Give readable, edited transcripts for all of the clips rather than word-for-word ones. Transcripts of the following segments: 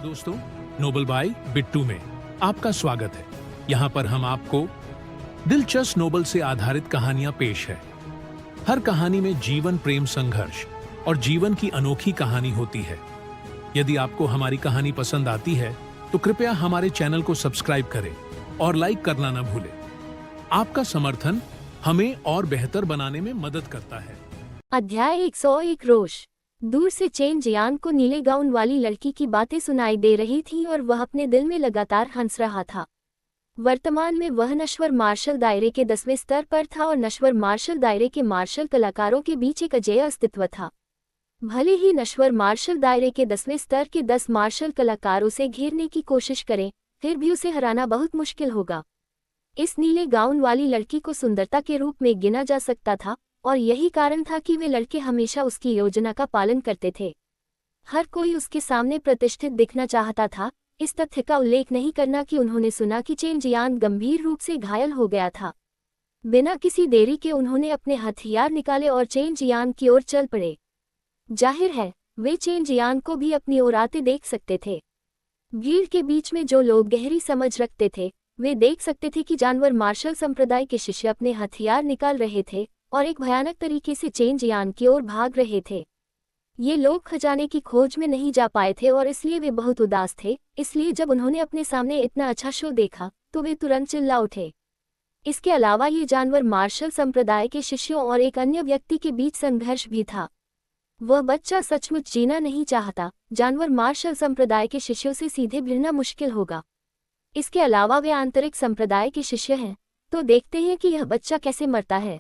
दोस्तों, Nobel bye Bittu में आपका स्वागत है। यहाँ पर हम आपको दिलचस्प नोबल से आधारित कहानियां पेश है। हर कहानी में जीवन, प्रेम, संघर्ष और जीवन की अनोखी कहानी होती है। यदि आपको हमारी कहानी पसंद आती है तो कृपया हमारे चैनल को सब्सक्राइब करें और लाइक करना न भूलें। आपका समर्थन हमें और बेहतर बनाने में मदद करता है। अध्याय 101 रोश। दूर से चेन जियान को नीले गाउन वाली लड़की की बातें सुनाई दे रही थी और वह अपने दिल में लगातार हंस रहा था। वर्तमान में वह नश्वर मार्शल दायरे के 10वें स्तर पर था और नश्वर मार्शल दायरे के मार्शल कलाकारों के बीच एक अजेय अस्तित्व था। भले ही नश्वर मार्शल दायरे के 10वें स्तर के 10 मार्शल कलाकार उसे घेरने की कोशिश करें, फिर भी उसे हराना बहुत मुश्किल होगा। इस नीले गाउन वाली लड़की को सुंदरता के रूप में गिना जा सकता था और यही कारण था कि वे लड़के हमेशा उसकी योजना का पालन करते थे। हर कोई उसके सामने प्रतिष्ठित दिखना चाहता था। इस तथ्य का उल्लेख नहीं करना कि उन्होंने सुना कि चेन जियान गंभीर रूप से घायल हो गया था। बिना किसी देरी के उन्होंने अपने हथियार निकाले और चेन जियान की ओर चल पड़े। जाहिर है वे चेन जियान को भी अपनी ओर आते देख सकते थे। भीड़ के बीच में जो लोग गहरी समझ रखते थे वे देख सकते थे कि जानवर मार्शल संप्रदाय के शिष्य अपने हथियार निकाल रहे थे और एक भयानक तरीके से चेन जियान की ओर भाग रहे थे। ये लोग खजाने की खोज में नहीं जा पाए थे और इसलिए वे बहुत उदास थे। इसलिए जब उन्होंने अपने सामने इतना अच्छा शो देखा तो वे तुरंत चिल्ला उठे। इसके अलावा ये जानवर मार्शल संप्रदाय के शिष्यों और एक अन्य व्यक्ति के बीच संघर्ष भी था। वह बच्चा सचमुच जीना नहीं चाहता। जानवर मार्शल संप्रदाय के शिष्यों से सीधे भिड़ना मुश्किल होगा। इसके अलावा वे आंतरिक संप्रदाय के शिष्य हैं, तो देखते हैं कि यह बच्चा कैसे मरता है।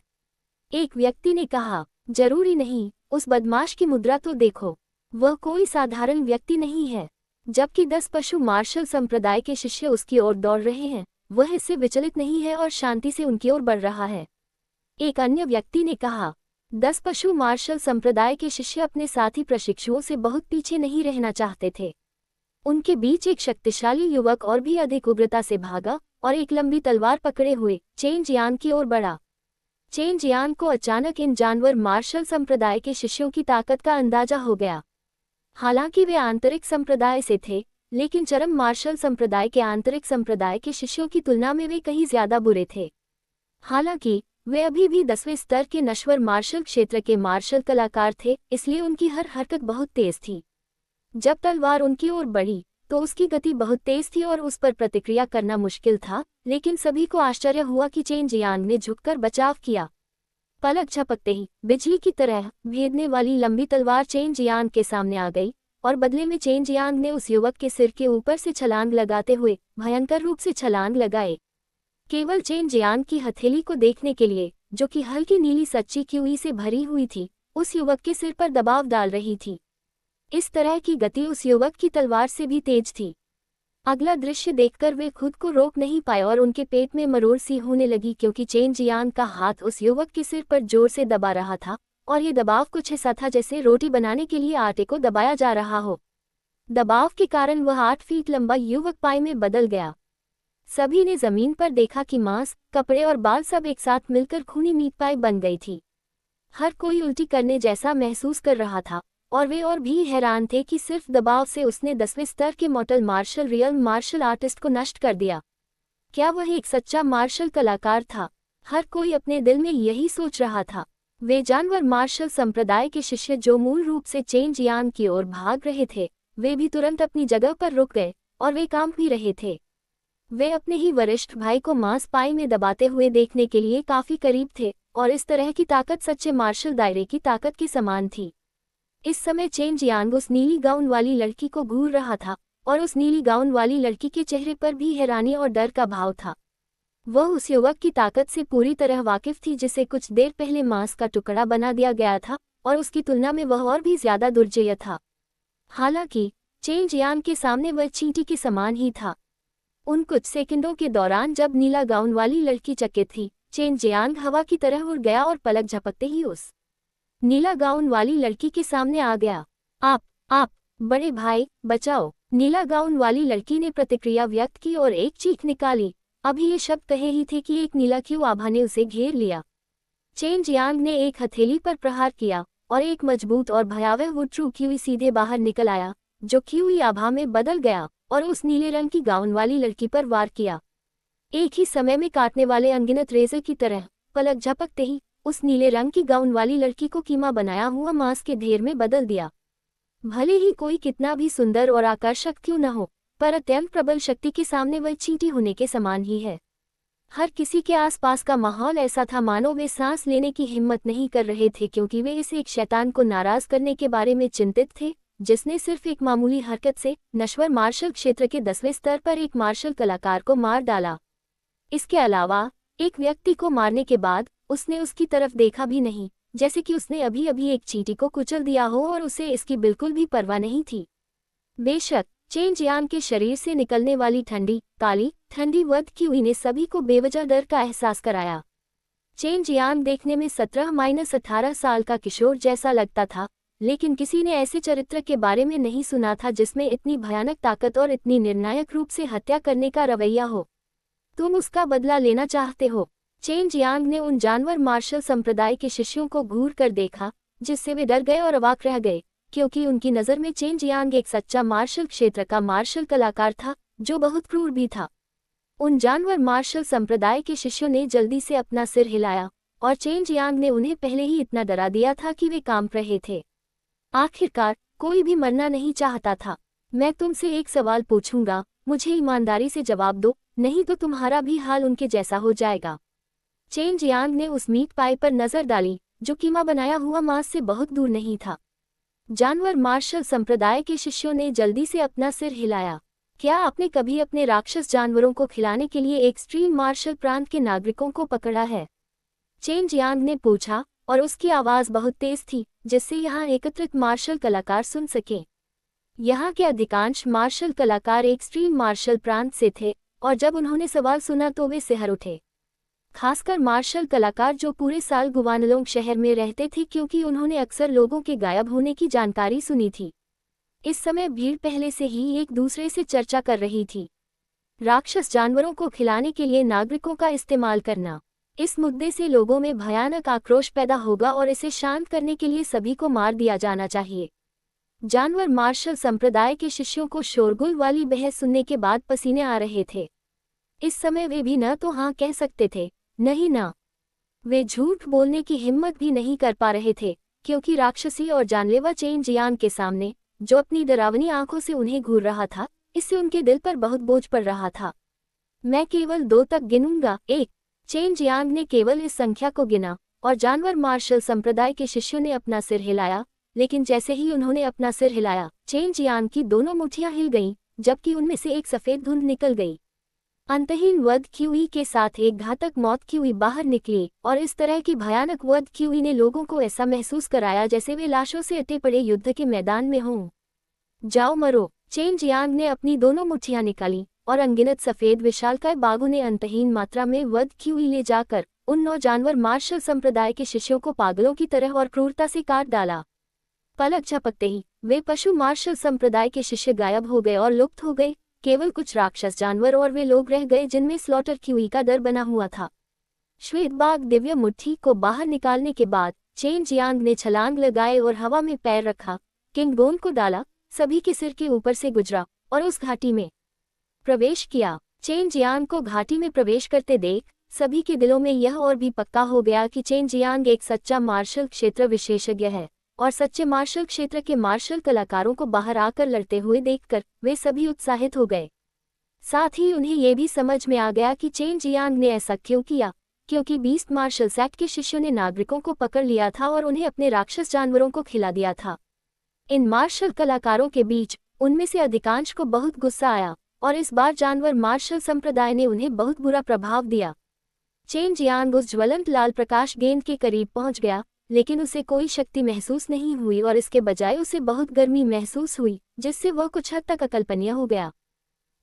एक व्यक्ति ने कहा, जरूरी नहीं, उस बदमाश की मुद्रा तो देखो, वह कोई साधारण व्यक्ति नहीं है। जबकि 10 पशु मार्शल संप्रदाय के शिष्य उसकी ओर दौड़ रहे हैं, वह इससे विचलित नहीं है और शांति से उनकी ओर बढ़ रहा है। एक अन्य व्यक्ति ने कहा, 10 पशु मार्शल संप्रदाय के शिष्य अपने साथी प्रशिक्षुओं से बहुत पीछे नहीं रहना चाहते थे। उनके बीच एक शक्तिशाली युवक और भी अधिक उग्रता से भागा और एक लंबी तलवार पकड़े हुए चेन जियान की ओर बढ़ा। चेन जियान को अचानक इन जानवर मार्शल संप्रदाय के शिष्यों की ताकत का अंदाजा हो गया। हालांकि वे आंतरिक संप्रदाय से थे, लेकिन चरम मार्शल संप्रदाय के आंतरिक संप्रदाय के शिष्यों की तुलना में वे कहीं ज्यादा बुरे थे। हालांकि वे अभी भी 10वें स्तर के नश्वर मार्शल क्षेत्र के मार्शल कलाकार थे, इसलिए उनकी हर हरकत बहुत तेज थी। जब तलवार उनकी ओर बढ़ी तो उसकी गति बहुत तेज थी और उस पर प्रतिक्रिया करना मुश्किल था, लेकिन सभी को आश्चर्य हुआ कि चेन जियान ने झुककर बचाव किया। पलक झपकते ही बिजली की तरह भेदने वाली लंबी तलवार चेन जियान के सामने आ गई और बदले में चेन जियान ने उस युवक के सिर के ऊपर से छलांग लगाते हुए भयंकर रूप से छलांग लगाए। केवल चेन जियान की हथेली को देखने के लिए, जो कि हल्की नीली सच्ची क्यूई से भरी हुई थी, उस युवक के सिर पर दबाव डाल रही थी। इस तरह की गति उस युवक की तलवार से भी तेज थी। अगला दृश्य देखकर वे खुद को रोक नहीं पाए और उनके पेट में मरोड़ सी होने लगी, क्योंकि चेन जियान का हाथ उस युवक के सिर पर जोर से दबा रहा था और ये दबाव कुछ ऐसा था जैसे रोटी बनाने के लिए आटे को दबाया जा रहा हो। दबाव के कारण वह 8 फीट लंबा युवक पाए में बदल गया। सभी ने जमीन पर देखा कि मांस, कपड़े और बाल सब एक साथ मिलकर खूनी मीट पाए बन गई थी। हर कोई उल्टी करने जैसा महसूस कर रहा था और वे और भी हैरान थे कि सिर्फ दबाव से उसने 10वें स्तर के mortal martial real martial artist को नष्ट कर दिया। क्या वह एक सच्चा मार्शल कलाकार था? हर कोई अपने दिल में यही सोच रहा था। वे जानवर मार्शल संप्रदाय के शिष्य जो मूल रूप से चेन जियान की ओर भाग रहे थे, वे भी तुरंत अपनी जगह पर रुक गए और वे कांप भी रहे थे। वे अपने ही वरिष्ठ भाई को मांस पाई में दबाते हुए देखने के लिए काफी करीब थे और इस तरह की ताकत सच्चे मार्शल दायरे की ताकत के समान थी। इस समय चेन जियान उस नीली गाउन वाली लड़की को घूर रहा था और उस नीली गाउन वाली लड़की के चेहरे पर भी हैरानी और डर का भाव था। वह उस युवक की ताकत से पूरी तरह वाकिफ थी जिसे कुछ देर पहले मांस का टुकड़ा बना दिया गया था और उसकी तुलना में वह और भी ज्यादा दुर्जय था। हालांकि चेन जियान के सामने वह चींटी के समान ही था। उन कुछ सेकंडों के दौरान जब नीला गाउन वाली लड़की चकित थी, चेन जियान हवा की तरह उड़ गया और पलक झपकते ही उस नीला गाउन वाली लड़की के सामने आ गया। आप बड़े भाई, बचाओ! नीला गाउन वाली लड़की ने प्रतिक्रिया व्यक्त की और एक चीख निकाली। अभी ये शब्द कहे ही थे कि एक नीला क्यू आभा ने उसे घेर लिया। चेन जियांग ने एक हथेली पर प्रहार किया और एक मजबूत और भयावह वुट्रू क्यूई सीधे बाहर निकल आया, जो क्यूई आभा में बदल गया और उस नीले रंग की गाउन वाली लड़की पर वार किया। एक ही समय में काटने वाले अनगिनत रेजर की तरह पलक झपकते ही उस नीले रंग की गाउन वाली लड़की को कीमा बनाया हुआ मांस के ढेर में बदल दिया। भले ही कोई कितना भी सुंदर और आकर्षक क्यों न हो, पर अत्यंत प्रबल शक्ति के सामने वह चींटी होने के समान ही है। हर किसी के आसपास का माहौल ऐसा था मानो वे सांस लेने की हिम्मत नहीं कर रहे थे, क्योंकि वे इस एक शैतान को नाराज करने के बारे में चिंतित थे जिसने सिर्फ एक मामूली हरकत से नश्वर मार्शल क्षेत्र के 10वें स्तर पर एक मार्शल कलाकार को मार डाला। इसके अलावा एक व्यक्ति को मारने के बाद उसने उसकी तरफ देखा भी नहीं, जैसे कि उसने अभी अभी एक चींटी को कुचल दिया हो और उसे इसकी बिल्कुल भी परवाह नहीं थी। बेशक चेन जियांग के शरीर से निकलने वाली ठंडी काली ठंडी वध क्यूई ने सभी को बेवजह डर का एहसास कराया। चेन जियांग देखने में 17-18 साल का किशोर जैसा लगता था, लेकिन किसी ने ऐसे चरित्र के बारे में नहीं सुना था जिसमें इतनी भयानक ताकत और इतनी निर्णायक रूप से हत्या करने का रवैया हो। तुम उसका बदला लेना चाहते हो? चेन जियांग ने उन जानवर मार्शल संप्रदाय के शिष्यों को घूर कर देखा, जिससे वे डर गए और अवाक रह गए, क्योंकि उनकी नज़र में चेन जियांग एक सच्चा मार्शल क्षेत्र का मार्शल कलाकार था जो बहुत क्रूर भी था। उन जानवर मार्शल संप्रदाय के शिष्यों ने जल्दी से अपना सिर हिलाया और चेन जियांग ने उन्हें पहले ही इतना डरा दिया था कि वे कांप रहे थे। आखिरकार कोई भी मरना नहीं चाहता था। मैं तुमसे एक सवाल पूछूंगा, मुझे ईमानदारी से जवाब दो, नहीं तो तुम्हारा भी हाल उनके जैसा हो जाएगा। चेन जियांग ने उस मीट पाई पर नजर डाली जो कीमा बनाया हुआ मांस से बहुत दूर नहीं था। जानवर मार्शल संप्रदाय के शिष्यों ने जल्दी से अपना सिर हिलाया। क्या आपने कभी अपने राक्षस जानवरों को खिलाने के लिए एक्सट्रीम मार्शल प्रांत के नागरिकों को पकड़ा है? चेन जियांग ने पूछा और उसकी आवाज बहुत तेज थी जिससे यहाँ एकत्रित मार्शल कलाकार सुन सके। यहाँ के अधिकांश मार्शल कलाकार एक्सट्रीम मार्शल प्रांत से थे और जब उन्होंने सवाल सुना तो वे सिहर उठे। खासकर मार्शल कलाकार जो पूरे साल गुवानलोंग शहर में रहते थे, क्योंकि उन्होंने अक्सर लोगों के गायब होने की जानकारी सुनी थी। इस समय भीड़ पहले से ही एक दूसरे से चर्चा कर रही थी। राक्षस जानवरों को खिलाने के लिए नागरिकों का इस्तेमाल करना। इस मुद्दे से लोगों में भयानक आक्रोश पैदा होगा और इसे शांत करने के लिए सभी को मार दिया जाना चाहिए। जानवर मार्शल संप्रदाय के शिष्यों को शोरगुल वाली बहस सुनने के बाद पसीने आ रहे थे। इस समय वे भी न तो हाँ कह सकते थे, नहीं ना। वे झूठ बोलने की हिम्मत भी नहीं कर पा रहे थे, क्योंकि राक्षसी और जानलेवा चेन जियांग के सामने, जो अपनी डरावनी आंखों से उन्हें घूर रहा था, इससे उनके दिल पर बहुत बोझ पड़ रहा था। मैं केवल 2 तक गिनूंगा। 1। चेन जियांग ने केवल इस संख्या को गिना और जानवर मार्शल संप्रदाय के शिष्यों ने अपना सिर हिलाया, लेकिन जैसे ही उन्होंने अपना सिर हिलाया, चेन जियांग की दोनों मुट्ठियां हिल गईं, जबकि उनमें से एक सफेद धुंध निकल गई। अंतहीन वध क्यूई के साथ एक घातक मौत क्यूई बाहर निकली और इस तरह की भयानक वध क्यूई ने लोगों को ऐसा महसूस कराया जैसे वे लाशों से अटे पड़े युद्ध के मैदान में हों। जाओ मरो। चेन जियांग ने अपनी दोनों मुट्ठियां निकाली और अनगिनत सफेद विशालकाय बाघों ने अंतहीन मात्रा में वध क्यूई ले जाकर उन 9 जानवर मार्शल संप्रदाय के शिष्यों को पागलों की तरह और क्रूरता से काट डाला। पलक झपकते ही वे पशु मार्शल संप्रदाय के शिष्य गायब हो गए और लुप्त हो गए। केवल कुछ राक्षस जानवर और वे लोग रह गए जिनमें स्लॉटर क्यूई का डर बना हुआ था। श्वेत बाघ दिव्य मुट्ठी को बाहर निकालने के बाद चेन जियांग ने छलांग लगाए और हवा में पैर रखा, किंग गोन को डाला, सभी के सिर के ऊपर से गुजरा और उस घाटी में प्रवेश किया। चेन जियांग को घाटी में प्रवेश करते देख सभी के दिलों में यह और भी पक्का हो गया कि चेन जियांग एक सच्चा मार्शल क्षेत्र विशेषज्ञ है और सच्चे मार्शल क्षेत्र के मार्शल कलाकारों को बाहर आकर लड़ते हुए देखकर वे सभी उत्साहित हो गए। साथ ही उन्हें यह भी समझ में आ गया कि चेन जियांग ने ऐसा क्यों किया, क्योंकि बीस्ट मार्शल एक्ट के शिष्यों ने नागरिकों को पकड़ लिया था और उन्हें अपने राक्षस जानवरों को खिला दिया था। इन मार्शल कलाकारों के बीच उनमें से अधिकांश को बहुत गुस्सा आया और इस बार जानवर मार्शल संप्रदाय ने उन्हें बहुत बुरा प्रभाव दिया। चेन जियांग उस ज्वलंत लाल प्रकाश गेंद के करीब पहुंच गया, लेकिन उसे कोई शक्ति महसूस नहीं हुई और इसके बजाय उसे बहुत गर्मी महसूस हुई, जिससे वह कुछ हद तक अकल्पनीय हो गया।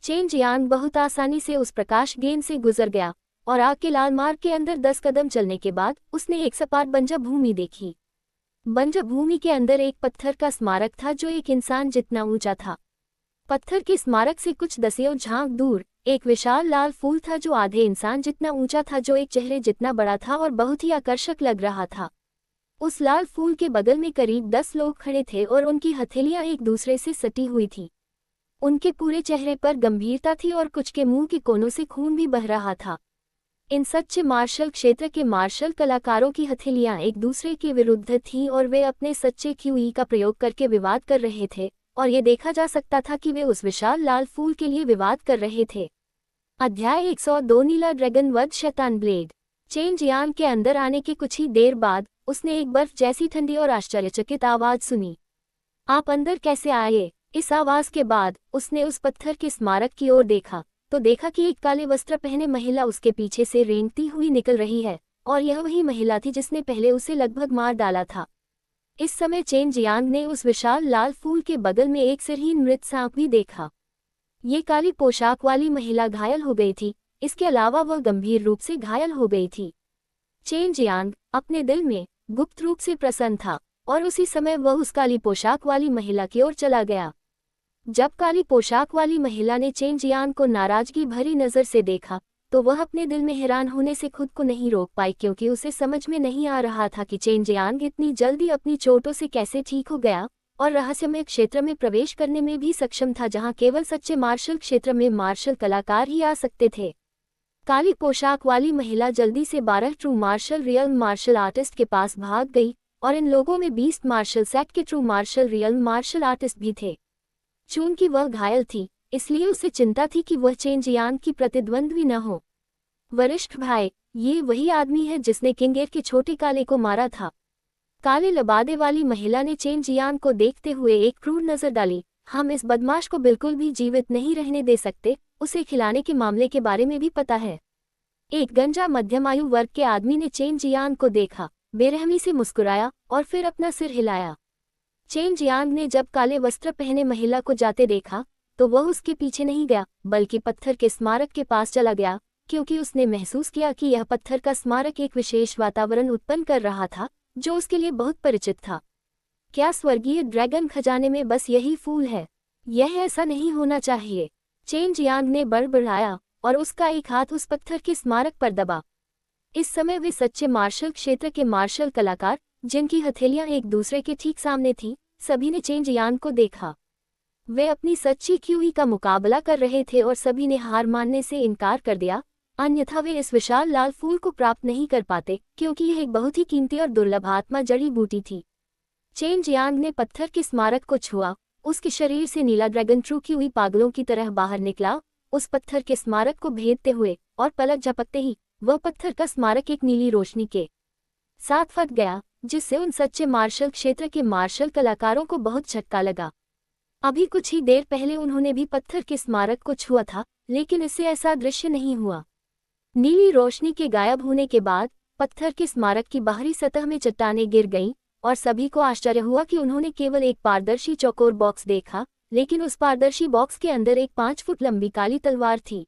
चेन जियांग बहुत आसानी से उस प्रकाश गेंद से गुजर गया और आग के लाल मार्ग के अंदर 10 कदम चलने के बाद उसने एक सपाट बंजर भूमि देखी। बंजर भूमि के अंदर एक पत्थर का स्मारक था जो एक इंसान जितना ऊंचा था। पत्थर के स्मारक से कुछ दसियों झांक दूर एक विशाल लाल फूल था जो आधे इंसान जितना ऊंचा था, जो एक चेहरे जितना बड़ा था और बहुत ही आकर्षक लग रहा था। उस लाल फूल के बगल में करीब 10 लोग खड़े थे और उनकी हथेलियां एक दूसरे से सटी हुई थी। उनके पूरे चेहरे पर गंभीरता थी और कुछ के मुंह के कोनों से खून भी बह रहा था। इन सच्चे मार्शल क्षेत्र के मार्शल कलाकारों की हथेलियां एक दूसरे के विरुद्ध थीं और वे अपने सच्चे क्यूई का प्रयोग करके विवाद कर रहे थे, और ये देखा जा सकता था कि वे उस विशाल लाल फूल के लिए विवाद कर रहे थे। अध्याय 102 नीला ड्रैगन वध शैतान ब्लेड। चेन जियांग के अंदर आने के कुछ ही देर बाद उसने एक बर्फ जैसी ठंडी और आश्चर्यचकित आवाज सुनी। आप अंदर कैसे आए? इस आवाज के बाद उसने उस पत्थर के स्मारक की ओर देखा तो देखा कि एक काले वस्त्र पहने महिला उसके पीछे से रेंगती हुई निकल रही है, और यह वही महिला थी जिसने पहले उसे लगभग मार डाला था। इस समय चेन जियांग ने उस विशाल लाल फूल के बगल में एक सिरहीन मृत सांप भी देखा। ये काली पोशाक वाली महिला घायल हो गई थी, इसके अलावा वह गंभीर रूप से घायल हो गई थी। चेन जियांग अपने दिल में गुप्त रूप से प्रसन्न था और उसी समय वह उस काली पोशाक वाली महिला की ओर चला गया। जब काली पोशाक वाली महिला ने चेन जियांग को नाराजगी भरी नजर से देखा तो वह अपने दिल में हैरान होने से खुद को नहीं रोक पाई, क्योंकि उसे समझ में नहीं आ रहा था कि चेन जियांग इतनी जल्दी अपनी चोटों से कैसे ठीक हो गया और रहस्यमय क्षेत्र में प्रवेश करने में भी सक्षम था, जहां केवल सच्चे मार्शल क्षेत्र में मार्शल कलाकार ही आ सकते थे। काली पोशाक वाली महिला जल्दी से 12 true martial real martial artist के पास भाग गई, और इन लोगों में 20 मार्शल सेट के true martial real martial artist भी थे। चूंकि वह घायल थी, इसलिए उसे चिंता थी कि वह चेन जियांग की प्रतिद्वंद्वी न हो। वरिष्ठ भाई, ये वही आदमी है जिसने किंगेर के छोटे काले को मारा था। काले लबादे वाली महिला ने चेन जियांग को देखते हुए एक क्रूर नजर डाली। हम इस बदमाश को बिल्कुल भी जीवित नहीं रहने दे सकते, उसे खिलाने के मामले के बारे में भी पता है। एक गंजा मध्यम आयु वर्ग के आदमी ने चेन जियांग को देखा, बेरहमी से मुस्कुराया और फिर अपना सिर हिलाया। चेन जियांग ने जब काले वस्त्र पहने महिला को जाते देखा तो वह उसके पीछे नहीं गया, बल्कि पत्थर के स्मारक के पास चला गया, क्योंकि उसने महसूस किया कि यह पत्थर का स्मारक एक विशेष वातावरण उत्पन्न कर रहा था जो उसके लिए बहुत परिचित था। क्या स्वर्गीय ड्रैगन खजाने में बस यही फूल है? यह ऐसा नहीं होना चाहिए। चेन जियांग ने बड़बड़ाया और उसका एक हाथ उस पत्थर के स्मारक पर दबा। इस समय वे सच्चे मार्शल क्षेत्र के मार्शल कलाकार, जिनकी हथेलियां एक दूसरे के ठीक सामने थीं, सभी ने चेन जियांग को देखा। वे अपनी सच्ची क्यूई का मुकाबला कर रहे थे और सभी ने हार मानने से इनकार कर दिया, अन्यथा वे इस विशाल लाल फूल को प्राप्त नहीं कर पाते, क्योंकि यह एक बहुत ही कीमती और दुर्लभ आत्मा जड़ी बूटी थी। चेन जियांग ने पत्थर के स्मारक को छुआ, उसके शरीर से नीला ड्रैगन ट्रू क्यूई पागलों की तरह बाहर निकला, उस पत्थर के स्मारक को भेदते हुए, और पलक झपकते ही वह पत्थर का स्मारक एक नीली रोशनी के साथ फट गया, जिससे उन सच्चे मार्शल क्षेत्र के मार्शल कलाकारों को बहुत झटका लगा। अभी कुछ ही देर पहले उन्होंने भी पत्थर के स्मारक को छुआ था, लेकिन इससे ऐसा दृश्य नहीं हुआ। नीली रोशनी के गायब होने के बाद पत्थर के स्मारक की बाहरी सतह में चट्टानें गिर गईं, और सभी को आश्चर्य हुआ कि उन्होंने केवल एक पारदर्शी चौकोर बॉक्स देखा, लेकिन उस पारदर्शी बॉक्स के अंदर एक 5 फुट लंबी काली तलवार थी।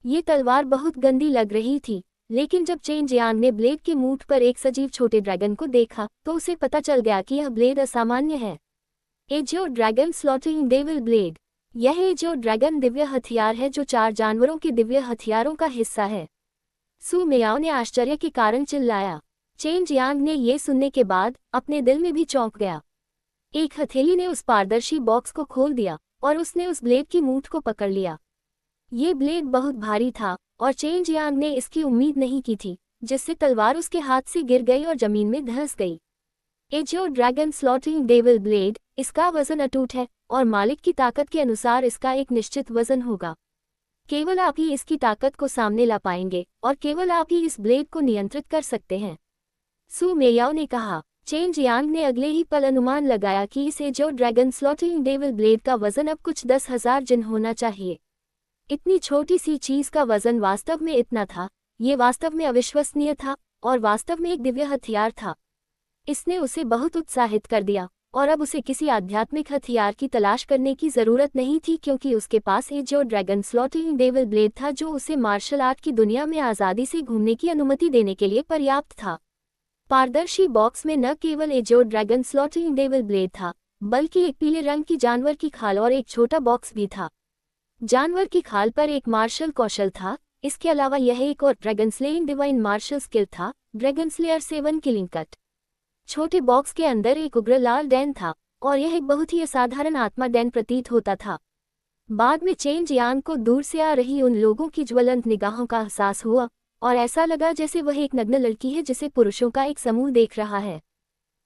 ये तलवार बहुत गंदी लग रही थी, लेकिन जब चेन जियांग ने ब्लेड के मूठ पर एक सजीव छोटे ड्रैगन को देखा तो उसे पता चल गया कि यह ब्लेड असामान्य है। AJIO dragon slotting devil blade. यह एजियो ड्रैगन दिव्य हथियार है जो 4 जानवरों के दिव्य हथियारों का हिस्सा है। सू मियाओ ने आश्चर्य के कारण चिल्लाया। चेन जियांग ने ये सुनने के बाद अपने दिल में भी चौंक गया। एक हथेली ने उस पारदर्शी बॉक्स को खोल दिया और उसने उस ब्लेड की मूठ को पकड़ लिया। ये ब्लेड बहुत भारी था और चेन जियांग ने इसकी उम्मीद नहीं की थी, जिससे तलवार उसके हाथ से गिर गई और जमीन में धंस गई। AJIO dragon slotting devil blade, इसका वजन अटूट है और मालिक की ताकत के अनुसार इसका एक निश्चित वजन होगा। केवल आप ही इसकी ताकत को सामने ला पाएंगे और केवल आप ही इस ब्लेड को नियंत्रित कर सकते हैं, सू मेयाओ ने कहा। चेन जियांग ने अगले ही पल अनुमान लगाया कि इस AJIO dragon slotting devil blade का वजन अब कुछ 10,000 जिन होना चाहिए। इतनी छोटी सी चीज का वजन वास्तव में इतना था, ये वास्तव में अविश्वसनीय था और वास्तव में एक दिव्य हथियार था। इसने उसे बहुत उत्साहित कर दिया और अब उसे किसी आध्यात्मिक हथियार की तलाश करने की जरूरत नहीं थी, क्योंकि उसके पास एजियो ड्रैगन स्लॉटिंग डेविल ब्लेड था जो उसे मार्शल आर्ट की दुनिया में आज़ादी से घूमने की अनुमति देने के लिए पर्याप्त था। पारदर्शी बॉक्स में न केवल AJIO dragon slotting devil blade था, बल्कि एक पीले रंग की जानवर की खाल और एक छोटा बॉक्स भी था। जानवर की खाल पर एक मार्शल कौशल था। इसके अलावा यह एक और dragon slaying divine martial skill था, ड्रैगन स्लेयर 7 किलिंग कट। छोटे बॉक्स के अंदर एक उग्र लाल डैन था और यह एक बहुत ही असाधारण आत्मा डैन प्रतीत होता था। बाद में चेन जियान को दूर से आ रही उन लोगों की ज्वलंत निगाहों का एहसास हुआ और ऐसा लगा जैसे वह एक नग्न लड़की है जिसे पुरुषों का एक समूह देख रहा है।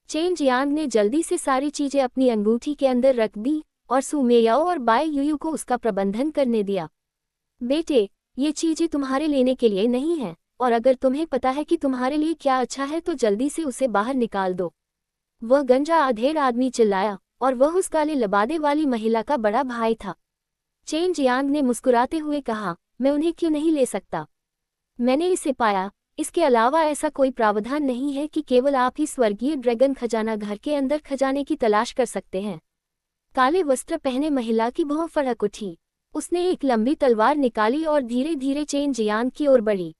चेन जियांग ने जल्दी से सारी चीजें अपनी अंगूठी के अंदर रख दी और सुमेयाओ और बाय यूयू को उसका प्रबंधन करने दिया। बेटे, ये चीजें तुम्हारे लेने के लिए नहीं हैं, और अगर तुम्हें पता है कि तुम्हारे लिए क्या अच्छा है तो जल्दी से उसे बाहर निकाल दो। वह गंजा अधेड़ आदमी चिल्लाया और वह उस काले लबादे वाली महिला का बड़ा भाई था। चेन जियांग ने मुस्कुराते हुए कहा, मैं उन्हें क्यों नहीं ले सकता? मैंने इसे पाया। इसके अलावा ऐसा कोई प्रावधान नहीं है कि केवल आप ही स्वर्गीय ड्रैगन खजाना घर के अंदर खजाने की तलाश कर सकते हैं। काले वस्त्र पहने महिला की भौं फड़क उठी। उसने एक लंबी तलवार निकाली और धीरे धीरे चेन जियांग की ओर बढ़ी।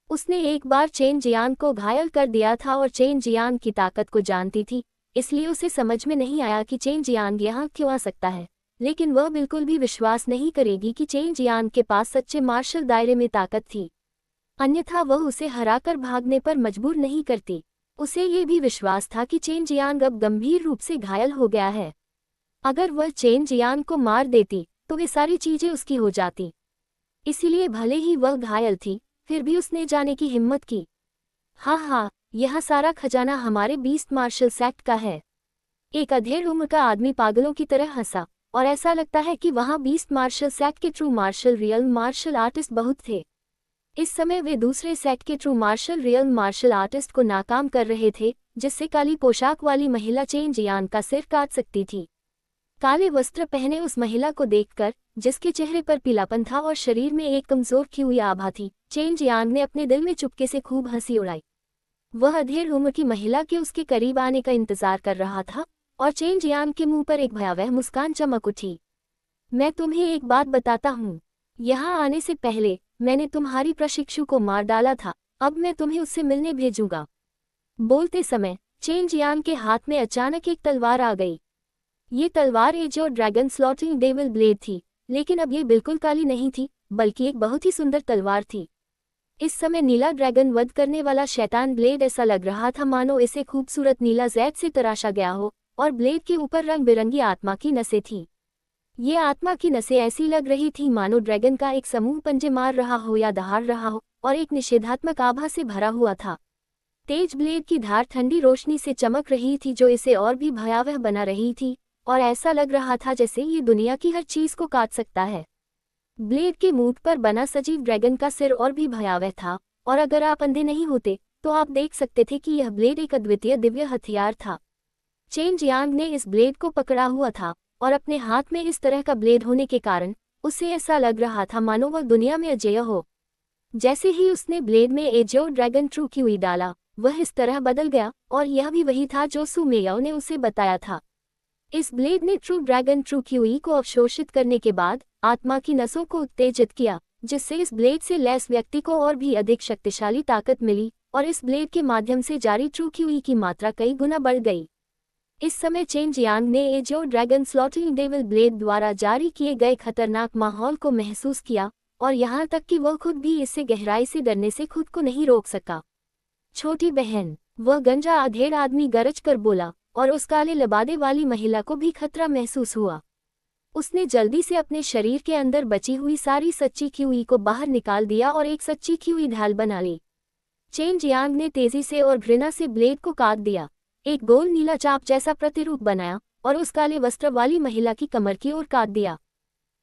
उसने एक बार चेन जियांग को घायल कर दिया था और चेन जियांग की ताकत को जानती थी, इसलिए उसे समझ में नहीं आया कि चेन जियांग यहाँ क्यों आ सकता है। लेकिन वह बिल्कुल भी विश्वास नहीं करेगी कि चेन जियांग के पास सच्चे मार्शल दायरे में ताकत थी, अन्यथा वह उसे हराकर भागने पर मजबूर नहीं करती। उसे ये भी विश्वास था कि चेन जियांग अब गंभीर रूप से घायल हो गया है। अगर वह चेन जियांग को मार देती तो वे सारी चीजें उसकी हो जाती। इसीलिए भले ही वह घायल थी, फिर भी उसने जाने की हिम्मत की। हाँ, यह सारा खजाना हमारे बीस्ट मार्शल सेक्ट का है। एक अधेड़ उम्र का आदमी पागलों की तरह हंसा, और ऐसा लगता है कि वहाँ बीस्ट मार्शल सेक्ट के true martial real martial artist बहुत थे। इस समय वे दूसरे सेट के true martial real martial artist को नाकाम कर रहे थे, जिससे काली पोशाक वाली महिला चेन जियांग का सिर काट सकती थी। काले वस्त्र पहने उस महिला को देखकर, जिसके चेहरे पर पीलापन था और शरीर में एक कमजोर की हुई आभा थी, चेन जियांग ने अपने दिल में चुपके से खूब हंसी उड़ाई। वह अधेड़ उम्र की महिला के उसके करीब आने का इंतजार कर रहा था और चेन जियांग के मुंह पर एक भयावह मुस्कान चमक उठी। मैं तुम्हें एक बात बताता हूँ, यहाँ आने से पहले मैंने तुम्हारी प्रशिक्षु को मार डाला था, अब मैं तुम्हें उससे मिलने भेजूंगा। बोलते समय चेन जियांग के हाथ में अचानक एक तलवार आ गई। ये तलवार एज और ड्रैगन स्लॉटिंग डेविल ब्लेड थी, लेकिन अब ये बिल्कुल काली नहीं थी, बल्कि एक बहुत ही सुंदर तलवार थी। इस समय नीला ड्रैगन वध करने वाला शैतान ब्लेड ऐसा लग रहा था मानो इसे खूबसूरत नीला जैद से तराशा गया हो, और ब्लेड के ऊपर रंग बिरंगी आत्मा की नसें थीं। ये आत्मा की नसें ऐसी लग रही थी मानो ड्रैगन का एक समूह पंजे मार रहा हो या दहाड़ रहा हो, और एक निषेधात्मक आभा से भरा हुआ था। तेज ब्लेड की धार ठंडी रोशनी से चमक रही थी जो इसे और भी भयावह बना रही थी, और ऐसा लग रहा था जैसे ये दुनिया की हर चीज को काट सकता है। ब्लेड के मूठ पर बना सजीव ड्रैगन का सिर और भी भयावह था, और अगर आप अंधे नहीं होते तो आप देख सकते थे कि यह ब्लेड एक अद्वितीय दिव्य हथियार था। चेन जियांग ने इस ब्लेड को पकड़ा हुआ था, और अपने हाथ में इस तरह का ब्लेड होने के कारण उसे ऐसा लग रहा था मानो वह दुनिया में अजेय हो। जैसे ही उसने ब्लेड में एजो ड्रैगन ट्रू क्यूई डाला, वह इस तरह बदल गया, और यह भी वही था जो सुमेयाओ ने उसे बताया था। इस ब्लेड ने ट्रू ड्रैगन ट्रू क्यूई को अवशोषित करने के बाद आत्मा की नसों को उत्तेजित किया, जिससे इस ब्लेड से लैस व्यक्ति को और भी अधिक शक्तिशाली ताकत मिली, और इस ब्लेड के माध्यम से जारी ट्रू क्यूई की मात्रा कई गुना बढ़ गई। इस समय चेन जियांग ने azo dragon slotting devil blade द्वारा जारी किए गए खतरनाक माहौल को महसूस किया, और यहाँ तक कि वह खुद भी इससे गहराई से डरने से खुद को नहीं रोक सका। छोटी बहन, वह गंजा अधेड़ आदमी गरज कर बोला, और उस काले लबादे वाली महिला को भी खतरा महसूस हुआ। उसने जल्दी से अपने शरीर के अंदर बची हुई सारी सच्ची क्यूई को बाहर निकाल दिया और एक सच्ची क्यूई ढाल बना ली। चेन जियांग ने तेजी से और घृणा से ब्लेड को काट दिया, एक गोल नीला चाप जैसा प्रतिरूप बनाया, और उस काले वस्त्र वाली महिला की कमर की ओर काट दिया।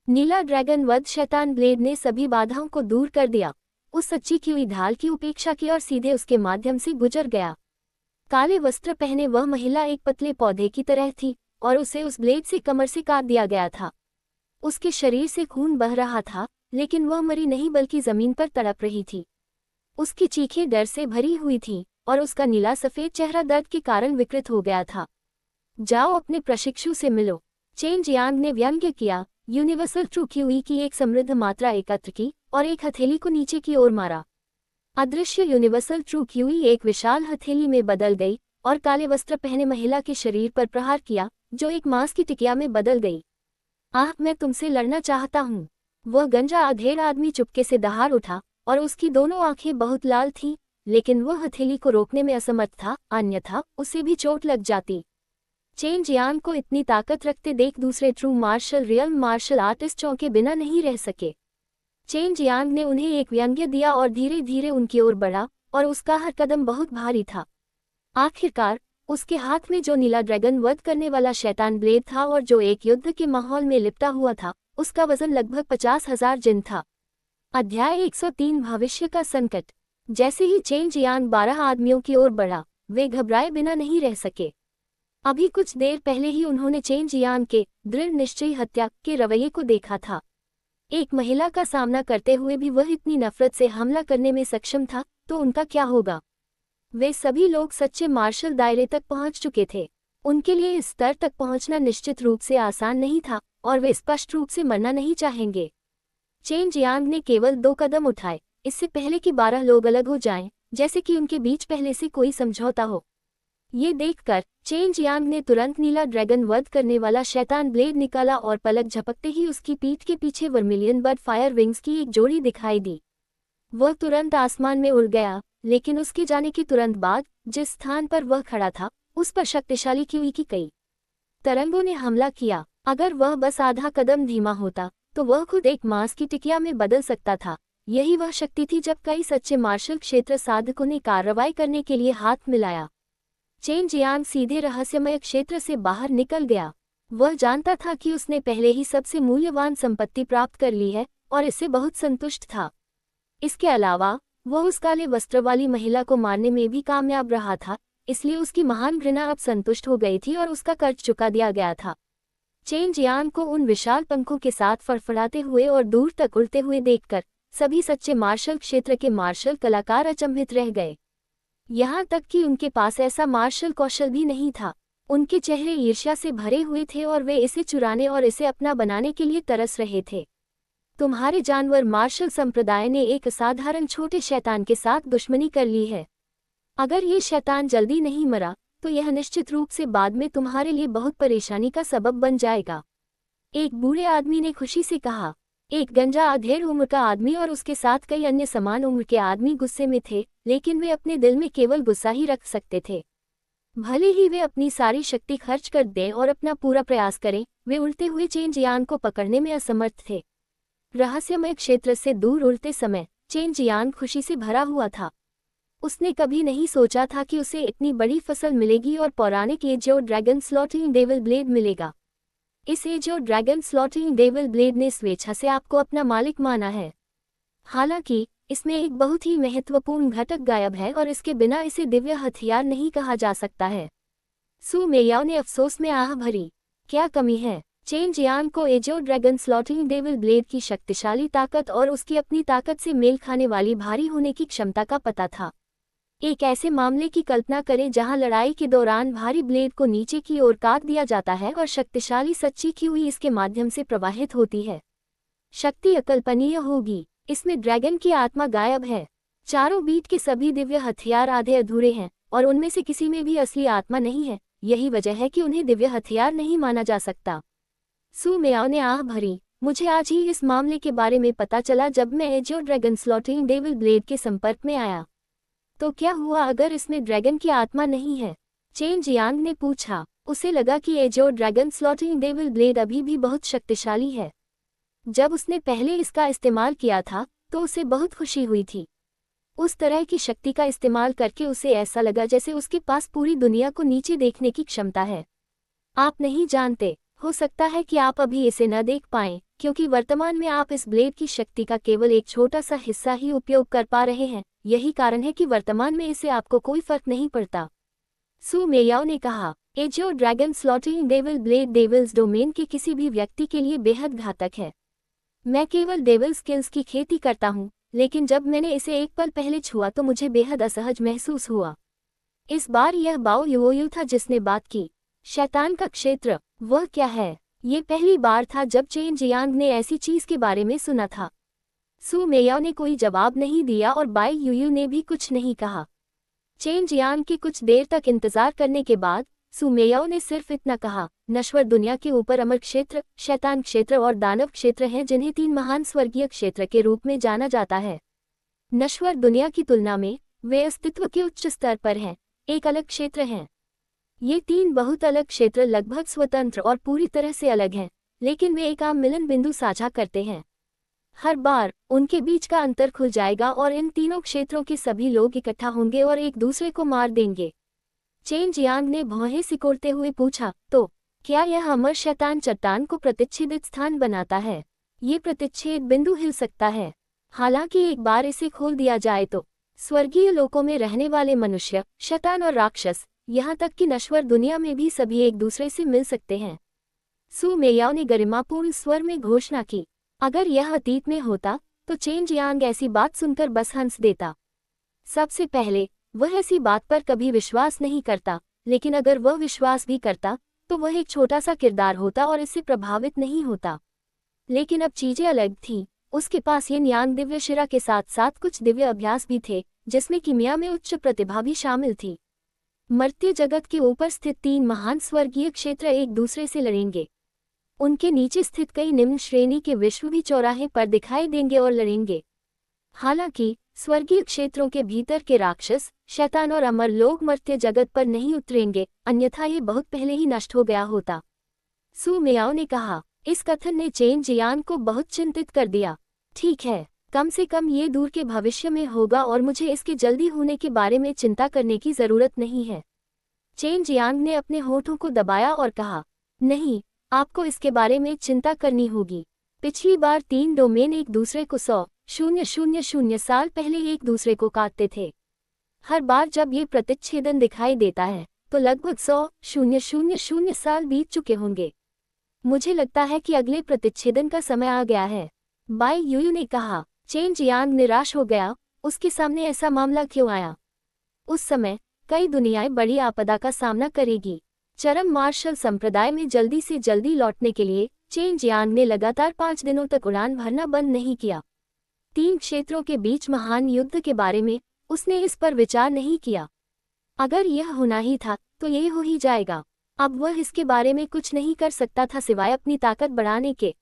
नीला ड्रैगन वध शैतान ब्लेड ने सभी बाधाओं को दूर कर दिया, उस सच्ची क्यूई ढाल की उपेक्षा की और सीधे उसके माध्यम से गुजर गया। काले वस्त्र पहने वह महिला एक पतले पौधे की तरह थी, और उसे उस ब्लेड से कमर से काट दिया गया था। उसके शरीर से खून बह रहा था, लेकिन वह मरी नहीं बल्कि जमीन पर तड़प रही थी। उसकी चीखें डर से भरी हुई थीं, और उसका नीला सफेद चेहरा दर्द के कारण विकृत हो गया था। जाओ अपने प्रशिक्षु से मिलो, चेन जियांग ने व्यंग्य किया। यूनिवर्सल ट्रू क्यूई की एक समृद्ध मात्रा एकत्र की और एक हथेली को नीचे की ओर मारा। अदृश्य यूनिवर्सल ट्रू क्यूई एक विशाल हथेली में बदल गई और काले वस्त्र पहने महिला के शरीर पर प्रहार किया, जो एक मांस की टिकिया में बदल गई। आह, मैं तुमसे लड़ना चाहता हूँ। वह गंजा अधेड़ आदमी चुपके से दहाड़ उठा, और उसकी दोनों आंखें बहुत लाल थीं, लेकिन वह हथेली को रोकने में असमर्थ था, अन्यथा उसे भी चोट लग जाती। चेन जियांग को इतनी ताकत रखते देख दूसरे true martial real martial artist चौंके बिना नहीं रह सके। चेन जियांग ने उन्हें एक व्यंग्य दिया और धीरे धीरे उनकी ओर बढ़ा, और उसका हर कदम बहुत भारी था। आखिरकार उसके हाथ में जो नीला ड्रैगन वध करने वाला शैतान ब्लेड था और जो एक युद्ध के माहौल में लिपटा हुआ था, उसका वजन लगभग 50,000 जिन था। अध्याय 103 भविष्य का संकट। जैसे ही चेन जियांग 12 आदमियों की ओर बढ़ा, वे घबराए बिना नहीं रह सके। अभी कुछ देर पहले ही उन्होंने चेन जियांग के दृढ़ निश्चयी हत्या के रवैये को देखा था। एक महिला का सामना करते हुए भी वह इतनी नफरत से हमला करने में सक्षम था, तो उनका क्या होगा। वे सभी लोग सच्चे मार्शल दायरे तक पहुंच चुके थे। उनके लिए इस स्तर तक पहुंचना निश्चित रूप से आसान नहीं था, और वे स्पष्ट रूप से मरना नहीं चाहेंगे। चेन जियांग ने केवल 2 कदम उठाए, इससे पहले कि 12 लोग अलग हो जाएं, जैसे कि उनके बीच पहले से कोई समझौता हो। ये देखकर चेन जियांग ने तुरंत नीला ड्रैगन वध करने वाला शैतान ब्लेड निकाला और पलक झपकते ही उसकी पीठ के पीछे वर्मिलियन बर्ड फायर विंग्स की एक जोड़ी दिखाई दी। वह तुरंत आसमान में उड़ गया, लेकिन उसके जाने के तुरंत बाद जिस स्थान पर वह खड़ा था, उस पर शक्तिशाली क्यूई की कई तरंगों ने हमला किया। अगर वह बस आधा कदम धीमा होता, तो वह खुद एक मांस की टिकिया में बदल सकता था। यही वह शक्ति थी जब कई सच्चे मार्शल क्षेत्र साधकों ने कार्रवाई करने के लिए हाथ मिलाया। चेन जियांग सीधे रहस्यमय क्षेत्र से बाहर निकल गया। वह जानता था कि उसने पहले ही सबसे मूल्यवान संपत्ति प्राप्त कर ली है, और इससे बहुत संतुष्ट था। इसके अलावा वह उस काले वस्त्र वाली महिला को मारने में भी कामयाब रहा था, इसलिए उसकी महान घृणा अब संतुष्ट हो गई थी और उसका कर्ज चुका दिया गया था। चेन जियांग को उन विशाल पंखों के साथ फड़फड़ाते हुए और दूर तक उड़ते हुए देखकर सभी सच्चे मार्शल क्षेत्र के मार्शल कलाकार अचंभित रह गए। यहाँ तक कि उनके पास ऐसा मार्शल कौशल भी नहीं था। उनके चेहरे ईर्ष्या से भरे हुए थे और वे इसे चुराने और इसे अपना बनाने के लिए तरस रहे थे। तुम्हारे जानवर मार्शल संप्रदाय ने एक असाधारण छोटे शैतान के साथ दुश्मनी कर ली है। अगर ये शैतान जल्दी नहीं मरा, तो यह निश्चित रूप से बाद में तुम्हारे लिए बहुत परेशानी का सबब बन जाएगा। एक बूढ़े आदमी ने खुशी से कहा। एक गंजा अधेड़ उम्र का आदमी और उसके साथ कई अन्य समान उम्र के आदमी गुस्से में थे, लेकिन वे अपने दिल में केवल गुस्सा ही रख सकते थे। भले ही वे अपनी सारी शक्ति खर्च कर दें और अपना पूरा प्रयास करें, वे उड़ते हुए चेन जियांग को पकड़ने में असमर्थ थे। रहस्यमय क्षेत्र से दूर उड़ते समय चेन जियांग खुशी से भरा हुआ था। उसने कभी नहीं सोचा था कि उसे इतनी बड़ी फसल मिलेगी और पौराणिक azo dragon slotting devil blade मिलेगा। इस azo dragon slotting devil blade ने स्वेच्छा से आपको अपना मालिक माना है। हालांकि इसमें एक बहुत ही महत्वपूर्ण घटक गायब है और इसके बिना इसे दिव्य हथियार नहीं कहा जा सकता है। सू मेयाओ ने अफसोस में आह भरी। क्या कमी है? चेन जियांग को azo dragon slotting devil blade की शक्तिशाली ताकत और उसकी अपनी ताकत से मेल खाने वाली भारी होने की क्षमता का पता था। एक ऐसे मामले की कल्पना करें जहां लड़ाई के दौरान भारी ब्लेड को नीचे की ओर काट दिया जाता है और शक्तिशाली सच्ची क्यूई इसके माध्यम से प्रवाहित होती है। शक्ति अकल्पनीय होगी। इसमें ड्रैगन की आत्मा गायब है। चारों बीट के सभी दिव्य हथियार आधे अधूरे हैं और उनमें से किसी में भी असली आत्मा नहीं है। यही वजह है कि उन्हें दिव्य हथियार नहीं माना जा सकता। सू मेयाओ ने आह भरी। मुझे आज ही इस मामले के बारे में पता चला जब मैं azo dragon slotting devil blade के संपर्क में आया। तो क्या हुआ अगर इसमें ड्रैगन की आत्मा नहीं है? चेन जियांग ने पूछा। उसे लगा कि azo dragon slotting devil blade अभी भी बहुत शक्तिशाली है। जब उसने पहले इसका इस्तेमाल किया था तो उसे बहुत खुशी हुई थी। उस तरह की शक्ति का इस्तेमाल करके उसे ऐसा लगा जैसे उसके पास पूरी दुनिया को नीचे देखने की क्षमता है। आप नहीं जानते, हो सकता है कि आप अभी इसे न देख पाएं, क्योंकि वर्तमान में आप इस ब्लेड की शक्ति का केवल एक छोटा सा हिस्सा ही उपयोग कर पा रहे हैं। यही कारण है कि वर्तमान में इसे आपको कोई फर्क नहीं पड़ता। सू मेयाओ ने कहा। Azure dragon slotting devil blade devil's domain के किसी भी व्यक्ति के लिए बेहद घातक है। मैं केवल डेविल स्किल्स की खेती करता हूँ, लेकिन जब मैंने इसे एक पल पहले छुआ तो मुझे बेहद असहज महसूस हुआ। इस बार यह बाओ युओयू था जिसने बात की। शैतान का क्षेत्र, वह क्या है? ये पहली बार था जब चेन जियांग ने ऐसी चीज के बारे में सुना था। सू मेयाओ ने कोई जवाब नहीं दिया और बाई यूयू ने भी कुछ नहीं कहा। चेन जियांग के कुछ देर तक इंतजार करने के बाद सू मेयाओ ने सिर्फ इतना कहा, नश्वर दुनिया के ऊपर अमर क्षेत्र, शैतान क्षेत्र और दानव क्षेत्र हैं जिन्हें 3 महान स्वर्गीय क्षेत्र के रूप में जाना जाता है। नश्वर दुनिया की तुलना में वे अस्तित्व के उच्च स्तर पर हैं, एक अलग क्षेत्र हैं। ये तीन बहुत अलग क्षेत्र लगभग स्वतंत्र और पूरी तरह से अलग हैं, लेकिन वे एक आम मिलन बिंदु साझा करते हैं। हर बार उनके बीच का अंतर खुल जाएगा और इन तीनों क्षेत्रों के सभी लोग इकट्ठा होंगे और एक दूसरे को मार देंगे। चेन जियांग ने भौहें सिकोड़ते हुए पूछा, तो क्या यह अमर शैतान चट्टान को प्रतिच्छेदित स्थान बनाता है? ये प्रतिच्छेद बिंदु हिल सकता है। हालांकि एक बार इसे खोल दिया जाए तो स्वर्गीय लोकों में रहने वाले मनुष्य, शैतान और राक्षस, यहाँ तक कि नश्वर दुनिया में भी सभी एक दूसरे से मिल सकते हैं। सू मेयाओ ने गरिमापूर्ण स्वर में घोषणा की। अगर यह अतीत में होता तो चेन जियांग ऐसी बात सुनकर बस हंस देता। सबसे पहले वह ऐसी बात पर कभी विश्वास नहीं करता, लेकिन अगर वह विश्वास भी करता तो वह एक छोटा सा किरदार होता और इससे प्रभावित नहीं होता। लेकिन अब चीजें अलग थीं। उसके पास ये न्यान दिव्य शिरा के साथ साथ कुछ दिव्य अभ्यास भी थे, जिसमें किमिया में उच्च प्रतिभा भी शामिल थी। मर्त्य जगत के ऊपर स्थित तीन महान स्वर्गीय क्षेत्र एक दूसरे से लड़ेंगे। उनके नीचे स्थित कई निम्न श्रेणी के विश्व भी चौराहे पर दिखाई देंगे और लड़ेंगे। हालांकि स्वर्गीय क्षेत्रों के भीतर के राक्षस, शैतान और अमर लोग मर्त्य जगत पर नहीं उतरेंगे, अन्यथा ये बहुत पहले ही नष्ट हो गया होता। सू मेयाओ ने कहा। इस कथन ने चेन जियांग को बहुत चिंतित कर दिया। ठीक है, कम से कम ये दूर के भविष्य में होगा और मुझे इसके जल्दी होने के बारे में चिंता करने की जरूरत नहीं है। चेन जियांग ने अपने होठों को दबाया और कहा, नहीं, आपको इसके बारे में चिंता करनी होगी। पिछली बार तीन डोमेन एक दूसरे को 100,000 साल पहले एक दूसरे को काटते थे। हर बार जब ये प्रतिच्छेदन दिखाई देता है तो लगभग 100,000 साल बीत चुके होंगे। मुझे लगता है कि अगले प्रतिच्छेदन का समय आ गया है, बाई यूयू ने कहा। चेन जियांग निराश हो गया। उसके सामने ऐसा मामला क्यों आया? उस समय कई दुनियाएं बड़ी आपदा का सामना करेगी। चरम मार्शल संप्रदाय में जल्दी से जल्दी लौटने के लिए चेन जियांग ने लगातार 5 दिनों तक उड़ान भरना बंद नहीं किया। तीन क्षेत्रों के बीच महान युद्ध के बारे में उसने इस पर विचार नहीं किया। अगर यह होना ही था तो यह हो ही जाएगा। अब वह इसके बारे में कुछ नहीं कर सकता था सिवाय अपनी ताकत बढ़ाने के।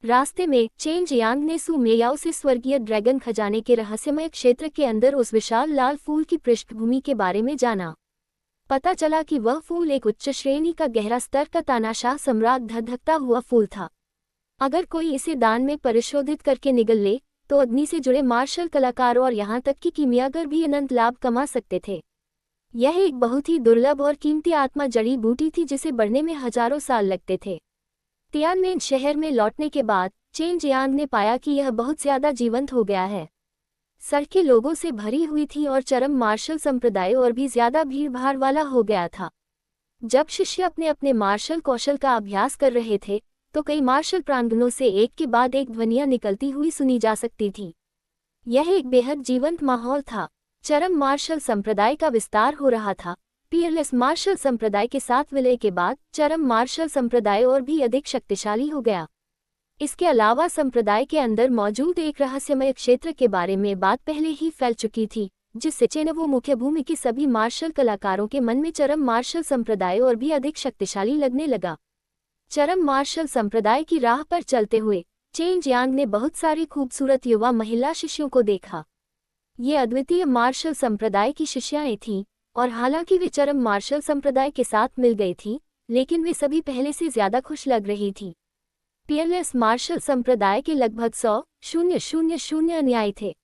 रास्ते में चेन जियांग ने सू मेयाओ से स्वर्गीय ड्रैगन खजाने के रहस्यमय क्षेत्र के अंदर उस विशाल लाल फूल की पृष्ठभूमि के बारे में जाना। पता चला कि वह फूल एक उच्च श्रेणी का गहरा स्तर का तानाशाह सम्राट धधकता हुआ फूल था। अगर कोई इसे दान में परिशोधित करके निगल ले तो अग्नि से जुड़े मार्शल कलाकार और यहाँ तक कि कीमियागर भी अनंत लाभ कमा सकते थे। यह एक बहुत ही दुर्लभ और कीमती आत्मा जड़ी बूटी थी जिसे बढ़ने में हजारों साल लगते थे। तियानमेन शहर में लौटने के बाद चेन जियांग ने पाया कि यह बहुत ज्यादा जीवंत हो गया है। सड़कें लोगों से भरी हुई थी और चरम मार्शल संप्रदाय और भी ज्यादा भीड़भाड़ वाला हो गया था। जब शिष्य अपने अपने मार्शल कौशल का अभ्यास कर रहे थे तो कई मार्शल प्रांगणों से एक के बाद एक ध्वनियां निकलती हुई सुनी जा सकती थी। यह एक बेहद जीवंत माहौल था। चरम मार्शल संप्रदाय का विस्तार हो रहा था। पीयरलेस मार्शल संप्रदाय के साथ विलय के बाद चरम मार्शल संप्रदाय और भी अधिक शक्तिशाली हो गया। इसके अलावा संप्रदाय के अंदर मौजूद एक रहस्यमय क्षेत्र के बारे में बात पहले ही फैल चुकी थी, जिससे चेनवो मुख्य भूमि के सभी मार्शल कलाकारों के मन में चरम मार्शल संप्रदाय और भी अधिक शक्तिशाली लगने लगा। चरम मार्शल संप्रदाय की राह पर चलते हुए चेन जियांग ने बहुत सारी खूबसूरत युवा महिला शिष्यों को देखा। ये अद्वितीय मार्शल संप्रदाय की शिष्याएं थीं और हालांकि वे चरम मार्शल संप्रदाय के साथ मिल गई थीं, लेकिन वे सभी पहले से ज्यादा खुश लग रही थीं। पीयरलेस मार्शल संप्रदाय के लगभग 100,000 अनुयायी थे।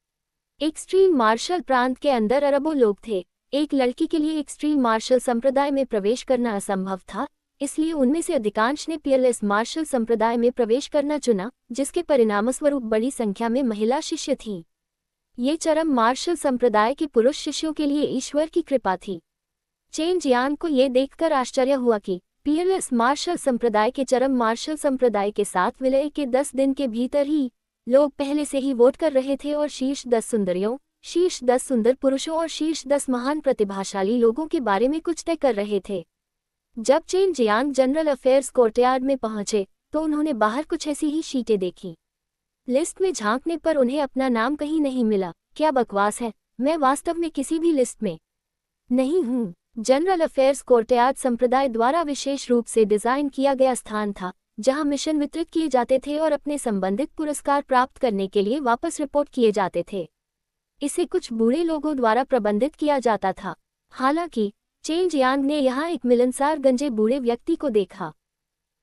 एक्सट्रीम मार्शल प्रांत के अंदर अरबों लोग थे। एक लड़की के लिए एक्सट्रीम मार्शल संप्रदाय में प्रवेश करना असंभव था, इसलिए उनमें से अधिकांश ने पीयरलेस मार्शल संप्रदाय में प्रवेश करना चुना, जिसके परिणामस्वरूप बड़ी संख्या में महिला शिष्य थीं। ये चरम मार्शल संप्रदाय के पुरुष शिष्यों के लिए ईश्वर की कृपा थी। चेन जियांग को ये देखकर आश्चर्य हुआ कि पीयरलेस मार्शल संप्रदाय के चरम मार्शल संप्रदाय के साथ विलय के 10 दिन के भीतर ही लोग पहले से ही वोट कर रहे थे और शीर्ष 10 सुंदरियों, शीर्ष 10 सुंदर पुरुषों और शीर्ष 10 महान प्रतिभाशाली लोगों के बारे में कुछ तय कर रहे थे। जब chain Jiang general affairs courtyard में पहुंचे तो उन्होंने बाहर कुछ ऐसी ही शीटें देखी। लिस्ट में झांकने पर उन्हें अपना नाम कहीं नहीं मिला। क्या बकवास है, मैं वास्तव में किसी भी लिस्ट में नहीं हूँ। जनरल अफेयर्स कोर्टयार्ड संप्रदाय द्वारा विशेष रूप से डिजाइन किया गया स्थान था, जहां मिशन वितरित किए जाते थे और अपने संबंधित पुरस्कार प्राप्त करने के लिए वापस रिपोर्ट किए जाते थे। इसे कुछ बूढ़े लोगों द्वारा प्रबंधित किया जाता था। हालांकि चेन जियांग ने यहाँ एक मिलनसार गंजे बूढ़े व्यक्ति को देखा।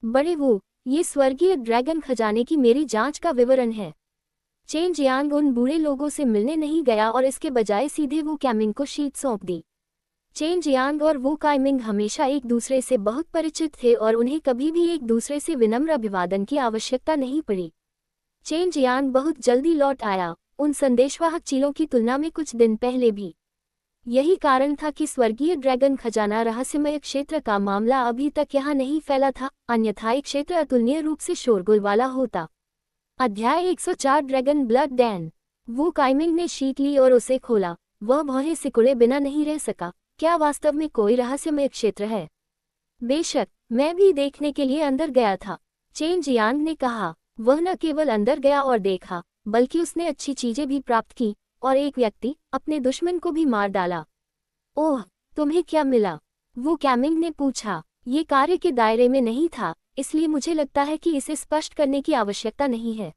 बड़े वो, ये स्वर्गीय ड्रैगन खजाने की मेरी जांच का विवरण है। चेन जियांग उन बूढ़े लोगों से मिलने नहीं गया और इसके बजाय सीधे वू कैमिंग को शीट सौंप दी। चेन जियांग और वू काइमिंग हमेशा एक दूसरे से बहुत परिचित थे और उन्हें कभी भी एक दूसरे से विनम्र अभिवादन की आवश्यकता नहीं पड़ी। चेन जियांग बहुत जल्दी लौट आया, उन संदेशवाहक चीलों की तुलना में कुछ दिन पहले भी। यही कारण था कि स्वर्गीय ड्रैगन खजाना रहस्यमय क्षेत्र का मामला अभी तक यहाँ नहीं फैला था, अन्यथा एक क्षेत्र अतुलनीय रूप से शोरगुल वाला होता। अध्याय 104 ड्रैगन ब्लड डैन। वू काइमिंग ने शीट ली और उसे खोला। वह भौहें सिकुड़े बिना नहीं रह सका। क्या वास्तव में कोई रहस्यमय क्षेत्र है? बेशक, मैं भी देखने के लिए अंदर गया था, चेन जियांग ने कहा। वह न केवल अंदर गया और देखा, बल्कि उसने अच्छी चीजें भी प्राप्त की और एक व्यक्ति, अपने दुश्मन को भी मार डाला। ओह, तुम्हें क्या मिला? वू कैमिंग ने पूछा। ये कार्य के दायरे में नहीं था, इसलिए मुझे लगता है कि इसे स्पष्ट करने की आवश्यकता नहीं है।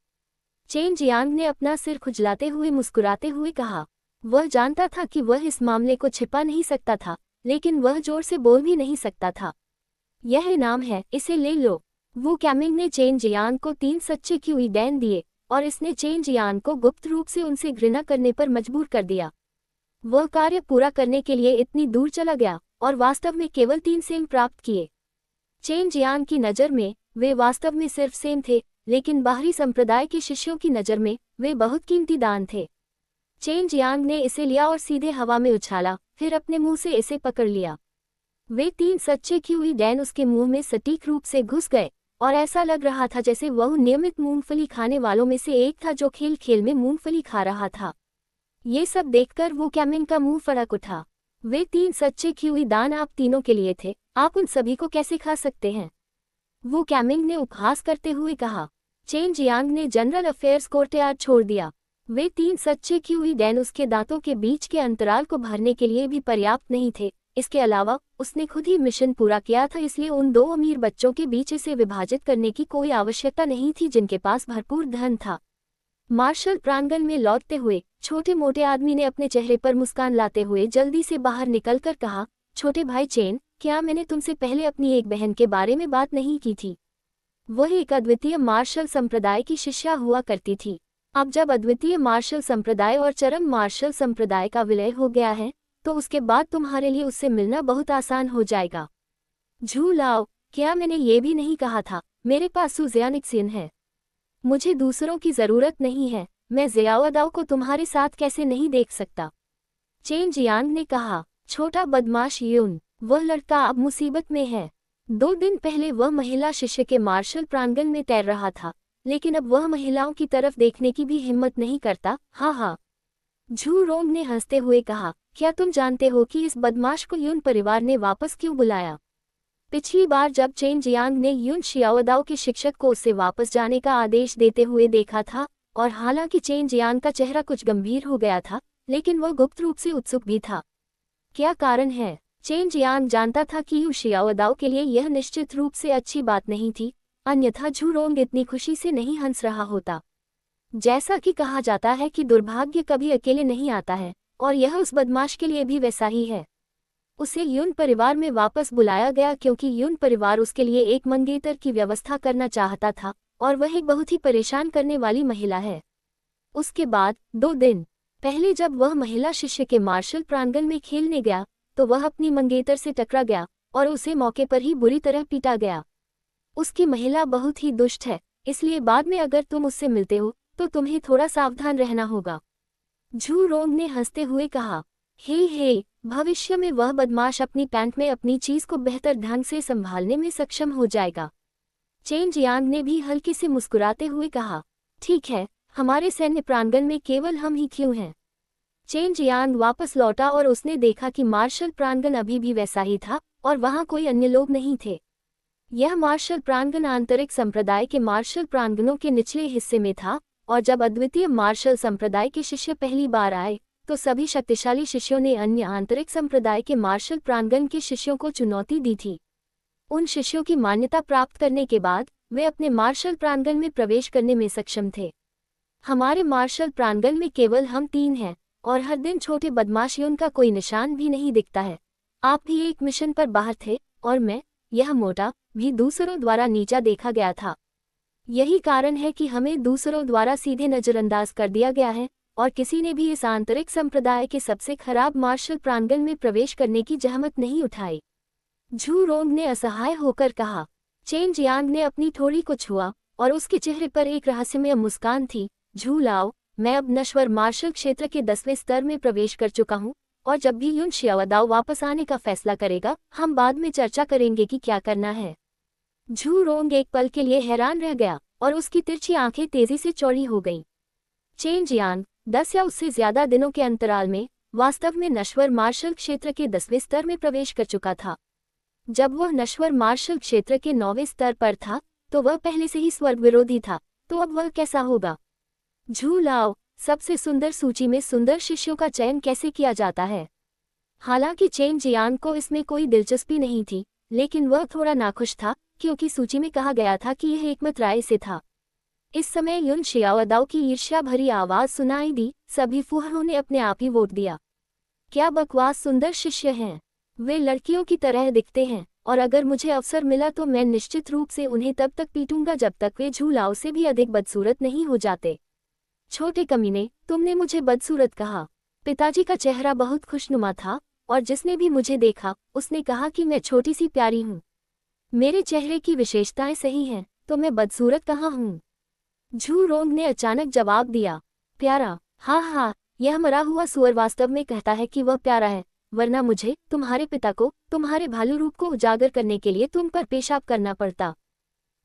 चेन जियांग ने अपना सिर खुजलाते हुए मुस्कुराते हुए कहा। वह जानता था कि वह इस मामले को छिपा नहीं सकता था, लेकिन वह जोर से बोल भी नहीं सकता था। यह इनाम है, इसे ले लो। वू कैमिंग ने चेन जियांग को 3 सच्चे क्यूई डैन दिए और इसने चेन जियांग को गुप्त रूप से उनसे घृणा करने पर मजबूर कर दिया। वह कार्य पूरा करने के लिए इतनी दूर चला गया और वास्तव में केवल 3 सेम प्राप्त किए। चेन जियांग की नज़र में वे वास्तव में सिर्फ सेम थे, लेकिन बाहरी संप्रदाय के शिष्यों की नज़र में वे बहुत कीमती दान थे। चेन जियांग ने इसे लिया और सीधे हवा में उछाला, फिर अपने मुंह से इसे पकड़ लिया। वे 3 सच्चे क्यूई डैन उसके मुंह में सटीक रूप से घुस गए और ऐसा लग रहा था जैसे वह नियमित मूंगफली खाने वालों में से एक था जो खेल खेल में मूंगफली खा रहा था। ये सब देखकर वो कैमिंग का मुंह फड़क उठा। वे 3 सच्चे क्यूई दान आप तीनों के लिए थे, आप उन सभी को कैसे खा सकते हैं? वो कैमिंग ने उपहास करते हुए कहा। चेन जियांग ने जनरल अफेयर्स कोर्टयार्ड छोड़ दिया। वे 3 सच्चे क्यूई डैन उसके दांतों के बीच के अंतराल को भरने के लिए भी पर्याप्त नहीं थे। इसके अलावा उसने खुद ही मिशन पूरा किया था, इसलिए उन 2 अमीर बच्चों के बीच इसे विभाजित करने की कोई आवश्यकता नहीं थी जिनके पास भरपूर धन था। मार्शल प्रांगण में लौटते हुए छोटे मोटे आदमी ने अपने चेहरे पर मुस्कान लाते हुए जल्दी से बाहर निकलकर कहा, छोटे भाई चेन, क्या मैंने तुमसे पहले अपनी एक बहन के बारे में बात नहीं की थी? वह एक अद्वितीय मार्शल संप्रदाय की शिष्या हुआ करती थी। अब जब अद्वितीय मार्शल संप्रदाय और चरम मार्शल संप्रदाय का विलय हो गया है, तो उसके बाद तुम्हारे लिए उससे मिलना बहुत आसान हो जाएगा। झू लाओ, क्या मैंने ये भी नहीं कहा था, मेरे पास सु ज़ियानिक्सियन है। मुझे दूसरों की जरूरत नहीं है, मैं ज़ियाओदाओ को तुम्हारे साथ कैसे नहीं देख सकता? चेन जियांग ने कहा। छोटा बदमाश यून, वह लड़का अब मुसीबत में है। 2 दिन पहले वह महिला शिष्य के मार्शल प्रांगण में तैर रहा था, लेकिन अब वह महिलाओं की तरफ देखने की भी हिम्मत नहीं करता। हाँ हाँ, झू रोंग ने हंसते हुए कहा, क्या तुम जानते हो कि इस बदमाश को यून परिवार ने वापस क्यों बुलाया? पिछली बार जब चेन जियांग ने यून शियाओदाओ के शिक्षक को उससे वापस जाने का आदेश देते हुए देखा था, और हालांकि चेन जियांग का चेहरा कुछ गंभीर हो गया था, लेकिन वह गुप्त रूप से उत्सुक भी था। क्या कारण है? चेन जियांग जानता था कि यू शियाओदाओ के लिए यह निश्चित रूप से अच्छी बात नहीं थी, अन्यथा झू रोंग इतनी खुशी से नहीं हंस रहा होता। जैसा कि कहा जाता है कि दुर्भाग्य कभी अकेले नहीं आता है, और यह उस बदमाश के लिए भी वैसा ही है। उसे यून परिवार में वापस बुलाया गया क्योंकि यून परिवार उसके लिए एक मंगेतर की व्यवस्था करना चाहता था, और वह एक बहुत ही परेशान करने वाली महिला है। उसके बाद 2 दिन पहले जब वह महिला शिष्य के मार्शल प्रांगण में खेलने गया, तो वह अपनी मंगेतर से टकरा गया और उसे मौके पर ही बुरी तरह पीटा गया। उसकी महिला बहुत ही दुष्ट है, इसलिए बाद में अगर तुम उससे मिलते हो तो तुम्हें थोड़ा सावधान रहना होगा। झू रोंग ने हंसते हुए कहा। हे, भविष्य में वह बदमाश अपनी पैंट में अपनी चीज को बेहतर ढंग से संभालने में सक्षम हो जाएगा। चेन जियांग ने भी हल्के से मुस्कुराते हुए कहा, ठीक है, हमारे सैन्य प्रांगण में केवल हम ही क्यों हैं? चेन जियांग वापस लौटा और उसने देखा कि मार्शल प्रांगण अभी भी वैसा ही था और वहां कोई अन्य लोग नहीं थे। यह मार्शल प्रांगण आंतरिक संप्रदाय के मार्शल प्रांगणों के निचले हिस्से में था, और जब अद्वितीय मार्शल संप्रदाय के शिष्य पहली बार आए, तो सभी शक्तिशाली शिष्यों ने अन्य आंतरिक संप्रदाय के मार्शल प्रांगण के शिष्यों को चुनौती दी थी। उन शिष्यों की मान्यता प्राप्त करने के बाद वे अपने मार्शल प्रांगण में प्रवेश करने में सक्षम थे। हमारे मार्शल प्रांगण में केवल हम 3 हैं, और हर दिन छोटे बदमाश युन का कोई निशान भी नहीं दिखता है। आप भी एक मिशन पर बाहर थे और मैं, यह मोटा, भी दूसरों द्वारा नीचा देखा गया था। यही कारण है कि हमें दूसरों द्वारा सीधे नजरअंदाज कर दिया गया है और किसी ने भी इस आंतरिक संप्रदाय के सबसे खराब मार्शल प्रांगण में प्रवेश करने की जहमत नहीं उठाई। झू रोंग ने असहाय होकर कहा। चेन जियांग ने अपनी ठोड़ी को छुआ और उसके चेहरे पर एक रहस्यमय मुस्कान थी। झू लाओ, मैं अब नश्वर मार्शल क्षेत्र के 10वें स्तर में प्रवेश कर चुका हूँ और जब भी युन शियावदाओ वापस आने का फैसला करेगा हम बाद में चर्चा करेंगे कि क्या करना है। झू रोंग एक पल के लिए हैरान रह गया और उसकी तिरछी आंखें तेजी से चौड़ी हो गईं। चेन जियांग 10 या उससे ज्यादा दिनों के अंतराल में वास्तव में नश्वर मार्शल क्षेत्र के 10वें स्तर में प्रवेश कर चुका था। जब वह नश्वर मार्शल क्षेत्र के 9वें स्तर पर था तो वह पहले से ही स्वर्ग विरोधी था, तो अब वह कैसा होगा? झू लाओ, सबसे सुंदर सूची में सुंदर शिष्यों का चयन कैसे किया जाता है? हालांकि चेन जियांग को इसमें कोई दिलचस्पी नहीं थी, लेकिन वह थोड़ा नाखुश था क्योंकि सूची में कहा गया था कि यह एकमत राय से था। इस समय युन शियावदाओ की ईर्ष्या भरी आवाज सुनाई दी, सभी फुहरों ने अपने आप ही वोट दिया। क्या बकवास सुंदर शिष्य हैं, वे लड़कियों की तरह दिखते हैं और अगर मुझे अवसर मिला तो मैं निश्चित रूप से उन्हें तब तक पीटूंगा जब तक वे झू लाओ से भी अधिक बदसूरत नहीं हो जाते। छोटे कमीने, तुमने मुझे बदसूरत कहा। पिताजी का चेहरा बहुत खुशनुमा था और जिसने भी मुझे देखा उसने कहा कि मैं छोटी सी प्यारी हूँ। मेरे चेहरे की विशेषताएं सही हैं तो मैं बदसूरत कहाँ हूँ? झू रोंग ने अचानक जवाब दिया। प्यारा? हाँ हाँ, यह मरा हुआ सुअर वास्तव में कहता है कि वह प्यारा है, वरना मुझे, तुम्हारे पिता को, तुम्हारे भालू रूप को उजागर करने के लिए तुम पर पेशाब करना पड़ता।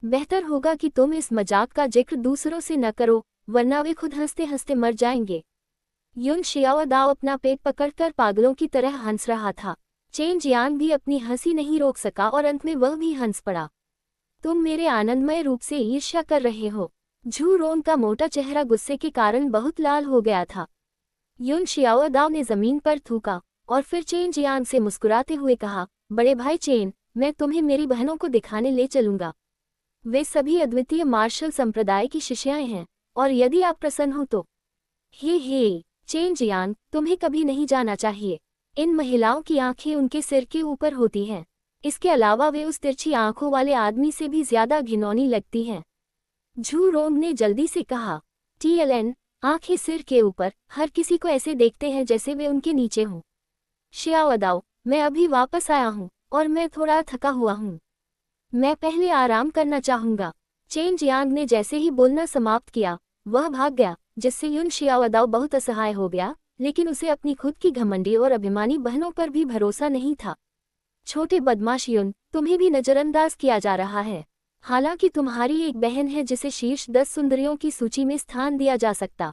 बेहतर होगा कि तुम इस मजाक का जिक्र दूसरों से न करो, वरना वे खुद हंसते हंसते मर जाएंगे। युन शियावदाओ अपना पेट पकड़कर पागलों की तरह हंस रहा था। चेन जियांग भी अपनी हंसी नहीं रोक सका और अंत में वह भी हंस पड़ा। तुम मेरे आनंदमय रूप से ईर्ष्या कर रहे हो। झू रोंग का मोटा चेहरा गुस्से के कारण बहुत लाल हो गया था। युन शियावदाओ ने जमीन पर थूका और फिर चेन जियांग से मुस्कुराते हुए कहा, बड़े भाई चेन, मैं तुम्हें मेरी बहनों को दिखाने ले चलूंगा। वे सभी अद्वितीय मार्शल संप्रदाय की शिष्याएं हैं और यदि आप प्रसन्न हो तो। हे चेन जियांग, तुम्हें कभी नहीं जाना चाहिए। इन महिलाओं की आंखें उनके सिर के ऊपर होती हैं। इसके अलावा वे उस तिरछी आंखों वाले आदमी से भी ज्यादा घिनौनी लगती हैं। झू रोंग ने जल्दी से कहा। TLN, आंखें सिर के ऊपर, हर किसी को ऐसे देखते हैं जैसे वे उनके नीचे हों। शियावदाओ, मैं अभी वापस आया हूँ और मैं थोड़ा थका हुआ हूँ। मैं पहले आराम करना चाहूंगा। चेन जियांग ने जैसे ही बोलना समाप्त किया वह भाग गया, जिससे युन शियावदाओ बहुत असहाय हो गया, लेकिन उसे अपनी खुद की घमंडी और अभिमानी बहनों पर भी भरोसा नहीं था। छोटे बदमाश युन, तुम्हें भी नजरअंदाज किया जा रहा है। हालांकि तुम्हारी एक बहन है जिसे शीर्ष 10 सुंदरियों की सूची में स्थान दिया जा सकता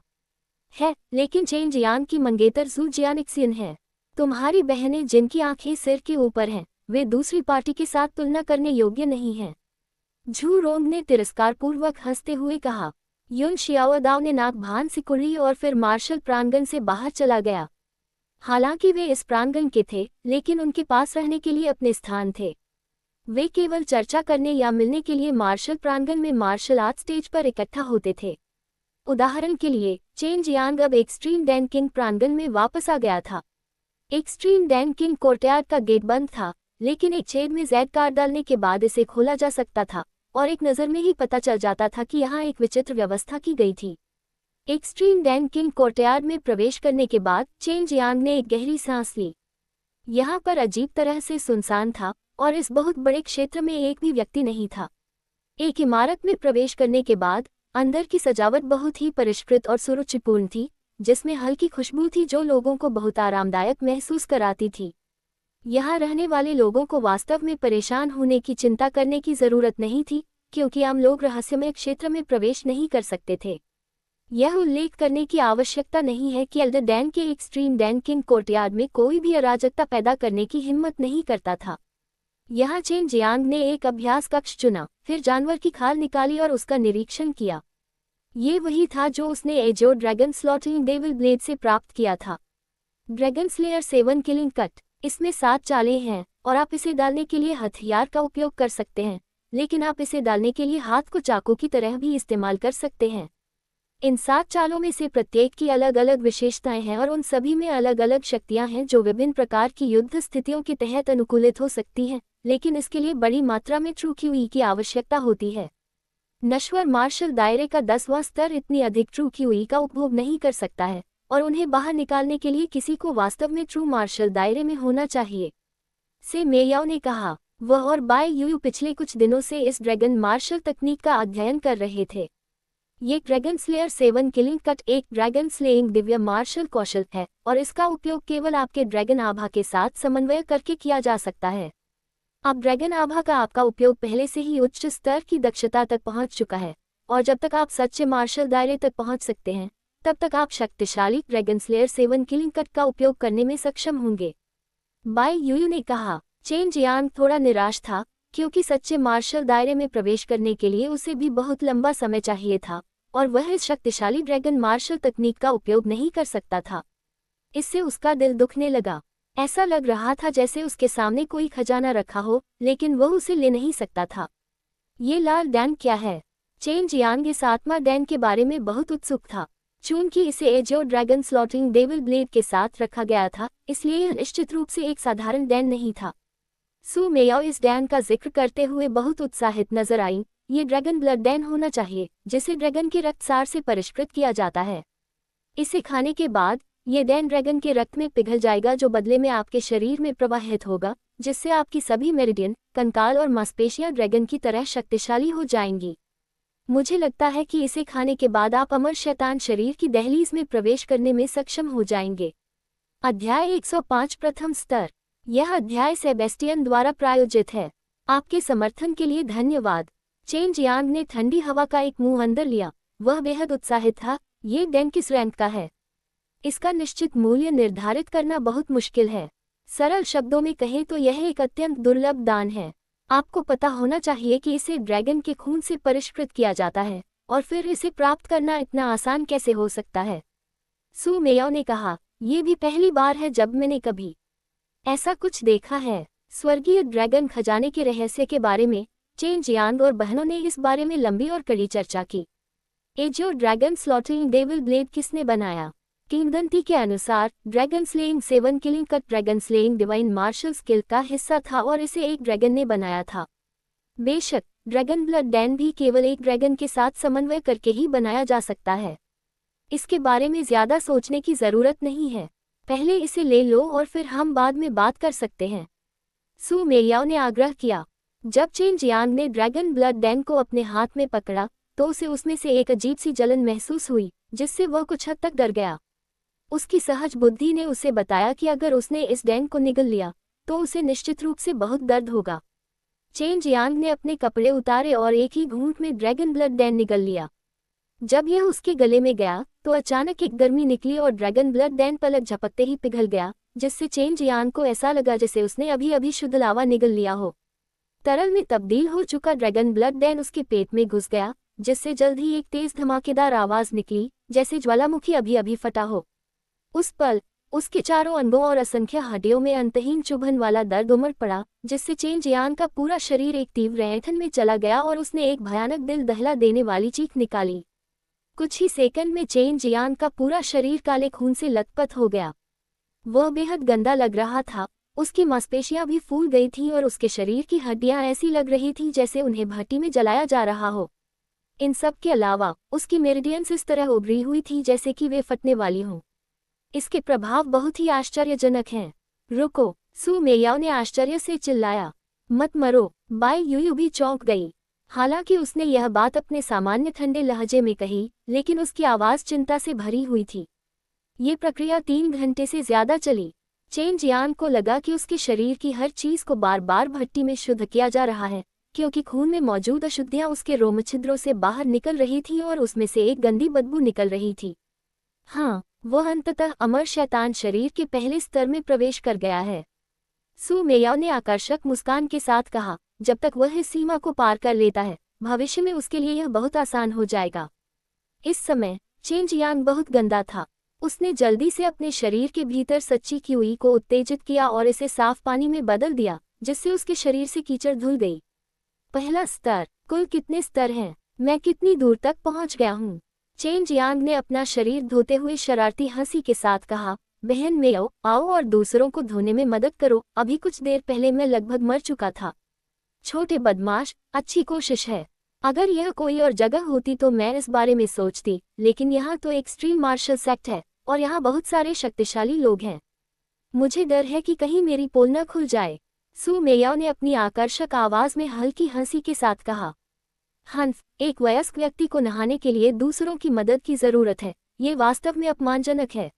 है, लेकिन चेन जियांग की मंगेतर जू जियानिक्सियन है। तुम्हारी बहनें जिनकी आंखें सिर के ऊपर हैं, वे दूसरी पार्टी के साथ तुलना करने योग्य नहीं हैं। झू रोंग ने तिरस्कारपूर्वक हंसते हुए कहा। युन शियावदाओ ने नाक भान सिकुड़ी और फिर मार्शल प्रांगण से बाहर चला गया। हालांकि वे इस प्रांगण के थे, लेकिन उनके पास रहने के लिए अपने स्थान थे। वे केवल चर्चा करने या मिलने के लिए मार्शल प्रांगण में मार्शल आर्ट स्टेज पर इकट्ठा होते थे। उदाहरण के लिए, चेन जियांग अब एक्सट्रीम डैन किंग प्रांगण में वापस आ गया था। एक्सट्रीम डैन किंग कोर्टयार्ड का गेट बंद था, लेकिन एक छेद में Z कार्ड डालने के बाद इसे खोला जा सकता था और एक नज़र में ही पता चल जाता था कि यहाँ एक विचित्र व्यवस्था की गई थी। एक्सट्रीम डैन किंग कोर्टयार्ड में प्रवेश करने के बाद चेन जियांग ने एक गहरी सांस ली। यहाँ पर अजीब तरह से सुनसान था और इस बहुत बड़े क्षेत्र में एक भी व्यक्ति नहीं था। एक इमारत में प्रवेश करने के बाद अंदर की सजावट बहुत ही परिष्कृत और सुरुचिपूर्ण थी, जिसमें हल्की खुशबू थी जो लोगों को बहुत आरामदायक महसूस कराती थी। यहाँ रहने वाले लोगों को वास्तव में परेशान होने की चिंता करने की जरूरत नहीं थी, क्योंकि आम लोग रहस्यमय क्षेत्र में प्रवेश नहीं कर सकते थे। यह उल्लेख करने की आवश्यकता नहीं है कि एल्डर डैन के एक्सट्रीम डैन किंग कोर्टयार्ड में कोई भी अराजकता पैदा करने की हिम्मत नहीं करता था। यहाँ चेन जियांग ने एक अभ्यास कक्ष चुना, फिर जानवर की खाल निकाली और उसका निरीक्षण किया। ये वही था जो उसने azo dragon slotting devil blade से प्राप्त किया था। ड्रैगन स्लेयर 7 किलिंग कट, इसमें 7 चालें हैं और आप इसे डालने के लिए हथियार का उपयोग कर सकते हैं, लेकिन आप इसे डालने के लिए हाथ को चाकू की तरह भी इस्तेमाल कर सकते हैं। इन 7 चालों में से प्रत्येक की अलग अलग विशेषताएं हैं और उन सभी में अलग अलग शक्तियां हैं जो विभिन्न प्रकार की युद्ध स्थितियों के तहत अनुकूलित हो सकती हैं, लेकिन इसके लिए बड़ी मात्रा में ट्रू क्यूई की आवश्यकता होती है। नश्वर मार्शल दायरे का 10वां स्तर इतनी अधिक ट्रू क्यूई का उपभोग नहीं कर सकता है, और उन्हें बाहर निकालने के लिए किसी को वास्तव में ट्रू मार्शल दायरे में होना चाहिए, से मेयाओ ने कहा। वह और बाय यूयू पिछले कुछ दिनों से इस ड्रैगन मार्शल तकनीक का अध्ययन कर रहे थे। ये ड्रैगन स्लेयर 7 किलिंग कट एक ड्रैगन स्लेइंग दिव्य मार्शल कौशल है और इसका उपयोग केवल आपके ड्रैगन आभा के साथ समन्वय करके किया जा सकता है। अब ड्रैगन आभा का आपका उपयोग पहले से ही उच्च स्तर की दक्षता तक पहुंच चुका है, और जब तक आप सच्चे मार्शल दायरे तक पहुंच सकते हैं तब तक आप शक्तिशाली ड्रैगन स्लेयर 7 किलिंग कट का उपयोग करने में सक्षम होंगे, बाय यूयू ने कहा। चेन जियांग थोड़ा निराश था क्योंकि सच्चे मार्शल दायरे में प्रवेश करने के लिए उसे भी बहुत लंबा समय चाहिए था और वह इस शक्तिशाली ड्रैगन मार्शल तकनीक का उपयोग नहीं कर सकता था। इससे उसका दिल दुखने लगा। ऐसा लग रहा था जैसे उसके सामने कोई खजाना रखा हो, लेकिन वह उसे ले नहीं सकता था। ये लाल डैन क्या है? चेन जियांग इस आत्मा डैन के बारे में बहुत उत्सुक था। चूंकि इसे AJIO dragon slotting devil blade के साथ रखा गया था, इसलिए यह निश्चित रूप से एक साधारण डैन नहीं था। सू मेयाओ इस डैन का जिक्र करते हुए बहुत उत्साहित नजर आई। ये ड्रैगन ब्लड डैन होना चाहिए, जिसे ड्रैगन के रक्तसार से परिष्कृत किया जाता है। इसे खाने के बाद ये डैन ड्रैगन के रक्त में पिघल जाएगा, जो बदले में आपके शरीर में प्रवाहित होगा, जिससे आपकी सभी मेरिडियन, कंकाल और मांसपेशियां ड्रैगन की तरह शक्तिशाली हो जाएंगी। मुझे लगता है कि इसे खाने के बाद आप अमर शैतान शरीर की दहलीज में प्रवेश करने में सक्षम हो जाएंगे। अध्याय 105 प्रथम स्तर। यह अध्याय सेबेस्टियन द्वारा प्रायोजित है। आपके समर्थन के लिए धन्यवाद। चेन जियांग ने ठंडी हवा का एक मुंह अंदर लिया। वह बेहद उत्साहित था। ये डैन किस रैंक का है? इसका निश्चित मूल्य निर्धारित करना बहुत मुश्किल है। सरल शब्दों में कहें तो यह एक अत्यंत दुर्लभ दान है। आपको पता होना चाहिए कि इसे ड्रैगन के खून से परिष्कृत किया जाता है, और फिर इसे प्राप्त करना इतना आसान कैसे हो सकता है? सू मेयाओ ने कहा, यह भी पहली बार है जब मैंने कभी ऐसा कुछ देखा है। स्वर्गीय ड्रैगन खजाने के रहस्य के बारे में चेन जियांग और बहनों ने इस बारे में लंबी और कड़ी चर्चा की। Azure dragon slotting devil blade किसने बनाया? किंवदंती के अनुसार dragon slaying 7 killing cut dragon slaying divine martial skill का हिस्सा था और इसे एक ड्रैगन ने बनाया था। बेशक ड्रैगन ब्लड डैन भी केवल एक ड्रैगन के साथ समन्वय करके ही बनाया जा सकता है। इसके बारे में ज्यादा सोचने की जरूरत नहीं है। पहले इसे ले लो और फिर हम बाद में बात कर सकते हैं, सू मेयाओ ने आग्रह किया। जब चेन जियांग ने ड्रैगन ब्लड डैन को अपने हाथ में पकड़ा तो उसे उसमें से एक अजीब सी जलन महसूस हुई, जिससे वह कुछ हद तक डर गया। उसकी सहज बुद्धि ने उसे बताया कि अगर उसने इस डैन को निगल लिया तो उसे निश्चित रूप से बहुत दर्द होगा। चेन जियांग ने अपने कपड़े उतारे और एक ही घूंट में ड्रैगन ब्लड डैन निगल लिया। जब यह उसके गले में गया तो अचानक एक गर्मी निकली और ड्रैगन ब्लड डैन पलक झपकते ही पिघल गया, जिससे चेन जियांग को ऐसा लगा जैसे उसने अभी अभी शुद्ध लावा निगल लिया हो। तरल में तब्दील हो चुका ड्रैगन ब्लड डैन उसके पेट में घुस गया, जिससे जल्द ही एक तेज धमाकेदार आवाज निकली, जैसे ज्वालामुखी अभी अभी फटा हो। उस पल उसके चारों अंगों और असंख्य हड्डियों में अंतहीन चुभन वाला दर्द उमड़ पड़ा, जिससे चेन जियांग का पूरा शरीर एक तीव्र ऐंठन में चला गया और उसने एक भयानक दिल दहला देने वाली चीख निकाली। कुछ ही सेकंड में चेन जियांग का पूरा शरीर काले खून से लथपथ हो गया। वह बेहद गंदा लग रहा था। उसकी मांसपेशियां भी फूल गई थीं और उसके शरीर की हड्डियां ऐसी लग रही थीं जैसे उन्हें भट्टी में जलाया जा रहा हो। इन सब के अलावा उसकी मेरिडियंस इस तरह उभरी हुई थी जैसे कि वे फटने वाली हों। इसके प्रभाव बहुत ही आश्चर्यजनक हैं। रुको, सू मेयाओ ने आश्चर्य से चिल्लाया। मत मरो। बाय यूयू भी चौंक गई। हालांकि उसने यह बात अपने सामान्य ठंडे लहजे में कही, लेकिन उसकी आवाज चिंता से भरी हुई थी। ये प्रक्रिया 3 घंटे से ज्यादा चली। चेन जियांग को लगा कि उसके शरीर की हर चीज को बार बार भट्टी में शुद्ध किया जा रहा है, क्योंकि खून में मौजूद अशुद्धियां उसके रोमछिद्रों से बाहर निकल रही थीं और उसमें से एक गंदी बदबू निकल रही थी। हाँ, वह अंततः अमर शैतान शरीर के पहले स्तर में प्रवेश कर गया है, सू मेयाओ ने आकर्षक मुस्कान के साथ कहा। जब तक वह इस सीमा को पार कर लेता है, भविष्य में उसके लिए यह बहुत आसान हो जाएगा। इस समय चेन जियांग बहुत गंदा था। उसने जल्दी से अपने शरीर के भीतर सच्ची क्यूई को उत्तेजित किया और इसे साफ पानी में बदल दिया, जिससे उसके शरीर से कीचड़ धुल गई। पहला स्तर। कुल कितने स्तर हैं? मैं कितनी दूर तक पहुंच गया हूँ? चेन जियांग ने अपना शरीर धोते हुए शरारती हंसी के साथ कहा, बहन मेओ, आओ और दूसरों को धोने में मदद करो, अभी कुछ देर पहले मैं लगभग मर चुका था। छोटे बदमाश, अच्छी कोशिश है। अगर यह कोई और जगह होती तो मैं इस बारे में सोचती, लेकिन यहाँ तो एक्सट्रीम मार्शल सेक्ट है और यहाँ बहुत सारे शक्तिशाली लोग हैं। मुझे डर है कि कहीं मेरी पोल न खुल जाए। सू मेयाओ ने अपनी आकर्षक आवाज में हल्की हंसी के साथ कहा। हंस, एक वयस्क व्यक्ति को नहाने के लिए दूसरों की मदद की जरूरत है, ये वास्तव में अपमानजनक है।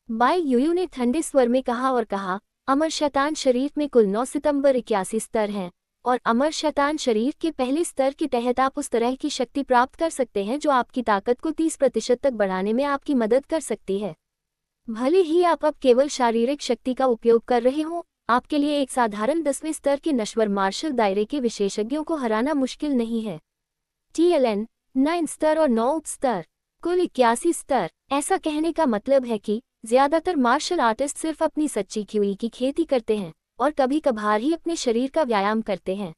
बाई यूयू ने ठंडे स्वर में कहा और कहा, अमर शैतान शरीर में कुल 9 सितंबर 81 स्तर हैं, और अमर शैतान शरीर के पहले स्तर के तहत आप उस तरह की शक्ति प्राप्त कर सकते हैं जो आपकी ताकत को 30% तक बढ़ाने में आपकी मदद कर सकती है। भले ही आप अब केवल शारीरिक शक्ति का उपयोग कर रहे हो, आपके लिए एक साधारण 10वें स्तर के नश्वर मार्शल दायरे के विशेषज्ञों को हराना मुश्किल नहीं है। TLN 9 स्तर और 9 उप स्तर, कुल 81 स्तर। ऐसा कहने का मतलब है कि ज्यादातर मार्शल आर्टिस्ट सिर्फ अपनी सच्ची क्यूई की खेती करते हैं और कभी कभार ही अपने शरीर का व्यायाम करते हैं।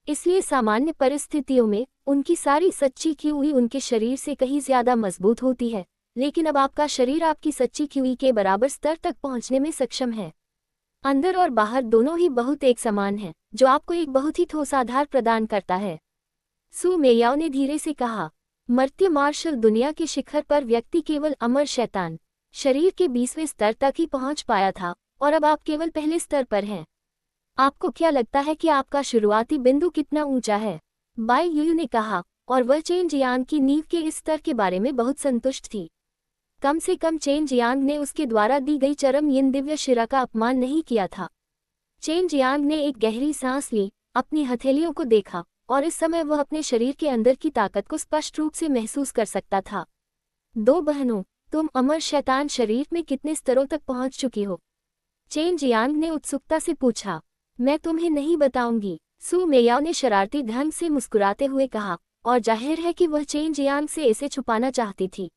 इसलिए सामान्य परिस्थितियों में उनकी सारी सच्ची क्यूई उनके शरीर से कहीं ज्यादा मजबूत होती है, लेकिन अब आपका शरीर आपकी सच्ची क्यूई के बराबर स्तर तक पहुंचने में सक्षम है। अंदर और बाहर दोनों ही बहुत एक समान हैं, जो आपको एक बहुत ही ठोस आधार प्रदान करता है। सू मेयाओ ने धीरे से कहा, मर्त्य मार्शल दुनिया के शिखर पर व्यक्ति केवल अमर शैतान शरीर के 20वें स्तर तक ही पहुंच पाया था, और अब आप केवल पहले स्तर पर हैं। आपको क्या लगता है कि आपका शुरुआती बिंदु कितना ऊंचा है? बाई यूयू ने कहा, और वह चेन जियांग की नींव के इस स्तर के बारे में बहुत संतुष्ट थी। कम से कम चेन जियांग ने उसके द्वारा दी गई चरम यिन दिव्य शिरा का अपमान नहीं किया था। चेन जियांग ने एक गहरी सांस ली, अपनी हथेलियों को देखा, और इस समय वह अपने शरीर के अंदर की ताकत को स्पष्ट रूप से महसूस कर सकता था। 2 बहनों, तुम अमर शैतान शरीर में कितने स्तरों तक पहुंच चुकी हो? चेन जियांग ने उत्सुकता से पूछा। मैं तुम्हें नहीं बताऊंगी, सू मेयाओ ने शरारती ढंग से मुस्कुराते हुए कहा, और जाहिर है कि वह चेन जियांग से इसे छुपाना चाहती थी।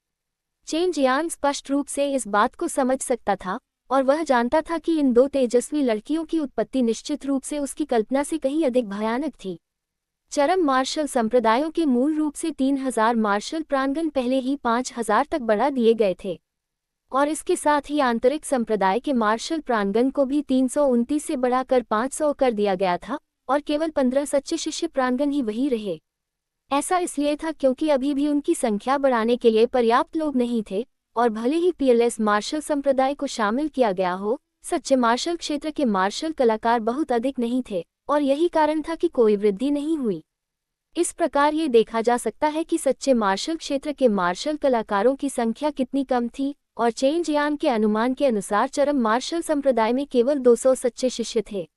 चेन जियांग स्पष्ट रूप से इस बात को समझ सकता था, और वह जानता था कि इन 2 तेजस्वी लड़कियों की उत्पत्ति निश्चित रूप से उसकी कल्पना से कहीं अधिक भयानक थी। चरम मार्शल संप्रदायों के मूल रूप से 3000 मार्शल प्रांगण पहले ही 5000 तक बढ़ा दिए गए थे, और इसके साथ ही आंतरिक संप्रदाय के मार्शल प्रांगण को भी 329 से बढ़ाकर 500 कर दिया गया था, और केवल 15 सच्चे शिष्य प्रांगण ही वही रहे। ऐसा इसलिए था क्योंकि अभी भी उनकी संख्या बढ़ाने के लिए पर्याप्त लोग नहीं थे, और भले ही पीएलएस मार्शल संप्रदाय को शामिल किया गया हो, सच्चे मार्शल क्षेत्र के मार्शल कलाकार बहुत अधिक नहीं थे, और यही कारण था कि कोई वृद्धि नहीं हुई। इस प्रकार ये देखा जा सकता है कि सच्चे मार्शल क्षेत्र के मार्शल कलाकारों की संख्या कितनी कम थी, और चेन जियांग के अनुमान के अनुसार चरम मार्शल संप्रदाय में केवल 200 सच्चे शिष्य थे।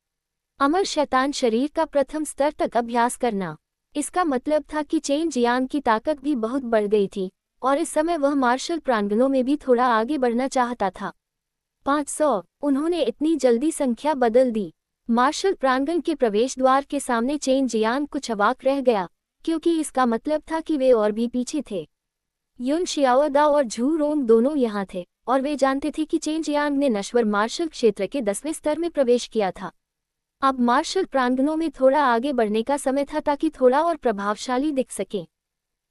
अमर शैतान शरीर का प्रथम स्तर तक अभ्यास करना, इसका मतलब था कि चेन जियांग की ताकत भी बहुत बढ़ गई थी, और इस समय वह मार्शल प्रांगणों में भी थोड़ा आगे बढ़ना चाहता था। 500, उन्होंने इतनी जल्दी संख्या बदल दी। मार्शल प्रांगण के प्रवेश द्वार के सामने चेन जियांग कुछ अवाक रह गया, क्योंकि इसका मतलब था कि वे और भी पीछे थे। युन शियाओदाओ और झू रोंग दोनों यहाँ थे, और वे जानते थे कि चेन जियांग ने नश्वर मार्शल क्षेत्र के 10वें स्तर में प्रवेश किया था। अब मार्शल प्रांगणों में थोड़ा आगे बढ़ने का समय था ताकि थोड़ा और प्रभावशाली दिख सके।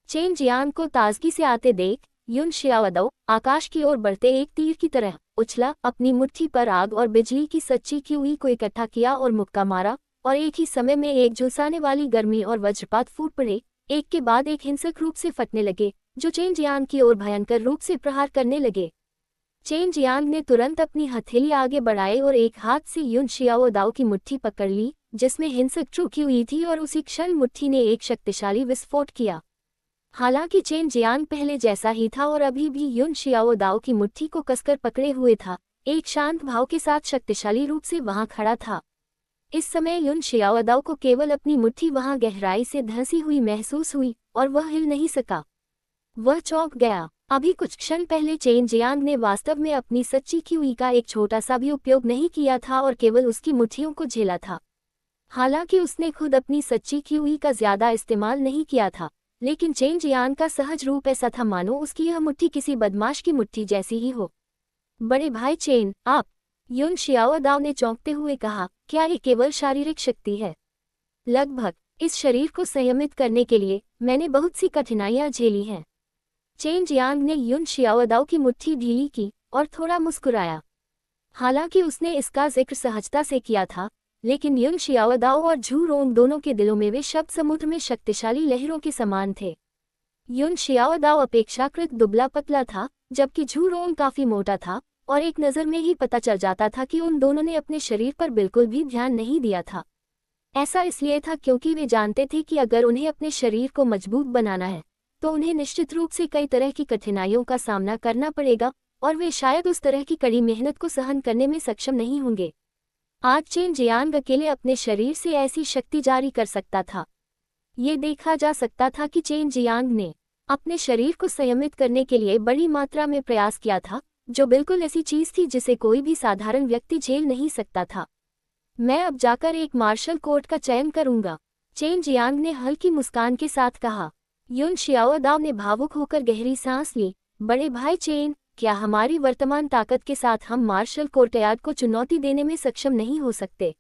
चेन जियांग को ताजगी से आते देख युन शियाओदाओ आकाश की ओर बढ़ते एक तीर की तरह उछला, अपनी मुट्ठी पर आग और बिजली की सच्ची क्यूई को इकट्ठा किया और मुक्का मारा, और एक ही समय में एक झुलसाने वाली गर्मी और वज्रपात फूट पड़े, एक के बाद एक हिंसक रूप से फटने लगे, जो चेन जियांग की ओर भयंकर रूप से प्रहार करने लगे। चेन जियांग ने तुरंत अपनी हथेली आगे बढ़ाई और एक हाथ से युन शियाओदाओ की मुट्ठी पकड़ ली, जिसमें हिंसक चुकी हुई थी, और उसी क्षण मुट्ठी ने एक शक्तिशाली विस्फोट किया। हालांकि चेन जियांग पहले जैसा ही था और अभी भी युन शियाओदाओ की मुट्ठी को कसकर पकड़े हुए था, एक शांत भाव के साथ शक्तिशाली रूप से वहां खड़ा था। इस समय युन शियाओदाओ को केवल अपनी मुट्ठी वहां गहराई से धंसी हुई महसूस हुई, और वह हिल नहीं सका। वह चौंक गया। अभी कुछ क्षण पहले चेन जियांग ने वास्तव में अपनी सच्ची क्यूई का एक छोटा सा भी उपयोग नहीं किया था और केवल उसकी मुट्ठियों को झेला था। हालांकि उसने खुद अपनी सच्ची क्यूई का ज्यादा इस्तेमाल नहीं किया था, लेकिन चेन जियांग का सहज रूप ऐसा था मानो उसकी यह मुट्ठी किसी बदमाश की मुट्ठी जैसी ही हो। बड़े भाई चेन, आप? युन शियाओदाओ ने चौंकते हुए कहा, क्या ये केवल शारीरिक शक्ति है? लगभग। इस शरीर को संयमित करने के लिए मैंने बहुत सी कठिनाइयां झेली हैं। चेन जियांग ने युन शियाओदाओ की मुट्ठी ढीली की और थोड़ा मुस्कुराया। हालांकि उसने इसका जिक्र सहजता से किया था, लेकिन युन शियाओदाओ और झू रोंग दोनों के दिलों में वे शब्द समुद्र में शक्तिशाली लहरों के समान थे। युन शियाओदाओ अपेक्षाकृत दुबला पतला था, जबकि झू रोंग काफी मोटा था, और एक नज़र में ही पता चल जाता था कि उन दोनों ने अपने शरीर पर बिल्कुल भी ध्यान नहीं दिया था। ऐसा इसलिए था क्योंकि वे जानते थे कि अगर उन्हें अपने शरीर को मजबूत बनाना है तो उन्हें निश्चित रूप से कई तरह की कठिनाइयों का सामना करना पड़ेगा, और वे शायद उस तरह की कड़ी मेहनत को सहन करने में सक्षम नहीं होंगे। आज चेन जियांग अकेले अपने शरीर से ऐसी शक्ति जारी कर सकता था। ये देखा जा सकता था कि चेन जियांग ने अपने शरीर को संयमित करने के लिए बड़ी मात्रा में प्रयास किया था, जो बिल्कुल ऐसी चीज थी जिसे कोई भी साधारण व्यक्ति झेल नहीं सकता था। मैं अब जाकर एक मार्शल कोर्ट का चयन करूंगा, चेन जियांग ने हल्की मुस्कान के साथ कहा। युन शियाओदाओ ने भावुक होकर गहरी सांस ली। बड़े भाई चेन, क्या हमारी वर्तमान ताकत के साथ हम मार्शल कोर्टयार्ड को चुनौती देने में सक्षम नहीं हो सकते?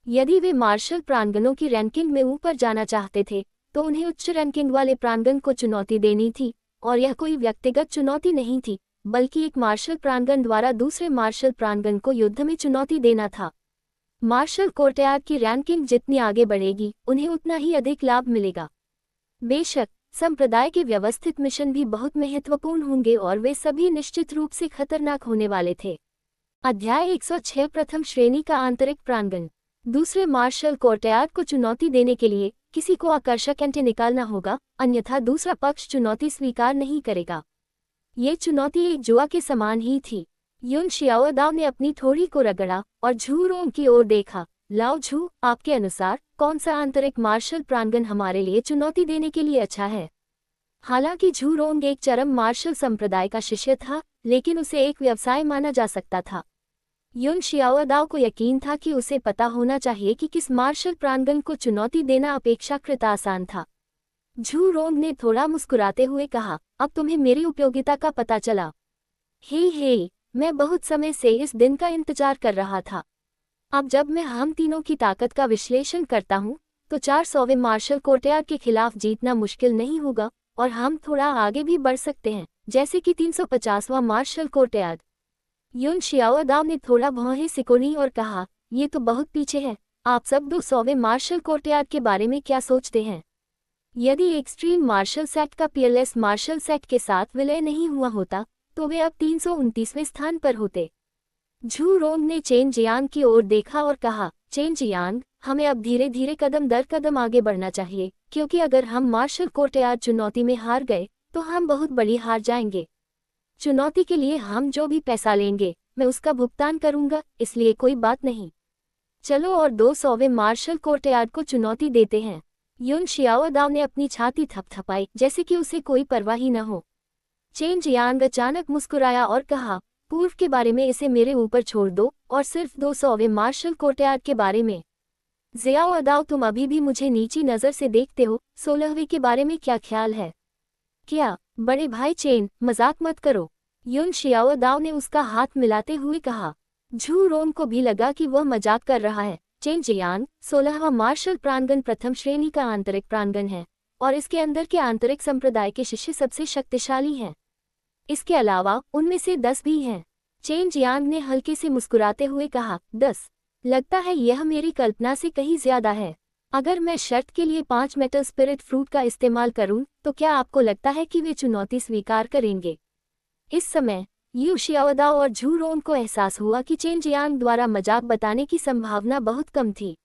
यदि वे मार्शल प्रांगणों की रैंकिंग में ऊपर जाना चाहते थे तो उन्हें उच्च रैंकिंग वाले प्रांगण को चुनौती देनी थी, और यह कोई व्यक्तिगत चुनौती नहीं थी, बल्कि एक मार्शल प्रांगण द्वारा दूसरे मार्शल प्रांगण को युद्ध में चुनौती देना था। मार्शल कोर्टयार्ड की रैंकिंग जितनी आगे बढ़ेगी, उन्हें उतना ही अधिक लाभ मिलेगा। बेशक संप्रदाय के व्यवस्थित मिशन भी बहुत महत्वपूर्ण होंगे, और वे सभी निश्चित रूप से खतरनाक होने वाले थे। अध्याय 106 प्रथम श्रेणी का आंतरिक प्रांगण। दूसरे मार्शल कोर्टयार्ड को चुनौती देने के लिए किसी को आकर्षक एंटे निकालना होगा, अन्यथा दूसरा पक्ष चुनौती स्वीकार नहीं करेगा। ये चुनौती एक जुआ के समान ही थी। युन शियाओदाओ ने अपनी थोड़ी को रगड़ा और झू रोंग की ओर देखा। लाओ झू, आपके अनुसार कौन सा आंतरिक मार्शल प्रांगण हमारे लिए चुनौती देने के लिए अच्छा है? हालांकि झू रोंग एक चरम मार्शल संप्रदाय का शिष्य था, लेकिन उसे एक व्यवसाय माना जा सकता था। युन शियाओदाओ को यकीन था कि उसे पता होना चाहिए कि किस मार्शल प्रांगण को चुनौती देना अपेक्षाकृत आसान था। झू रोंग ने थोड़ा मुस्कुराते हुए कहा, अब तुम्हें मेरी उपयोगिता का पता चला। हे, मैं बहुत समय से इस दिन का इंतजार कर रहा था। अब जब मैं हम तीनों की ताकत का विश्लेषण करता हूँ तो 400वें मार्शल कोर्टयार्ड के खिलाफ जीतना मुश्किल नहीं होगा, और हम थोड़ा आगे भी बढ़ सकते हैं, जैसे कि 350वां मार्शल कोर्टयार्ड। युन शियाओदाओ ने थोड़ा भौहें सिकोड़ी और कहा, ये तो बहुत पीछे है। आप सब 200वें मार्शल कोर्टयार्ड के बारे में क्या सोचते हैं? यदि एक्सट्रीम मार्शल सेट का पीएलएस मार्शल सेट के साथ विलय नहीं हुआ होता तो वे अब 329वें स्थान पर होते। झू रोंग ने चेन जियांग की ओर देखा और कहा, चेन जियांग, हमें अब धीरे धीरे कदम दर कदम आगे बढ़ना चाहिए, क्योंकि अगर हम मार्शल कोर्टयार्ड चुनौती में हार गए तो हम बहुत बड़ी हार जाएंगे। चुनौती के लिए हम जो भी पैसा लेंगे मैं उसका भुगतान करूंगा, इसलिए कोई बात नहीं। चलो और 200वें मार्शल कोर्टयार्ड को चुनौती देते हैं। युन शियाओदाओ ने अपनी छाती थपथपाई जैसे कि उसे कोई परवाह ही न हो। चेन जियांग अचानक मुस्कुराया और कहा, पूर्व के बारे में इसे मेरे ऊपर छोड़ दो और सिर्फ 200वें मार्शल कोर्टयार्ड के बारे में। जियाओदाओ, तुम अभी भी मुझे नीची नज़र से देखते हो। 16वें के बारे में क्या ख्याल है? क्या बड़े भाई चेन, मजाक मत करो। युन शियाओदाओ ने उसका हाथ मिलाते हुए कहा। झू रोंग को भी लगा कि वह मजाक कर रहा है। चेन जियांग, 16वां मार्शल प्रांगण प्रथम श्रेणी का आंतरिक प्रांगण है, और इसके अंदर के आंतरिक संप्रदाय के शिष्य सबसे शक्तिशाली हैं। इसके अलावा उनमें से 10 भी हैं। चेन जियांग ने हल्के से मुस्कुराते हुए कहा, 10? लगता है यह मेरी कल्पना से कहीं ज्यादा है। अगर मैं शर्त के लिए 5 मेटल स्पिरिट फ्रूट का इस्तेमाल करूं तो क्या आपको लगता है कि वे चुनौती स्वीकार करेंगे? इस समय यू शियाओदाओ और झू रोंग को एहसास हुआ कि चेन जियांग द्वारा मजाक बताने की संभावना बहुत कम थी।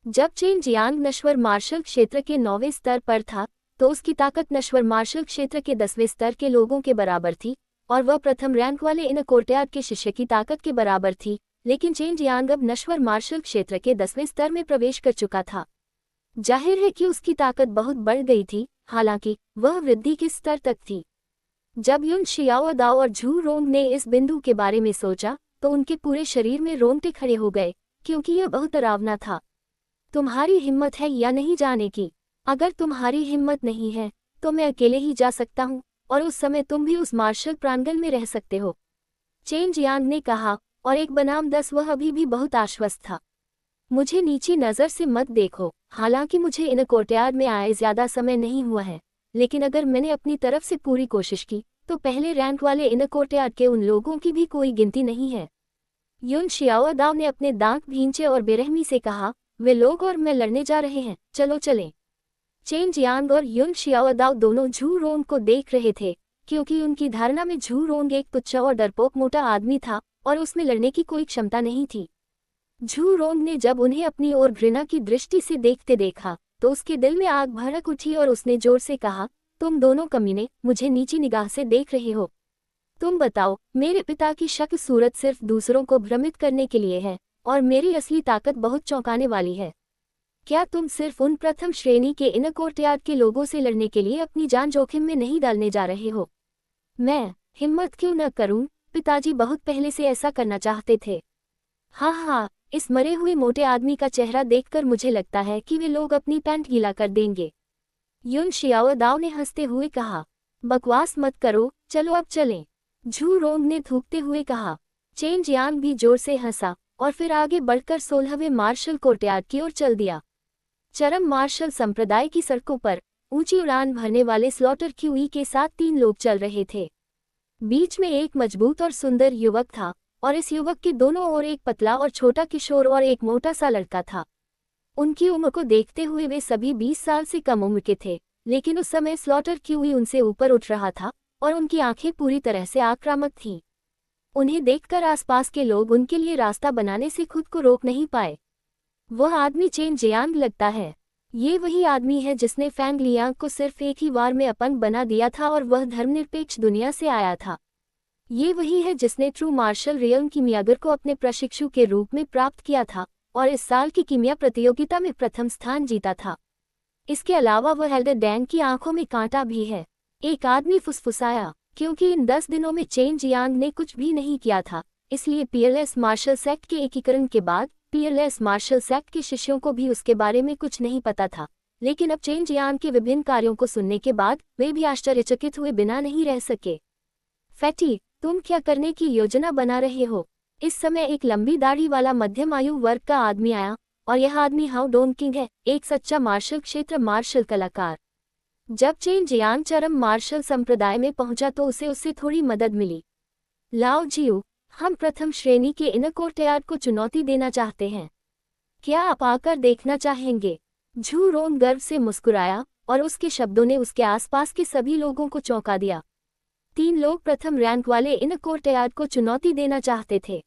जब चेन जियांग नश्वर मार्शल क्षेत्र के 9वें स्तर पर था तो उसकी ताकत नश्वर मार्शल क्षेत्र के 10वें स्तर के लोगों के बराबर थी, और वह प्रथम रैंक वाले इन कोर्टयार्ड के शिष्य की ताकत के बराबर थी। लेकिन चेन जियांग अब नश्वर मार्शल क्षेत्र के 10वें स्तर में प्रवेश कर चुका था। जाहिर है कि उसकी ताकत बहुत बढ़ गई थी, हालांकि वह वृद्धि के स्तर तक थी। जब युन शियाओदाओ और झू रोंग ने इस बिंदु के बारे में सोचा तो उनके पूरे शरीर में रोंगटे खड़े हो गए, क्योंकि यह बहुत डरावना था। तुम्हारी हिम्मत है या नहीं जाने की? अगर तुम्हारी हिम्मत नहीं है तो मैं अकेले ही जा सकता हूँ, और उस समय तुम भी उस मार्शल प्रांगण में रह सकते हो, चेन जियांग ने कहा, और एक बनाम 10 वह अभी भी बहुत आश्वस्त था। मुझे नीची नज़र से मत देखो। हालांकि मुझे इन कोर्टयार्ड में आए ज्यादा समय नहीं हुआ है, लेकिन अगर मैंने अपनी तरफ से पूरी कोशिश की तो पहले रैंक वाले इनर कोर्टयार्ड के उन लोगों की भी कोई गिनती नहीं है। युन शियाओदाओ ने अपने दांत भींचे और बेरहमी से कहा, वे लोग और मैं लड़ने जा रहे हैं, चलो चलें। चेन जियांग और युन शियाओदाओ दोनों झू रोंग को देख रहे थे, क्योंकि उनकी धारणा में झू रोंग एक तुच्छ और डरपोक मोटा आदमी था और उसमें लड़ने की कोई क्षमता नहीं थी। झू रोंग ने जब उन्हें अपनी ओर घृणा की दृष्टि से देखते देखा तो उसके दिल में आग भड़क उठी और उसने जोर से कहा, तुम दोनों कमीने मुझे नीची निगाह से देख रहे हो। तुम बताओ, मेरे पिता की शक्ल सूरत सिर्फ दूसरों को भ्रमित करने के लिए है और मेरी असली ताकत बहुत चौंकाने वाली है। क्या तुम सिर्फ उन प्रथम श्रेणी के इनर कोर्टयार्ड के लोगों से लड़ने के लिए अपनी जान जोखिम में नहीं डालने जा रहे हो? मैं हिम्मत क्यों न करूं, पिताजी बहुत पहले से ऐसा करना चाहते थे। हाँ हाँ, इस मरे हुए मोटे आदमी का चेहरा देखकर मुझे लगता है कि वे लोग अपनी पैंट गीला कर देंगे। युन शियाओदाओ ने हंसते हुए कहा, बकवास मत करो, चलो अब चलें। झू रोंग ने थूकते हुए कहा। चेन जियांग भी जोर से हंसा और फिर आगे बढ़कर 16वें मार्शल कोर्टयार्ड की ओर चल दिया। चरम मार्शल संप्रदाय की सड़कों पर ऊंची उड़ान भरने वाले स्लॉटर क्यूई के साथ 3 लोग चल रहे थे। बीच में एक मजबूत और सुंदर युवक था और इस युवक के दोनों ओर एक पतला और छोटा किशोर और एक मोटा सा लड़का था। उनकी उम्र को देखते हुए वे सभी 20 साल से कम उम्र के थे, लेकिन उस समय स्लॉटर क्यूई उनसे ऊपर उठ रहा था और उनकी आंखें पूरी तरह से आक्रामक थीं। उन्हें देखकर आसपास के लोग उनके लिए रास्ता बनाने से खुद को रोक नहीं पाए। वह आदमी चेन जियांग लगता है। ये वही आदमी है जिसने फैंग लियांग को सिर्फ एक ही वार में अपंग बना दिया था और वह धर्मनिरपेक्ष दुनिया से आया था। ये वही है जिसने ट्रू मार्शल रियल्म कीमियागर को अपने प्रशिक्षु के रूप में प्राप्त किया था और इस साल की कीमिया प्रतियोगिता में प्रथम स्थान जीता था। इसके अलावा वह एल्डर डैंग की आंखों में कांटा भी है। एक आदमी फुसफुसाया, क्योंकि इन 10 दिनों में चेन जियांग ने कुछ भी नहीं किया था, इसलिए पीएलएस मार्शल सेक्ट के एकीकरण के बाद पीएलएस मार्शल सेक्ट के शिष्यों को भी उसके बारे में कुछ नहीं पता था। लेकिन अब चेन जियांग के विभिन्न कार्यों को सुनने के बाद वे भी आश्चर्यचकित हुए बिना नहीं रह सके। फैटी, तुम क्या करने की योजना बना रहे हो? इस समय एक लंबी दाढ़ी वाला मध्यम आयु वर्ग का आदमी आया, और यह आदमी हाउ डोंग किंग है, एक सच्चा मार्शल क्षेत्र मार्शल कलाकार। जब चेन जियांग चरम मार्शल संप्रदाय में पहुंचा तो उसे उससे थोड़ी मदद मिली। लाओ जियो, हम प्रथम श्रेणी के इनर कोर्टयार्ड को चुनौती देना चाहते हैं, क्या आप आकर देखना चाहेंगे? झू रोंग गर्व से मुस्कुराया और उसके शब्दों ने उसके आसपास के सभी लोगों को चौंका दिया। 3 लोग प्रथम रैंक वाले इनर कोर्टयार्ड को चुनौती देना चाहते थे।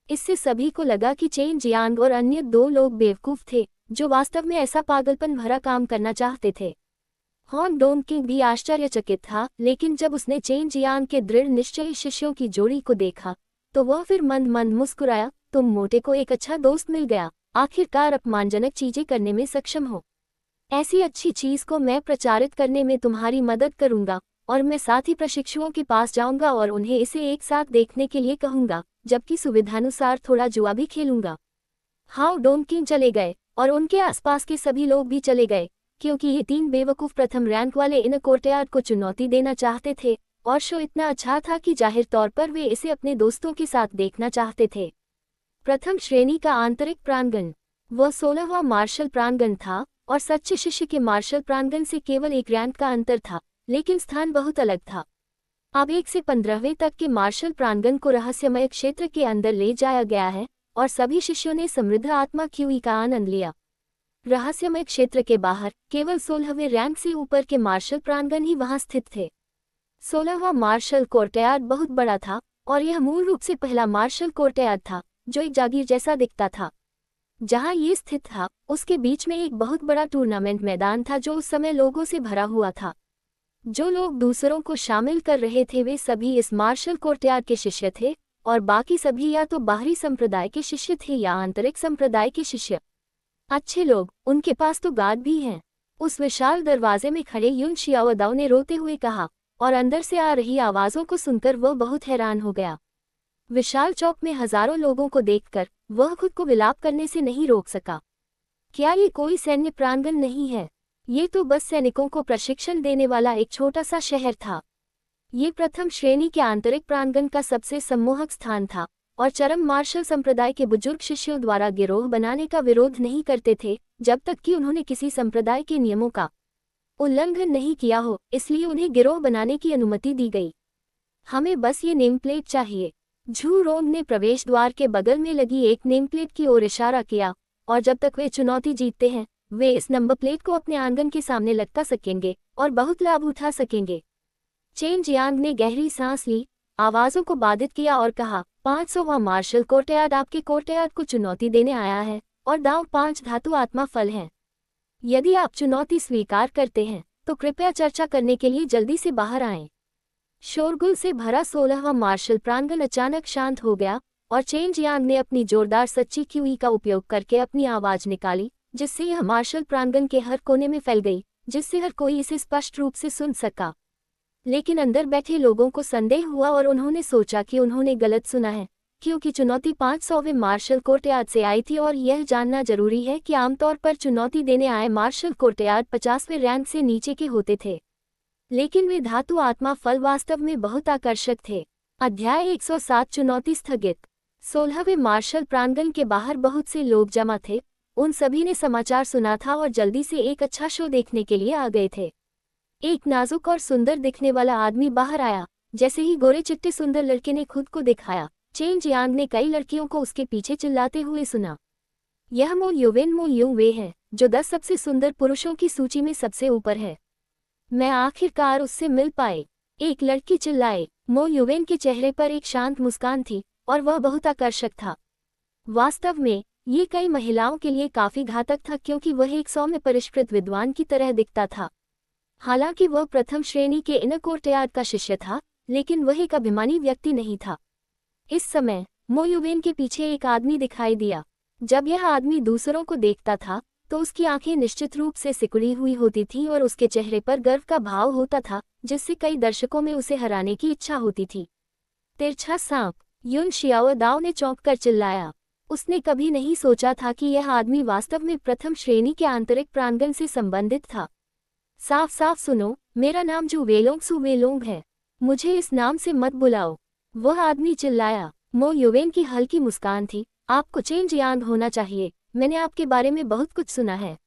इससे सभी को लगा कि चेन जियांग और अन्य 2 लोग बेवकूफ थे जो वास्तव में ऐसा पागलपन भरा काम करना चाहते थे। हॉन डोंग किंग भी आश्चर्यचकित था, लेकिन जब उसने चेन जियांग के दृढ़ निश्चयी शिष्यों की जोड़ी को देखा तो वह फिर मंद मंद मुस्कुराया। तुम मोटे को एक अच्छा दोस्त मिल गया, आखिरकार अपमानजनक चीजें करने में सक्षम हो। ऐसी अच्छी चीज को मैं प्रचारित करने में तुम्हारी मदद करूंगा और मैं साथ ही प्रशिक्षुओं के पास जाऊंगा और उन्हें इसे एक साथ देखने के लिए कहूंगा, जबकि सुविधानुसार थोड़ा जुआ भी खेलूंगा। हाउ डोंग किंग चले गए और उनके आसपास के सभी लोग भी चले गए, क्योंकि ये 3 बेवकूफ प्रथम रैंक वाले इनर कोर्टयार्ड को चुनौती देना चाहते थे और शो इतना अच्छा था कि जाहिर तौर पर वे इसे अपने दोस्तों के साथ देखना चाहते थे। प्रथम श्रेणी का आंतरिक प्रांगण, वह 16वां मार्शल प्रांगण था और सच्चे शिष्य के मार्शल प्रांगण से केवल 1 रैंक का अंतर था, लेकिन स्थान बहुत अलग था। अब 1 से 15वें तक के मार्शल प्रांगण को रहस्यमय क्षेत्र के अंदर ले जाया गया है और सभी शिष्यों ने समृद्ध आत्मा क्यूई का आनंद लिया। रहस्यमय क्षेत्र के बाहर केवल 16वें रैंक से ऊपर के मार्शल प्रांगण ही वहां स्थित थे। 16वां मार्शल कोर्टयार्ड बहुत बड़ा था और यह मूल रूप से पहला मार्शल कोर्टयार्ड था जो एक जागीर जैसा दिखता था। जहां ये स्थित था उसके बीच में एक बहुत बड़ा टूर्नामेंट मैदान था जो उस समय लोगों से भरा हुआ था। जो लोग दूसरों को शामिल कर रहे थे वे सभी इस मार्शल कोर्टयार्ड के शिष्य थे और बाकी सभी या तो बाहरी संप्रदाय के शिष्य थे या आंतरिक संप्रदाय के शिष्य। अच्छे लोग, उनके पास तो गार्ड भी हैं। उस विशाल दरवाजे में खड़े युन शियाओदाओ ने रोते हुए कहा और अंदर से आ रही आवाज़ों को सुनकर वह बहुत हैरान हो गया। विशाल चौक में हजारों लोगों को देखकर वह खुद को विलाप करने से नहीं रोक सका। क्या ये कोई सैन्य प्रांगण नहीं है? ये तो बस सैनिकों को प्रशिक्षण देने वाला एक छोटा सा शहर था। ये प्रथम श्रेणी के आंतरिक प्रांगण का सबसे सम्मोहक स्थान था और चरम मार्शल संप्रदाय के बुजुर्ग शिष्यों द्वारा गिरोह बनाने का विरोध नहीं करते थे जब तक कि उन्होंने किसी संप्रदाय के नियमों का उल्लंघन नहीं किया हो, इसलिए उन्हें गिरोह बनाने की अनुमति दी गई। हमें बस ये नेम प्लेट चाहिए। झू रोंग ने प्रवेश द्वार के बगल में लगी एक नेम प्लेट की ओर इशारा किया, और जब तक वे चुनौती जीतते हैं वे इस नंबर प्लेट को अपने आंगन के सामने लटका सकेंगे और बहुत लाभ उठा सकेंगे। चेन जियांग ने गहरी सांस ली, आवाजों को बाधित किया और कहा, 500वां मार्शल कोर्टयार्ड आपके कोर्टयार्ड को चुनौती देने आया है और दांव 5 धातु आत्मा फल हैं। यदि आप चुनौती स्वीकार करते हैं तो कृपया चर्चा करने के लिए जल्दी से बाहर आएं। शोरगुल से भरा 16वां मार्शल प्रांगण अचानक शांत हो गया और चेन जियांग ने अपनी जोरदार सच्ची क्यूई का उपयोग करके अपनी आवाज निकाली, जिससे यह मार्शल प्रांगण के हर कोने में फैल गई, जिससे हर कोई इसे स्पष्ट रूप से सुन सका। लेकिन अंदर बैठे लोगों को संदेह हुआ और उन्होंने सोचा कि उन्होंने गलत सुना है, क्योंकि चुनौती 500वें मार्शल कोर्टयार्ड से आई थी और यह जानना जरूरी है कि आमतौर पर चुनौती देने आए मार्शल कोर्टयार्ड 50वें रैंक से नीचे के होते थे। लेकिन वे धातु आत्मा फल वास्तव में बहुत आकर्षक थे। अध्याय 107 चुनौती स्थगित। 16वें मार्शल प्रांगण के बाहर बहुत से लोग जमा थे। उन सभी ने समाचार सुना था और जल्दी से एक अच्छा शो देखने के लिए आ गए थे। एक नाजुक और सुंदर दिखने वाला आदमी बाहर आया। जैसे ही गोरे चिट्टे सुंदर लड़के ने खुद को दिखाया, चेन जियांग ने कई लड़कियों को उसके पीछे चिल्लाते हुए सुना, यह मो युवेन वे है जो 10 सबसे सुंदर पुरुषों की सूची में सबसे ऊपर है। मैं आखिरकार उससे मिल पाए, एक लड़की चिल्लाए। मो युवेन के चेहरे पर एक शांत मुस्कान थी और वह बहुत आकर्षक था। वास्तव में ये कई महिलाओं के लिए काफी घातक था, क्योंकि वह एक सौम्य परिष्कृत विद्वान की तरह दिखता था। हालांकि वह प्रथम श्रेणी के इनर कोर्टयार्ड का शिष्य था, लेकिन वह एक अभिमानी व्यक्ति नहीं था। इस समय मो युवेन के पीछे एक आदमी दिखाई दिया। जब यह आदमी दूसरों को देखता था तो उसकी आंखें निश्चित रूप से सिकुड़ी हुई होती थीं और उसके चेहरे पर गर्व का भाव होता था, जिससे कई दर्शकों में उसे हराने की इच्छा होती थी। तिरछा सांप, युन शियाओ दाओ ने चौंक कर चिल्लाया। उसने कभी नहीं सोचा था कि यह आदमी वास्तव में प्रथम श्रेणी के आंतरिक प्रांगण से संबंधित था। साफ साफ सुनो, मेरा नाम जू वेलोंग सु वेलोंग है, मुझे इस नाम से मत बुलाओ, वह आदमी चिल्लाया। मो युवेन की हल्की मुस्कान थी। आपको चेन जियांग होना चाहिए, मैंने आपके बारे में बहुत कुछ सुना है।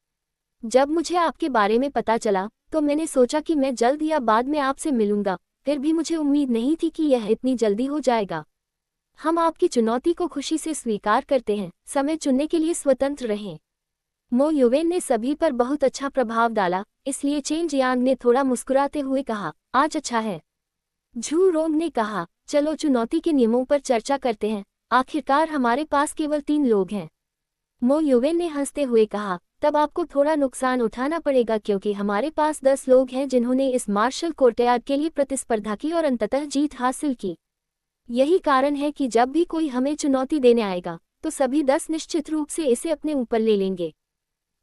जब मुझे आपके बारे में पता चला तो मैंने सोचा कि मैं जल्द या बाद में आपसे मिलूंगा, फिर भी मुझे उम्मीद नहीं थी कि यह इतनी जल्दी हो जाएगा। हम आपकी चुनौती को खुशी से स्वीकार करते हैं, समय चुनने के लिए स्वतंत्र रहें। मो युवेन ने सभी पर बहुत अच्छा प्रभाव डाला, इसलिए चेन जियांग ने थोड़ा मुस्कुराते हुए कहा, आज अच्छा है। झू रोंग ने कहा, चलो चुनौती के नियमों पर चर्चा करते हैं, आखिरकार हमारे पास केवल 3 लोग हैं। मो युवेन ने हंसते हुए कहा, तब आपको थोड़ा नुकसान उठाना पड़ेगा, क्योंकि हमारे पास 10 लोग हैं जिन्होंने इस मार्शल कोर्टयार्ड के लिए प्रतिस्पर्धा की और अंततः जीत हासिल की। यही कारण है कि जब भी कोई हमें चुनौती देने आएगा तो सभी 10 निश्चित रूप से इसे अपने ऊपर ले लेंगे।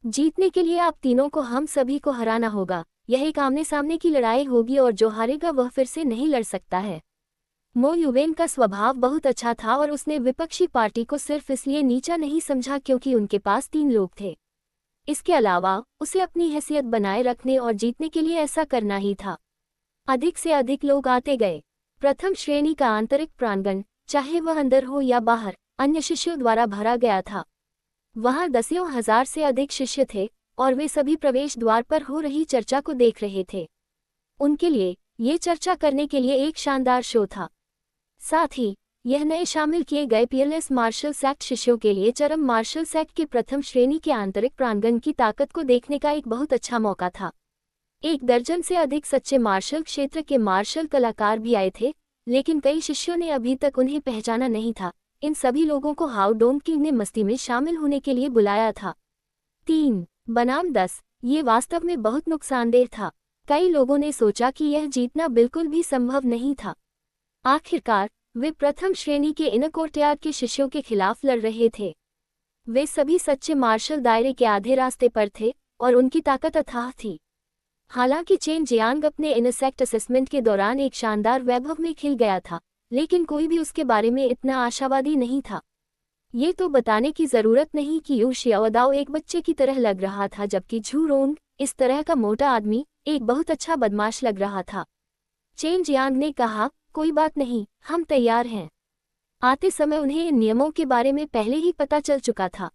जीतने के लिए आप तीनों को हम सभी को हराना होगा। यह एक आमने सामने की लड़ाई होगी और जो हारेगा वह फिर से नहीं लड़ सकता है। मो युवेन का स्वभाव बहुत अच्छा था और उसने विपक्षी पार्टी को सिर्फ इसलिए नीचा नहीं समझा क्योंकि उनके पास 3 लोग थे। इसके अलावा उसे अपनी हैसियत बनाए रखने और जीतने के लिए ऐसा करना ही था। अधिक से अधिक लोग आते गए। प्रथम श्रेणी का आंतरिक प्रांगण, चाहे वह अंदर हो या बाहर, अन्य शिष्यों द्वारा भरा गया था। वहां दसियों हजार से अधिक शिष्य थे और वे सभी प्रवेश द्वार पर हो रही चर्चा को देख रहे थे। उनके लिए ये चर्चा करने के लिए एक शानदार शो था। साथ ही यह नए शामिल किए गए पीएलएस मार्शल सेक्ट शिष्यों के लिए चरम मार्शल सेक्ट के प्रथम श्रेणी के आंतरिक प्रांगण की ताकत को देखने का एक बहुत अच्छा मौका था। 1 दर्जन से अधिक सच्चे मार्शल क्षेत्र के मार्शल कलाकार भी आए थे, लेकिन कई शिष्यों ने अभी तक उन्हें पहचाना नहीं था। इन सभी लोगों को हाउ डोंग किंग ने मस्ती में शामिल होने के लिए बुलाया था। 3 बनाम 10, ये वास्तव में बहुत नुकसानदेह था। कई लोगों ने सोचा कि यह जीतना बिल्कुल भी संभव नहीं था। आखिरकार वे प्रथम श्रेणी के इनर कोर्टयार्ड के शिष्यों के खिलाफ लड़ रहे थे। वे सभी सच्चे मार्शल दायरे के आधे रास्ते पर थे और उनकी ताकत अथाह थी। हालांकि चेन जियांग अपने इनसेक्ट असेसमेंट के दौरान एक शानदार वैभव में खिल गया था, लेकिन कोई भी उसके बारे में इतना आशावादी नहीं था। ये तो बताने की जरूरत नहीं कि यू शियाओदाओ एक बच्चे की तरह लग रहा था, जबकि झू रोंग, इस तरह का मोटा आदमी, एक बहुत अच्छा बदमाश लग रहा था। चेन जियांग ने कहा, कोई बात नहीं, हम तैयार हैं। आते समय उन्हें इन नियमों के बारे में पहले ही पता चल चुका था।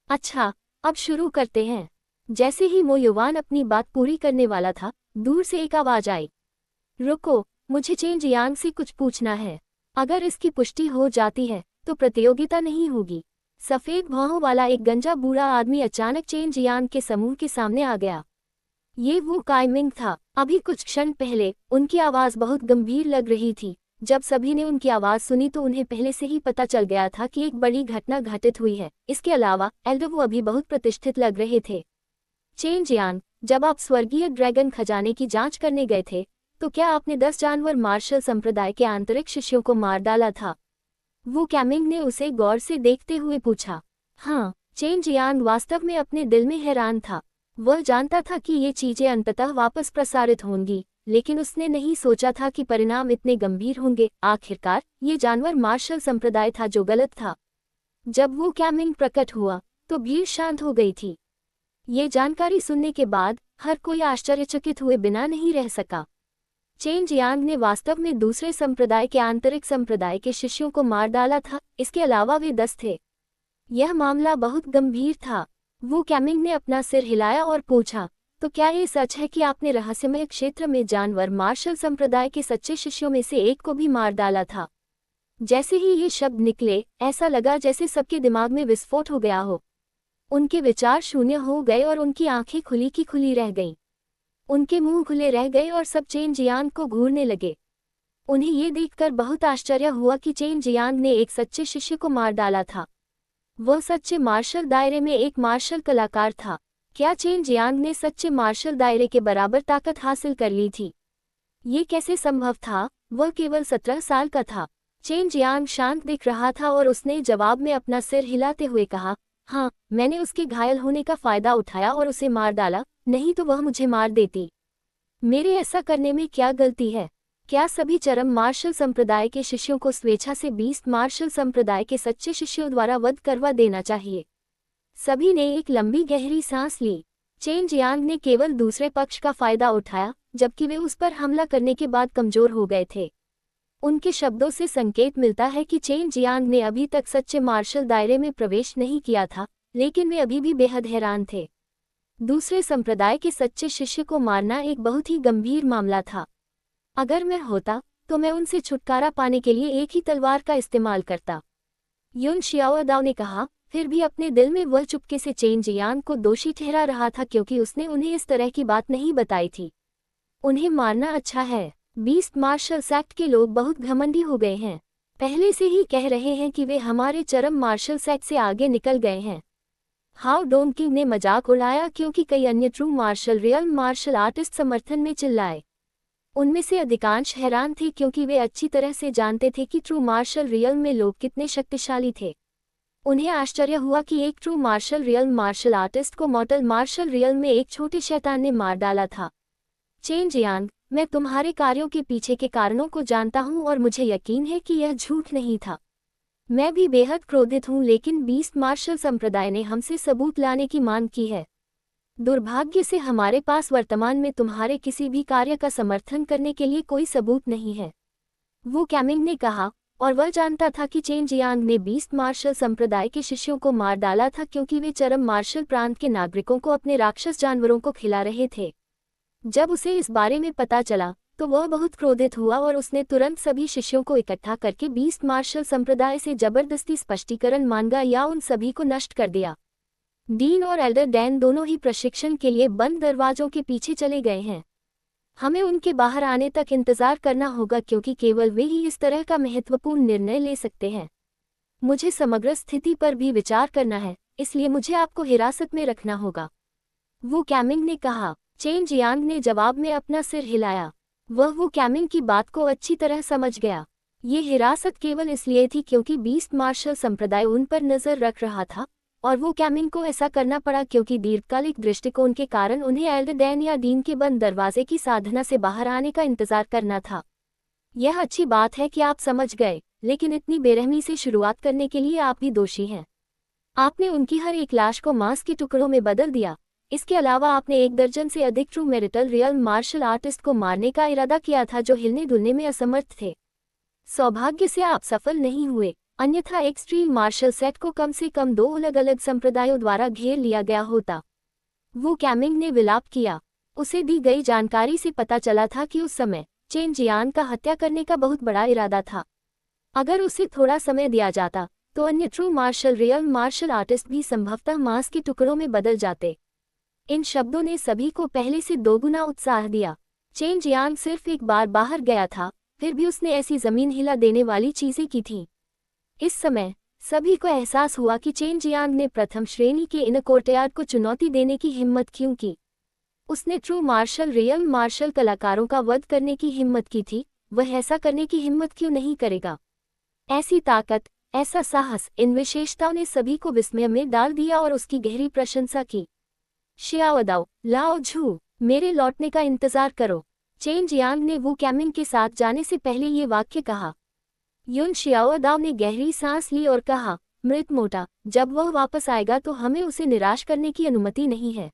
अच्छा, अब शुरू करते हैं। जैसे ही मो युवान अपनी बात पूरी करने वाला था, दूर से एक आवाज आई। रुको, मुझे चेन जियांग से कुछ पूछना है। अगर इसकी पुष्टि हो जाती है तो प्रतियोगिता नहीं होगी। सफेद भौहों वाला एक गंजा बूढ़ा आदमी अचानक चेन जियांग के समूह के सामने आ गया। ये वो काइमिंग था। अभी कुछ क्षण पहले उनकी आवाज बहुत गंभीर लग रही थी। जब सभी ने उनकी आवाज सुनी तो उन्हें पहले से ही पता चल गया था कि एक बड़ी घटना घटित हुई है। इसके अलावा एल्डर वो अभी बहुत प्रतिष्ठित लग रहे थे। चेन जियांग, जब आप स्वर्गीय ड्रैगन खजाने की जांच करने गए थे तो क्या आपने 10 जानवर मार्शल संप्रदाय के आंतरिक शिष्यों को मार डाला था? वो कैमिंग ने उसे गौर से देखते हुए पूछा। हाँ, चेन जियांग वास्तव में अपने दिल में हैरान था। वह जानता था कि ये चीजें अंततः वापस प्रसारित होंगी, लेकिन उसने नहीं सोचा था कि परिणाम इतने गंभीर होंगे। आखिरकार ये जानवर मार्शल संप्रदाय था जो गलत था। जब वो कैमिंग प्रकट हुआ तो भीड़ शांत हो गई थी। ये जानकारी सुनने के बाद हर कोई आश्चर्यचकित हुए बिना नहीं रह सका। चेन जियांग ने वास्तव में दूसरे संप्रदाय के आंतरिक संप्रदाय के शिष्यों को मार डाला था। इसके अलावा वे 10 थे। यह मामला बहुत गंभीर था। वो कैमिंग ने अपना सिर हिलाया और पूछा, तो क्या ये सच है कि आपने रहस्यमय क्षेत्र में जानवर मार्शल संप्रदाय के सच्चे शिष्यों में से एक को भी मार डाला था? जैसे ही ये शब्द निकले, ऐसा लगा जैसे सबके दिमाग में विस्फोट हो गया हो। उनके विचार शून्य हो गए और उनकी आंखें खुली की खुली रह गईं। उनके मुंह खुले रह गए और सब चेन जियांग को घूरने लगे। उन्हें ये देखकर बहुत आश्चर्य हुआ कि चेन जियांग ने एक सच्चे शिष्य को मार डाला था। वह सच्चे मार्शल दायरे में एक मार्शल कलाकार था। क्या चेन जियांग ने सच्चे मार्शल दायरे के बराबर ताकत हासिल कर ली थी? ये कैसे संभव था? वह केवल 17 साल का था। चेन जियांग शांत दिख रहा था और उसने जवाब में अपना सिर हिलाते हुए कहा, हाँ, मैंने उसके घायल होने का फायदा उठाया और उसे मार डाला, नहीं तो वह मुझे मार देती। मेरे ऐसा करने में क्या गलती है? क्या सभी चरम मार्शल संप्रदाय के शिष्यों को स्वेच्छा से 20 मार्शल संप्रदाय के सच्चे शिष्यों द्वारा वध करवा देना चाहिए? सभी ने एक लंबी गहरी सांस ली। चेन जियांग ने केवल दूसरे पक्ष का फायदा उठाया, जबकि वे उस पर हमला करने के बाद कमजोर हो गए थे। उनके शब्दों से संकेत मिलता है कि चेन जियांग ने अभी तक सच्चे मार्शल दायरे में प्रवेश नहीं किया था, लेकिन वे अभी भी बेहद हैरान थे। दूसरे संप्रदाय के सच्चे शिष्य को मारना एक बहुत ही गंभीर मामला था। अगर मैं होता तो मैं उनसे छुटकारा पाने के लिए एक ही तलवार का इस्तेमाल करता। युन शियाओदाओ ने कहा। फिर भी अपने दिल में वह चुपके से चेन जियांग को दोषी ठहरा रहा था क्योंकि उसने उन्हें इस तरह की बात नहीं बताई थी। उन्हें मारना अच्छा है। 20 मार्शल सेक्ट के लोग बहुत घमंडी हो गए हैं। पहले से ही कह रहे हैं कि वे हमारे चरम मार्शल सेक्ट से आगे निकल गए हैं। हाउ डोंकिंग ने मजाक उड़ाया क्योंकि कई अन्य true martial real martial artist समर्थन में चिल्लाए। उनमें से अधिकांश हैरान थे क्योंकि वे अच्छी तरह से जानते थे कि ट्रू मार्शल रियल में लोग कितने शक्तिशाली थे। उन्हें आश्चर्य हुआ कि एक true martial real martial artist को मॉर्टल मार्शल रियल में एक छोटे शैतान ने मार डाला था। चेन जियांग, मैं तुम्हारे कार्यों के पीछे के कारणों को जानता हूं और मुझे यकीन है कि यह झूठ नहीं था। मैं भी बेहद क्रोधित हूं, लेकिन 20 मार्शल संप्रदाय ने हमसे सबूत लाने की मांग की है। दुर्भाग्य से हमारे पास वर्तमान में तुम्हारे किसी भी कार्य का समर्थन करने के लिए कोई सबूत नहीं है, वो कैमिंग ने कहा। और वह जानता था कि चेन जियांग ने 20 मार्शल संप्रदाय के शिष्यों को मार डाला था क्योंकि वे चरम मार्शल प्रांत के नागरिकों को अपने राक्षस जानवरों को खिला रहे थे। जब उसे इस बारे में पता चला तो वह बहुत क्रोधित हुआ और उसने तुरंत सभी शिष्यों को इकट्ठा करके 20 मार्शल संप्रदाय से जबरदस्ती स्पष्टीकरण मांगा या उन सभी को नष्ट कर दिया। डीन और एल्डर डैन दोनों ही प्रशिक्षण के लिए बंद दरवाजों के पीछे चले गए हैं। हमें उनके बाहर आने तक इंतजार करना होगा क्योंकि केवल वे ही इस तरह का महत्वपूर्ण निर्णय ले सकते हैं। मुझे समग्र स्थिति पर भी विचार करना है, इसलिए मुझे आपको हिरासत में रखना होगा, वो कैमिंग ने कहा। चेन जियांग ने जवाब में अपना सिर हिलाया। वो कैमिंग की बात को अच्छी तरह समझ गया। ये हिरासत केवल इसलिए थी क्योंकि 20 मार्शल संप्रदाय उन पर नजर रख रहा था और वो कैमिंग को ऐसा करना पड़ा क्योंकि दीर्घकालिक दृष्टिकोण के कारण उन्हें एल्डर डैन या डीन के बंद दरवाजे की साधना से बाहर आने का इंतजार करना था। यह अच्छी बात है कि आप समझ गए, लेकिन इतनी बेरहमी से शुरुआत करने के लिए आप भी दोषी हैं। आपने उनकी हर एक लाश को मांस के टुकड़ों में बदल दिया। इसके अलावा आपने 1 दर्जन से अधिक true martial real martial artist को मारने का इरादा किया था जो हिलने डुलने में असमर्थ थे। सौभाग्य से आप सफल नहीं हुए, अन्यथा एक्सट्रीम मार्शल सेट को कम से कम 2 अलग अलग संप्रदायों द्वारा घेर लिया गया होता। वू कैमिंग ने विलाप किया। उसे दी गई जानकारी से पता चला था कि उस समय चेन जियान का हत्या करने का बहुत बड़ा इरादा था। अगर उसे थोड़ा समय दिया जाता तो अन्य true martial real martial artist भी संभवतः मांस के टुकड़ों में बदल जाते। इन शब्दों ने सभी को पहले से दोगुना उत्साह दिया। चेन जियांग सिर्फ एक बार बाहर गया था, फिर भी उसने ऐसी जमीन हिला देने वाली चीजें की थीं। इस समय सभी को एहसास हुआ कि चेन जियांग ने प्रथम श्रेणी के इन कोर्टयार्ड को चुनौती देने की हिम्मत क्यों की। उसने ट्रू मार्शल रियल मार्शल कलाकारों का वध करने की हिम्मत की थी, वह ऐसा करने की हिम्मत क्यों नहीं करेगा। ऐसी ताकत, ऐसा साहस, इन विशेषताओं ने सभी को विस्मय में डाल दिया और उसकी गहरी प्रशंसा की। शियाओदाओ, लाओ झू, मेरे लौटने का इंतजार करो। चेन जियांग ने वू कैमिंग के साथ जाने से पहले ये वाक्य कहा। युन शियाओदाओ ने गहरी सांस ली और कहा, मृत मोटा, जब वह वापस आएगा तो हमें उसे निराश करने की अनुमति नहीं है।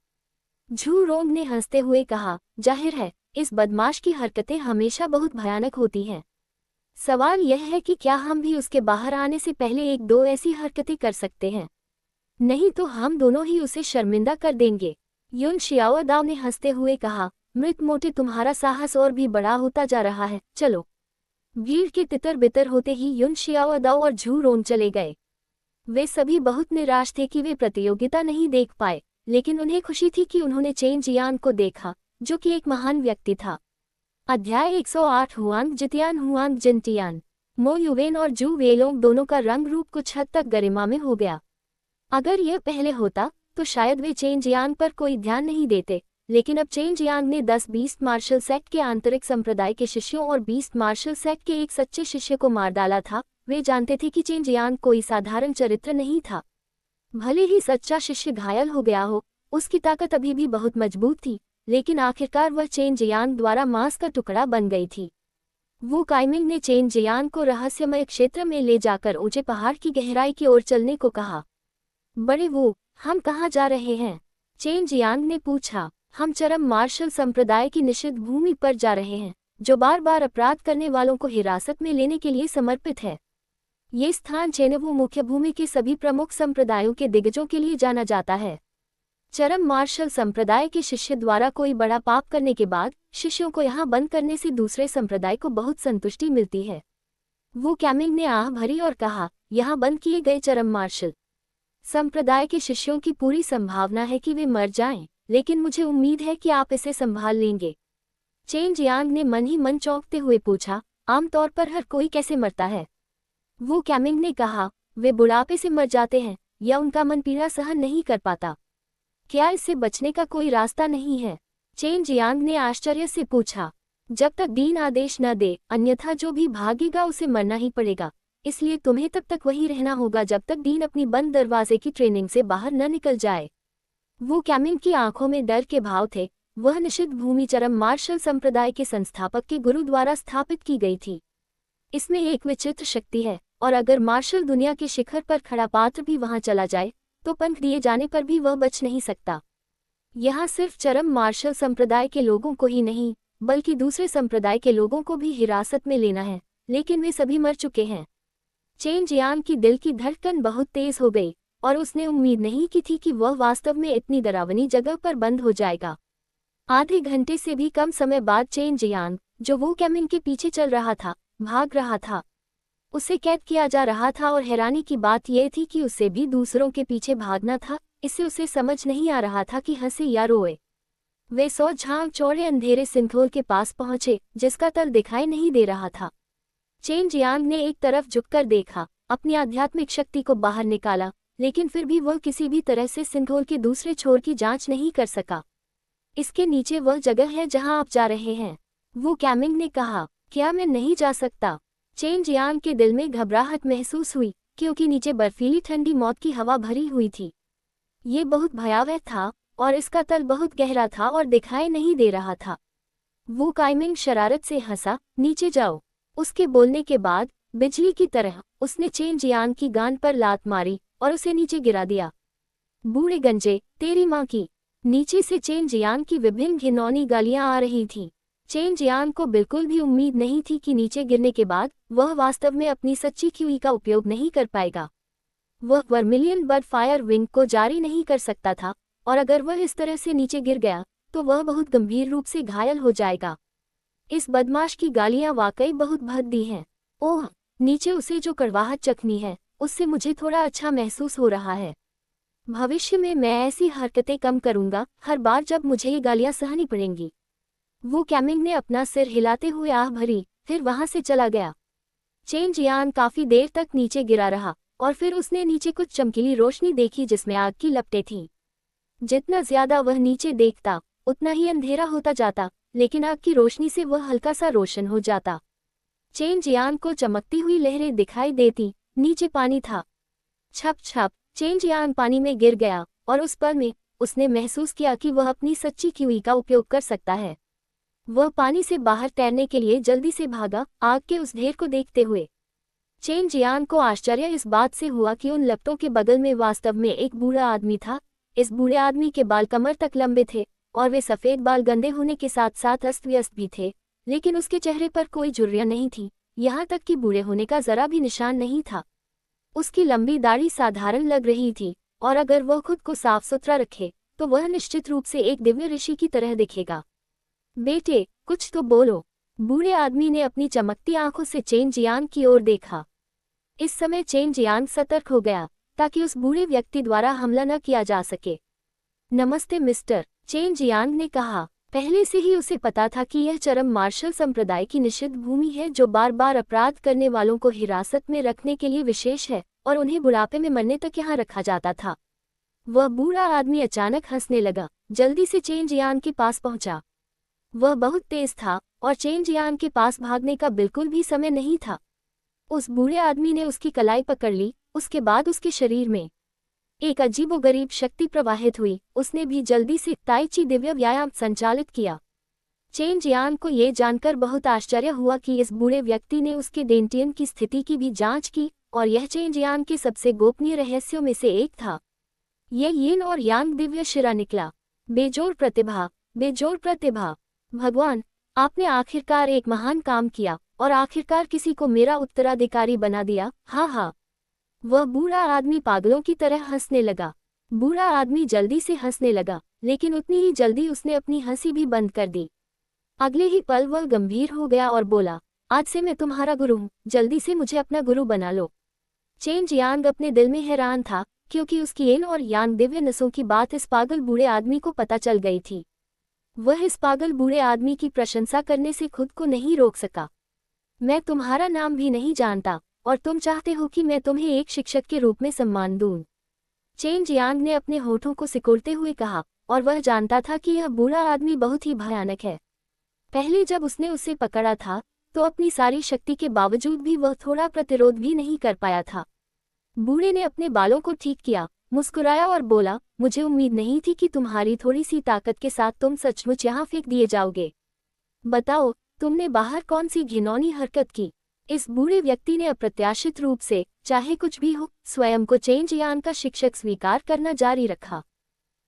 झू रोंग ने हंसते हुए कहा, जाहिर है, इस बदमाश की हरकतें हमेशा बहुत भयानक होती हैं। सवाल यह है कि क्या हम भी उसके बाहर आने से पहले एक दो ऐसी हरकतें कर सकते हैं। नहीं तो हम दोनों ही उसे शर्मिंदा कर देंगे। युन शियाओदाओ ने हंसते हुए कहा, मृत मोटे, तुम्हारा साहस और भी बड़ा होता जा रहा है, चलो। भीड़ के तितर बितर होते ही युन शियाओदाओ और झू रोंग चले गए। वे सभी बहुत निराश थे कि वे प्रतियोगिता नहीं देख पाए, लेकिन उन्हें खुशी थी कि उन्होंने चेन जियांग को देखा, जो कि एक महान व्यक्ति था। अध्याय 108 हुआंग जितियान हुआंग जिनटियान। मो युवेन और जू वेलोंग दोनों का रंग रूप कुछ हद तक गरिमा में हो गया। अगर यह पहले होता तो शायद वे चेन जियांग पर कोई ध्यान नहीं देते, लेकिन अब चेन जियांग ने 10 बीस्ट मार्शल सेक्ट के आंतरिक संप्रदाय के शिष्यों और बीस्ट मार्शल सेक्ट के एक सच्चे शिष्य को मार डाला था। वे जानते थे कि चेन जियांग कोई साधारण चरित्र नहीं था। भले ही सच्चा शिष्य घायल हो गया हो, उसकी ताकत अभी भी बहुत मजबूत थी, लेकिन आखिरकार वह चेन जियांग द्वारा मांस का टुकड़ा बन गई थी। वू काइमिंग ने चेन जियांग को रहस्यमय क्षेत्र में ले जाकर ऊंचे पहाड़ की गहराई की ओर चलने को कहा। बड़े वू, हम कहाँ जा रहे हैं? चेन जियांग ने पूछा। हम चरम मार्शल संप्रदाय की निषिद्ध भूमि पर जा रहे हैं, जो बार बार अपराध करने वालों को हिरासत में लेने के लिए समर्पित है। ये स्थान चेनवू मुख्य भूमि के सभी प्रमुख संप्रदायों के दिग्गजों के लिए जाना जाता है। चरम मार्शल संप्रदाय के शिष्य द्वारा कोई बड़ा पाप करने के बाद शिष्यों को यहाँ बंद करने से दूसरे संप्रदाय को बहुत संतुष्टि मिलती है। वू कैमिंग ने आह भरी और कहा, यहाँ बंद किए गए चरम मार्शल संप्रदाय के शिष्यों की पूरी संभावना है कि वे मर जाएं, लेकिन मुझे उम्मीद है कि आप इसे संभाल लेंगे। चेन जियांग ने मन ही मन चौंकते हुए पूछा, आमतौर पर हर कोई कैसे मरता है? वू कैमिंग ने कहा, वे बुढ़ापे से मर जाते हैं या उनका मन पीड़ा सहन नहीं कर पाता। क्या इससे बचने का कोई रास्ता नहीं है? चेन जियांग ने आश्चर्य से पूछा। जब तक दीन आदेश न दे, अन्यथा जो भी भागेगा उसे मरना ही पड़ेगा, इसलिए तुम्हें तब तक वहीं रहना होगा जब तक दीन अपनी बंद दरवाजे की ट्रेनिंग से बाहर न निकल जाए। वू कैमिंग की आंखों में डर के भाव थे। वह निषिद्ध भूमि चरम मार्शल संप्रदाय के संस्थापक के गुरु द्वारा स्थापित की गई थी। इसमें एक विचित्र शक्ति है, और अगर मार्शल दुनिया के शिखर पर खड़ा पात्र भी वहां चला जाए तो पंख दिए जाने पर भी वह बच नहीं सकता। यहाँ सिर्फ चरम मार्शल संप्रदाय के लोगों को ही नहीं, बल्कि दूसरे संप्रदाय के लोगों को भी हिरासत में लेना है, लेकिन वे सभी मर चुके हैं। चेन जियांग की दिल की धड़कन बहुत तेज हो गई, और उसने उम्मीद नहीं की थी कि वह वास्तव में इतनी डरावनी जगह पर बंद हो जाएगा। आधे घंटे से भी कम समय बाद चेन जियांग, जो वू कैमिंग के पीछे चल रहा था, भाग रहा था। उसे कैद किया जा रहा था और हैरानी की बात यह थी कि उसे भी दूसरों के पीछे भागना था। इससे उसे समझ नहीं आ रहा था कि हंसे या रोए। वे 100 झांग चौड़े अंधेरे सिंथोल के पास पहुंचे, जिसका तल दिखाई नहीं दे रहा था। चेन जियांग ने एक तरफ झुककर देखा, अपनी आध्यात्मिक शक्ति को बाहर निकाला, लेकिन फिर भी वह किसी भी तरह से सिंथोल के दूसरे छोर की जांच नहीं कर सका। इसके नीचे वह जगह है जहां आप जा रहे हैं, वू कैमिंग ने कहा। क्या मैं नहीं जा सकता? चेन जियांग के दिल में घबराहट महसूस हुई, क्योंकि नीचे बर्फीली ठंडी मौत की हवा भरी हुई थी। ये बहुत भयावह था, और इसका तल बहुत गहरा था और दिखाई नहीं दे रहा था। वू काइमिंग शरारत से हंसा, नीचे जाओ। उसके बोलने के बाद बिजली की तरह उसने चेन जियांग की गांड पर लात मारी और उसे नीचे गिरा दिया। बूढ़े गंजे, तेरी माँ की। नीचे से चेन जियांग की विभिन्न घिनौनी गालियां आ रही थीं। चेन जियांग को बिल्कुल भी उम्मीद नहीं थी कि नीचे गिरने के बाद वह वास्तव में अपनी सच्ची क्यूई का उपयोग नहीं कर पाएगा। वह वर्मिलियन बर्ड फायर विंग को जारी नहीं कर सकता था, और अगर वह इस तरह से नीचे गिर गया तो वह बहुत गंभीर रूप से घायल हो जाएगा। इस बदमाश की गालियां वाकई बहुत भद्दी हैं। ओह, नीचे उसे जो कड़वाहट चखनी है उससे मुझे थोड़ा अच्छा महसूस हो रहा है। भविष्य में मैं ऐसी हरकतें कम करूंगा हर बार जब मुझे ये गालियां सहनी पड़ेंगी। वो कैमिंग ने अपना सिर हिलाते हुए आह भरी, फिर वहां से चला गया। चेन जियान काफी देर तक नीचे गिरा रहा और फिर उसने नीचे कुछ चमकीली रोशनी देखी जिसमें आग की लपटें थीं। जितना ज्यादा वह नीचे देखता उतना ही अंधेरा होता जाता, लेकिन आग की रोशनी से वह हल्का सा रोशन हो जाता। चेन जियान को चमकती हुई लहरें दिखाई देती। नीचे पानी था। छप छप चेन जियान पानी में गिर गया और उस पल में उसने महसूस किया कि वह अपनी सच्ची क्यूई का उपयोग कर सकता है। वह पानी से बाहर तैरने के लिए जल्दी से भागा, आग के उस ढेर को देखते हुए। चेन जियान को आश्चर्य इस बात से हुआ कि उन लपटों के बगल में वास्तव में एक बूढ़ा आदमी था। इस बूढ़े आदमी के बाल कमर तक लंबे थे और वे सफ़ेद बाल गंदे होने के साथ साथ अस्त व्यस्त भी थे, लेकिन उसके चेहरे पर कोई झुर्रियां नहीं थी, यहाँ तक कि बूढ़े होने का जरा भी निशान नहीं था। उसकी लंबी दाढ़ी साधारण लग रही थी और अगर वह खुद को साफ सुथरा रखे तो वह निश्चित रूप से एक दिव्य ऋषि की तरह दिखेगा। बेटे, कुछ तो बोलो। बूढ़े आदमी ने अपनी चमकती आंखों से चेन जियान की ओर देखा। इस समय चेन जियान सतर्क हो गया ताकि उस बूढ़े व्यक्ति द्वारा हमला न किया जा सके। नमस्ते मिस्टर, चेन जियान ने कहा। पहले से ही उसे पता था कि यह चरम मार्शल संप्रदाय की निषिद्ध भूमि है जो बार बार अपराध करने वालों को हिरासत में रखने के लिए विशेष है और उन्हें बुढ़ापे में मरने तक यहाँ रखा जाता था। वह बूढ़ा आदमी अचानक हंसने लगा, जल्दी से चेन जियान के पास पहुंचा। वह बहुत तेज था और चेन जियान के पास भागने का बिल्कुल भी समय नहीं था। उस बूढ़े आदमी ने उसकी कलाई पकड़ ली, उसके बाद उसके शरीर में एक अजीबोगरीब शक्ति प्रवाहित हुई। उसने भी जल्दी से ताई ची दिव्य व्यायाम संचालित किया। चेन जियान को ये जानकर बहुत आश्चर्य हुआ कि इस बूढ़े व्यक्ति ने उसके डेंटियन की स्थिति की भी जांच की और यह चेन जियान के सबसे गोपनीय रहस्यों में से एक था। यह यिन और यांग दिव्य शिरा निकला। बेजोड़ प्रतिभा, बेजोड़ प्रतिभा। भगवान, आपने आखिरकार एक महान काम किया और आखिरकार किसी को मेरा उत्तराधिकारी बना दिया। हाँ हाँ। वह बूढ़ा आदमी पागलों की तरह हंसने लगा। बूढ़ा आदमी जल्दी से हंसने लगा, लेकिन उतनी ही जल्दी उसने अपनी हंसी भी बंद कर दी। अगले ही पल वह गंभीर हो गया और बोला, आज से मैं तुम्हारा गुरु हूँ, जल्दी से मुझे अपना गुरु बना लो। चेन जियांग अपने दिल में हैरान था क्योंकि उसकी येन और यांग दिव्य नसों की बात इस पागल बूढ़े आदमी को पता चल गई थी। वह इस पागल बूढ़े आदमी की प्रशंसा करने से खुद को नहीं रोक सका। मैं तुम्हारा नाम भी नहीं जानता और तुम चाहते हो कि मैं तुम्हें एक शिक्षक के रूप में सम्मान दूं। चेन जियांग ने अपने होठों को सिकोड़ते हुए कहा और वह जानता था कि यह बूढ़ा आदमी बहुत ही भयानक है। पहले जब उसने उसे पकड़ा था तो अपनी सारी शक्ति के बावजूद भी वह थोड़ा प्रतिरोध भी नहीं कर पाया था। बूढ़े ने अपने बालों को ठीक किया, मुस्कुराया और बोला, मुझे उम्मीद नहीं थी कि तुम्हारी थोड़ी सी ताकत के साथ तुम सचमुच यहाँ फेंक दिए जाओगे। बताओ, तुमने बाहर कौन सी घिनौनी हरकत की? इस बूढ़े व्यक्ति ने अप्रत्याशित रूप से, चाहे कुछ भी हो, स्वयं को चेन जियान का शिक्षक स्वीकार करना जारी रखा।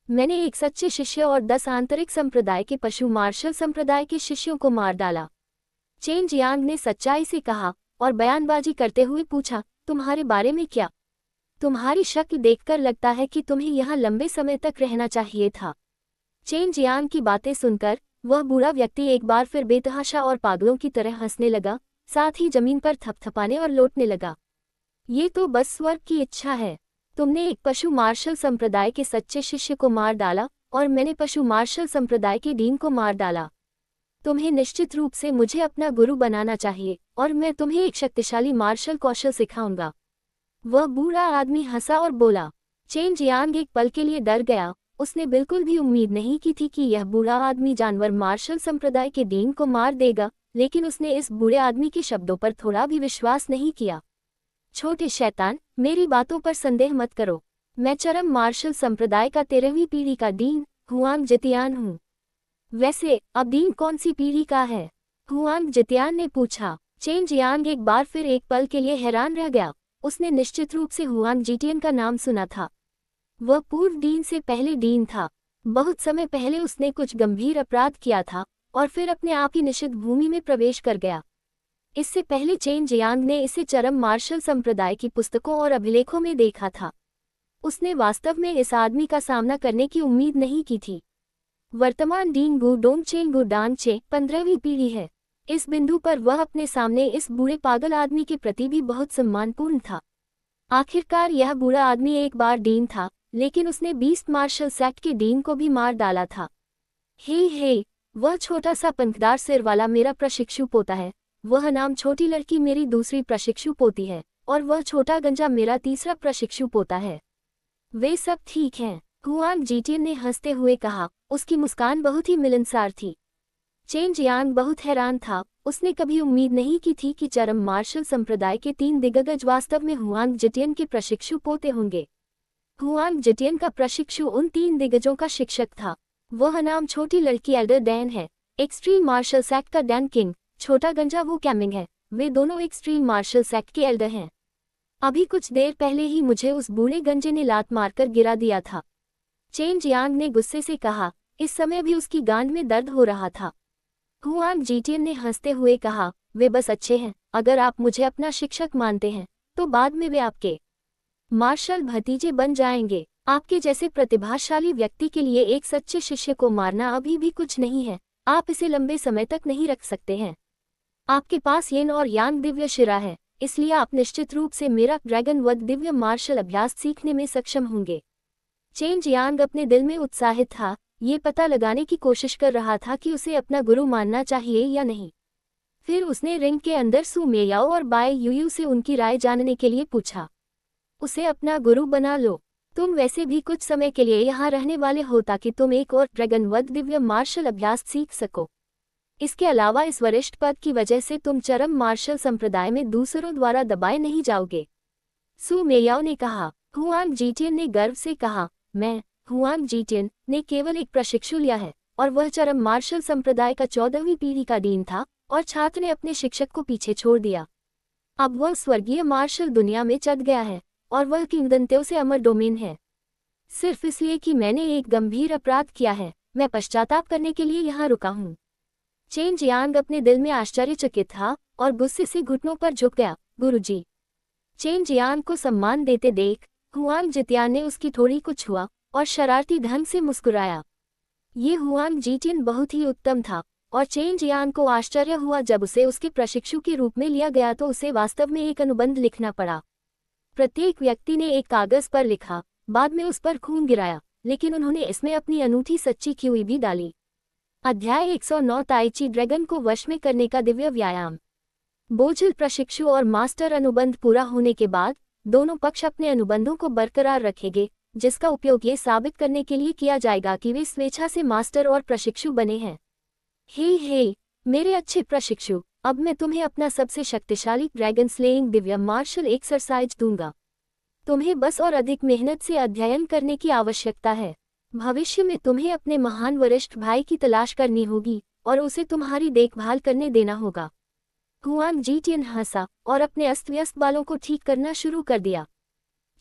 मैंने एक सच्चे शिष्य और 10 आंतरिक संप्रदाय के पशु मार्शल संप्रदाय के शिष्यों को मार डाला। चेन जियांग ने सच्चाई से कहा और बयानबाजी करते हुए पूछा, तुम्हारे बारे में क्या? तुम्हारी शक्ल देखकर लगता है कि तुम्हें यहाँ लंबे समय तक रहना चाहिए था। चेन जियांग की बातें सुनकर वह बूढ़ा व्यक्ति एक बार फिर बेतहाशा और पागलों की तरह हंसने लगा, साथ ही जमीन पर थपथपाने और लौटने लगा। ये तो बस स्वर्ग की इच्छा है। तुमने एक पशु मार्शल संप्रदाय के सच्चे शिष्य को मार डाला और मैंने पशु मार्शल संप्रदाय के डीन को मार डाला। तुम्हें निश्चित रूप से मुझे अपना गुरु बनाना चाहिए और मैं तुम्हें एक शक्तिशाली मार्शल कौशल सिखाऊंगा। वह बूढ़ा आदमी हंसा और बोला। चेन जियांग एक पल के लिए डर गया। उसने बिल्कुल भी उम्मीद नहीं की थी कि यह बूढ़ा आदमी जानवर मार्शल संप्रदाय के डीन को मार देगा, लेकिन उसने इस बूढ़े आदमी के शब्दों पर थोड़ा भी विश्वास नहीं किया। छोटे शैतान, मेरी बातों पर संदेह मत करो। मैं चरम मार्शल संप्रदाय का 13वीं पीढ़ी का डीन हुआंग जितियान हूँ। वैसे अब डीन कौन सी पीढ़ी का है? हुआंग जितियान ने पूछा। चेन जियांग एक बार फिर एक पल के लिए हैरान रह गया। उसने निश्चित रूप से हुआंग जितियन का नाम सुना था। वह पूर्व डीन से पहले डीन था। बहुत समय पहले उसने कुछ गंभीर अपराध किया था और फिर अपने आप ही निषिद्ध भूमि में प्रवेश कर गया। इससे पहले चेन जियांग ने इसे चरम मार्शल संप्रदाय की पुस्तकों और अभिलेखों में देखा था। उसने वास्तव में इस आदमी का सामना करने की उम्मीद नहीं की थी। वर्तमान डीन गु डोंगचेन गु डांगचे 15वीं पीढ़ी है। इस बिंदु पर वह अपने सामने इस बूढ़े पागल आदमी के प्रति भी बहुत सम्मानपूर्ण था। आखिरकार यह बूढ़ा आदमी एक बार डीन था, लेकिन उसने बीस्ट मार्शल सेक्ट के डीन को भी मार डाला था। हे, वह छोटा सा पंखदार सिर वाला मेरा प्रशिक्षु पोता है, वह नाम छोटी लड़की मेरी दूसरी प्रशिक्षु पोती है, और वह छोटा गंजा मेरा तीसरा प्रशिक्षु पोता है। वे सब ठीक हैं, हुआंग जीटियन ने हंसते हुए कहा। उसकी मुस्कान बहुत ही मिलनसार थी। चेन जियांग बहुत हैरान था। उसने कभी उम्मीद नहीं की थी कि चरम मार्शल संप्रदाय के 3 दिग्गज वास्तव में हुआंग जिटियन के प्रशिक्षु पोते होंगे। हुआंग जिटियन का प्रशिक्षु उन 3 दिग्गजों का शिक्षक था। वह नाम छोटी लड़की एल्डर डैन है, एक्सट्रीम मार्शल सेक्ट का डैन किंग। छोटा गंजा वो कैमिंग है, वे दोनों एक्सट्रीम मार्शल सेक्ट के एल्डर हैं। अभी कुछ देर पहले ही मुझे उस बूढ़े गंजे ने लात मारकर गिरा दिया था। चेन जियांग ने गुस्से से कहा। इस समय भी उसकी गांड में दर्द हो रहा था। हुआंग जीटियन ने हंसते हुए कहा, वे बस अच्छे हैं। अगर आप मुझे अपना शिक्षक मानते हैं तो बाद में वे आपके मार्शल भतीजे बन जाएंगे। आपके जैसे प्रतिभाशाली व्यक्ति के लिए एक सच्चे शिष्य को मारना अभी भी कुछ नहीं है। आप इसे लंबे समय तक नहीं रख सकते हैं। आपके पास येन और यांग दिव्य शिरा है, इसलिए आप निश्चित रूप से मेरा ड्रैगन वध दिव्य मार्शल अभ्यास सीखने में सक्षम होंगे। चेन जियांग अपने दिल में उत्साहित था, ये पता लगाने की कोशिश कर रहा था कि उसे अपना गुरु मानना चाहिए या नहीं। फिर उसने रिंग के अंदर सू मेयाओ और बाय यूयू से उनकी राय जानने के लिए पूछा। उसे अपना गुरु बना लो। तुम वैसे भी कुछ समय के लिए यहाँ रहने वाले हो ताकि तुम एक और ड्रैगन वध दिव्य मार्शल अभ्यास सीख सको। इसके अलावा इस वरिष्ठ पद की वजह से तुम चरम मार्शल संप्रदाय में दूसरों द्वारा दबाए नहीं जाओगे। सू मेयाओ ने कहा। हुआंग जीटियन ने गर्व से कहा, मैं हुआंग जीटियन ने केवल एक प्रशिक्षु लिया है, और वह चरम मार्शल संप्रदाय का 14वीं पीढ़ी का डीन था, और छात्र ने अपने शिक्षक को पीछे छोड़ दिया। अब वह स्वर्गीय मार्शल दुनिया में चढ़ गया है, और वह किंवदंतियों से अमर डोमेन है। सिर्फ इसलिए कि मैंने एक गंभीर अपराध किया है, मैं पश्चाताप करने के लिए यहाँ रुका हूँ। चेन जियांग अपने दिल में आश्चर्यचकित था और गुस्से से घुटनों पर झुक गया। गुरुजी। चेन जियांग को सम्मान देते देख हुआंग जितियान ने उसकी ठोड़ी को छुआ और शरारती ढंग से मुस्कुराया। ये हुआंग जीटियन बहुत ही उत्तम था, और चेन जियांग को आश्चर्य हुआ जब उसे उसके प्रशिक्षु के रूप में लिया गया तो उसे वास्तव में एक अनुबंध लिखना पड़ा। प्रत्येक व्यक्ति ने एक कागज पर लिखा, बाद में उस पर खून गिराया, लेकिन उन्होंने इसमें अपनी अनूठी सच्ची ख्यूई भी डाली। अध्याय 109 ताइची ड्रैगन को वश में करने का दिव्य व्यायाम। बोझिल प्रशिक्षु और मास्टर अनुबंध पूरा होने के बाद दोनों पक्ष अपने अनुबंधों को बरकरार रखेंगे, जिसका उपयोग ये साबित करने के लिए किया जाएगा कि वे स्वेच्छा से मास्टर और प्रशिक्षु बने हैं। हे मेरे अच्छे प्रशिक्षु, अब मैं तुम्हें अपना सबसे शक्तिशाली dragon slaying Divya martial exercise दूंगा। तुम्हें बस और अधिक मेहनत से अध्ययन करने की आवश्यकता है। भविष्य में तुम्हें अपने महान वरिष्ठ भाई की तलाश करनी होगी और उसे तुम्हारी देखभाल करने देना होगा। हुआंग जीटियन हंसा और अपने अस्त व्यस्त बालों को ठीक करना शुरू कर दिया।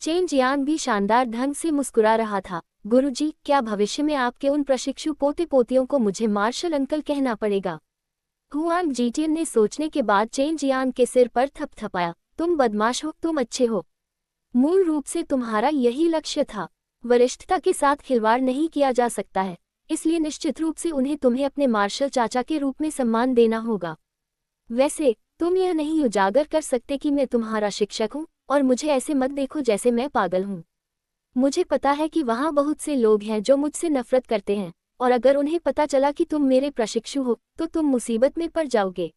चेन जियांग भी शानदार ढंग से मुस्कुरा रहा था। गुरुजी, क्या भविष्य में आपके उन प्रशिक्षु पोते पोतियों को मुझे मार्शल अंकल कहना पड़ेगा? हुआंग जीटियन ने सोचने के बाद चेन जियांग के सिर पर थपथपाया। तुम बदमाश हो, तुम अच्छे हो। मूल रूप से तुम्हारा यही लक्ष्य था। वरिष्ठता के साथ खिलवाड़ नहीं किया जा सकता है, इसलिए निश्चित रूप से उन्हें तुम्हें अपने मार्शल चाचा के रूप में सम्मान देना होगा। वैसे तुम यह नहीं उजागर कर सकते कि मैं तुम्हारा शिक्षक हूँ, और मुझे ऐसे मत देखो जैसे मैं पागल हूँ। मुझे पता है कि वहाँ बहुत से लोग हैं जो मुझसे नफरत करते हैं, और अगर उन्हें पता चला कि तुम मेरे प्रशिक्षु हो तो तुम मुसीबत में पड़ जाओगे।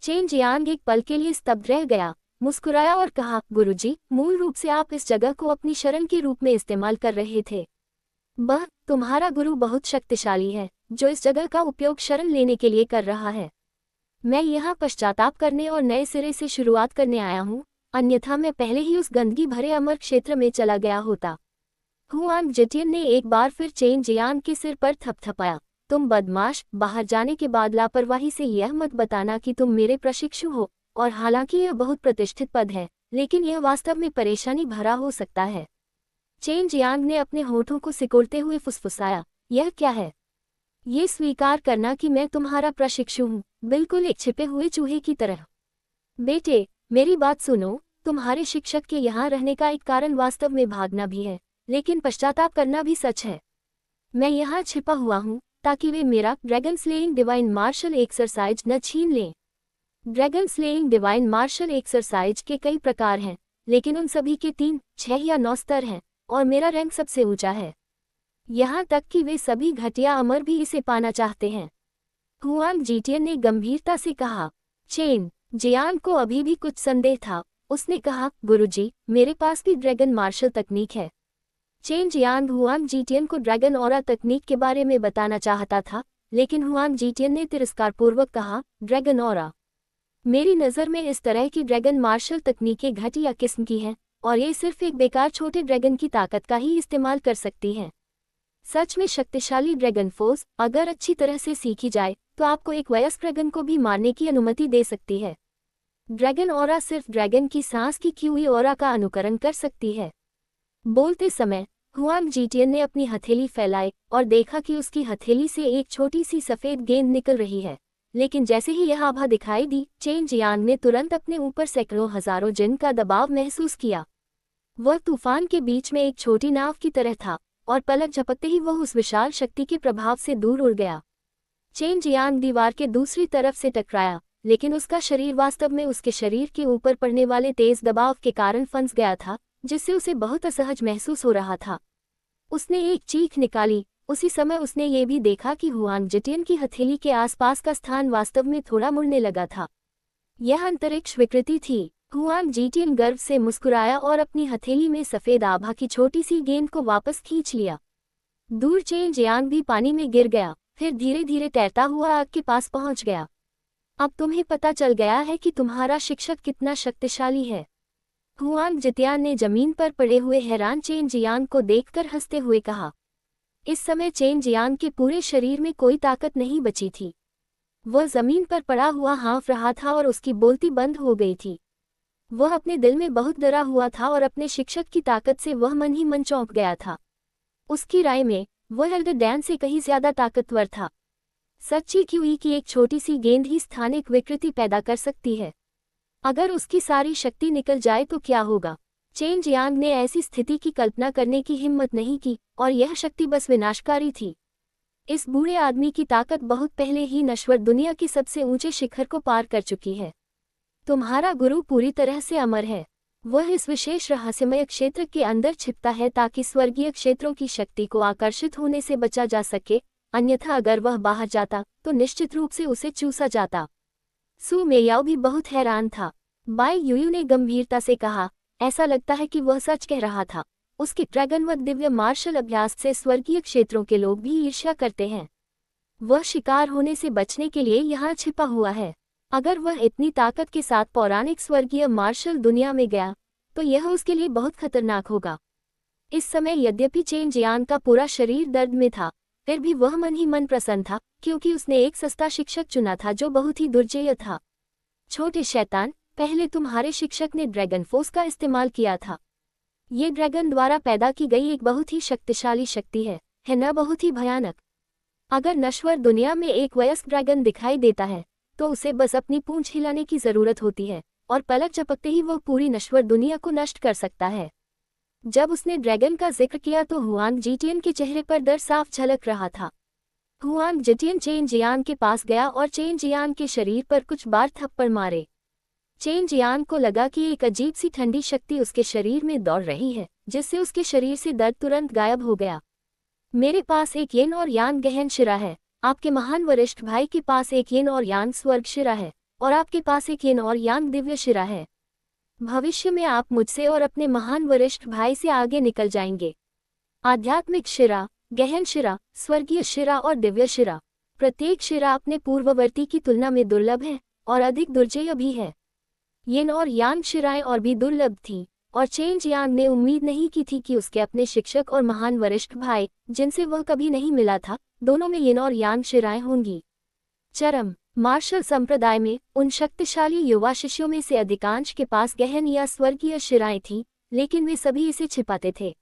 चेन जियांग एक पल के लिए स्तब्ध रह गया, मुस्कुराया और कहा, गुरुजी, मूल रूप से आप इस जगह को अपनी शरण के रूप में इस्तेमाल कर रहे थे। तुम्हारा गुरु बहुत शक्तिशाली है, जो इस जगह का उपयोग शरण लेने के लिए कर रहा है। मैं यहाँ पश्चाताप करने और नए सिरे से शुरुआत करने आया हूँ, अन्यथा मैं पहले ही उस गंदगी भरे अमर क्षेत्र में चला गया होता। हुआंग जिटियन ने एक बार फिर चेन जियांग के सिर पर थपथपाया। तुम बदमाश, बाहर जाने के बाद लापरवाही से यह मत बताना कि तुम मेरे प्रशिक्षु हो, और हालांकि यह बहुत प्रतिष्ठित पद है, लेकिन यह वास्तव में परेशानी भरा हो सकता है। चेन जियांग ने अपने होठों को सिकोड़ते हुए फुसफुसाया, यह क्या है? ये स्वीकार करना कि मैं तुम्हारा प्रशिक्षु हूँ, बिल्कुल एक छिपे हुए चूहे की तरह। बेटे, मेरी बात सुनो, तुम्हारे शिक्षक के यहाँ रहने का एक कारण वास्तव में भागना भी है। लेकिन पश्चाताप करना भी सच है। मैं यहाँ छिपा हुआ हूँ ताकि वे मेरा dragon slaying divine martial exercise न छीन लें। Dragon slaying divine martial exercise के कई प्रकार हैं, लेकिन उन सभी के 3, 6 या 9 स्तर हैं, और मेरा रैंक सबसे ऊंचा है। यहाँ तक कि वे सभी घटिया अमर भी इसे पाना चाहते हैं। हुआंग जीटियन ने गंभीरता से कहा। चेन जियान को अभी भी कुछ संदेह था। उसने कहा, गुरुजी, मेरे पास भी ड्रैगन मार्शल तकनीक है। चेन जियांग हुआंग जीटियन को ड्रैगन ऑरा तकनीक के बारे में बताना चाहता था, लेकिन हुआंग जीटियन ने तिरस्कारपूर्वक कहा, ड्रैगन ऑरा? मेरी नज़र में इस तरह की ड्रैगन मार्शल तकनीकें घटिया किस्म की हैं, और ये सिर्फ एक बेकार छोटे ड्रैगन की ताकत का ही इस्तेमाल कर सकती हैं। सच में शक्तिशाली ड्रैगन फोर्स अगर अच्छी तरह से सीखी जाए तो आपको एक वयस्क ड्रैगन को भी मारने की अनुमति दे सकती है। ड्रैगन ऑरा सिर्फ ड्रैगन की सांस की की हुई ऑरा का अनुकरण कर सकती है। बोलते समय हुआंग जीटियन ने अपनी हथेली फैलाई और देखा कि उसकी हथेली से एक छोटी सी सफेद गेंद निकल रही है, लेकिन जैसे ही यह आभा दिखाई दी, चेन जियांग ने तुरंत अपने ऊपर सैकड़ों हजारों जिन का दबाव महसूस किया। वह तूफान के बीच में एक छोटी नाव की तरह था, और पलक झपकते ही वह उस विशाल शक्ति के प्रभाव से दूर उड़ गया। चेन जियांग दीवार के दूसरी तरफ से टकराया, लेकिन उसका शरीर वास्तव में उसके शरीर के ऊपर पड़ने वाले तेज दबाव के कारण फंस गया था, जिससे उसे बहुत असहज महसूस हो रहा था। उसने एक चीख निकाली। उसी समय उसने ये भी देखा कि हुआंग जीटियन की हथेली के आसपास का स्थान वास्तव में थोड़ा मुड़ने लगा था। यह अंतरिक्ष विकृति थी। हुआंग जीटियन गर्व से मुस्कुराया और अपनी हथेली में सफेद आभा की छोटी सी गेंद को वापस खींच लिया। दूर चेन जियांग भी पानी में गिर गया, फिर धीरे धीरे तैरता हुआ आग के पास पहुंच गया। अब तुम्हें पता चल गया है कि तुम्हारा शिक्षक कितना शक्तिशाली है। हुआंग जीटियन ने जमीन पर पड़े हुए हैरान चेन जियांग को देखकर हंसते हुए कहा। इस समय चेन जियांग के पूरे शरीर में कोई ताकत नहीं बची थी। वह जमीन पर पड़ा हुआ हाँफ रहा था और उसकी बोलती बंद हो गई थी। वह अपने दिल में बहुत डरा हुआ था और अपने शिक्षक की ताकत से वह मन ही मन चौंक गया था। उसकी राय में वह एल्डर डैन से कहीं ज्यादा ताकतवर था। सच्ची क्यूई की एक छोटी सी गेंद ही स्थानिक विकृति पैदा कर सकती है। अगर उसकी सारी शक्ति निकल जाए तो क्या होगा? चेन जियांग ने ऐसी स्थिति की कल्पना करने की हिम्मत नहीं की, और यह शक्ति बस विनाशकारी थी। इस बूढ़े आदमी की ताकत बहुत पहले ही नश्वर दुनिया की सबसे ऊंचे शिखर को पार कर चुकी है। तुम्हारा गुरु पूरी तरह से अमर है। वह इस विशेष रहस्यमय क्षेत्र के अंदर छिपता है ताकि स्वर्गीय क्षेत्रों की शक्ति को आकर्षित होने से बचा जा सके, अन्यथा अगर वह बाहर जाता तो निश्चित रूप से उसे चूसा जाता। सू मेयाओ भी बहुत हैरान था। बाई यूयू ने गंभीरता से कहा, ऐसा लगता है कि वह सच कह रहा था। उसके ड्रैगनवत दिव्य मार्शल अभ्यास से स्वर्गीय क्षेत्रों के लोग भी ईर्ष्या करते हैं। वह शिकार होने से बचने के लिए यहाँ छिपा हुआ है। अगर वह इतनी ताकत के साथ पौराणिक स्वर्गीय मार्शल दुनिया में गया तो यह उसके लिए बहुत खतरनाक होगा। इस समय यद्यपि चेन जियांग का पूरा शरीर दर्द में था, फिर भी वह मन ही मन प्रसन्न था, क्योंकि उसने एक सस्ता शिक्षक चुना था जो बहुत ही दुर्जेय था। छोटे शैतान, पहले तुम्हारे शिक्षक ने ड्रैगन फोर्स का इस्तेमाल किया था। ये ड्रैगन द्वारा पैदा की गई एक बहुत ही शक्तिशाली शक्ति है न? बहुत ही भयानक। अगर नश्वर दुनिया में एक वयस्क ड्रैगन दिखाई देता है तो उसे बस अपनी पूंछ हिलाने की जरूरत होती है, और पलक झपकते ही वह पूरी नश्वर दुनिया को नष्ट कर सकता है। जब उसने ड्रैगन का जिक्र किया तो हुआंग जीटियन के चेहरे पर डर साफ झलक रहा था। हुआंग जीटियन चेन जियांग के पास गया और चेन जियांग के शरीर पर कुछ बार थप्पड़ मारे। चेन जियांग को लगा कि एक अजीब सी ठंडी शक्ति उसके शरीर में दौड़ रही है, जिससे उसके शरीर से दर्द तुरंत गायब हो गया। मेरे पास एक येन और यांग गहन शिरा है, आपके महान वरिष्ठ भाई के पास एक येन और यांग स्वर्ग शिरा है, और आपके पास एक येन और यांग दिव्य शिरा है। भविष्य में आप मुझसे और अपने महान वरिष्ठ भाई से आगे निकल जाएंगे। आध्यात्मिक शिरा, गहन शिरा, स्वर्गीय शिरा और दिव्य शिरा। प्रत्येक शिरा अपने पूर्ववर्ती की तुलना में दुर्लभ है और अधिक दुर्जेय भी है। येन और यांग शिराएं और भी दुर्लभ थीं, और चेन जियांग ने उम्मीद नहीं की थी कि उसके अपने शिक्षक और महान वरिष्ठ भाई, जिनसे वह कभी नहीं मिला था, दोनों में येन और यांग शिराएं होंगी। चरम मार्शल संप्रदाय में उन शक्तिशाली युवा शिष्यों में से अधिकांश के पास गहन या स्वर्गीय शिराएं थीं, लेकिन वे सभी इसे छिपाते थे।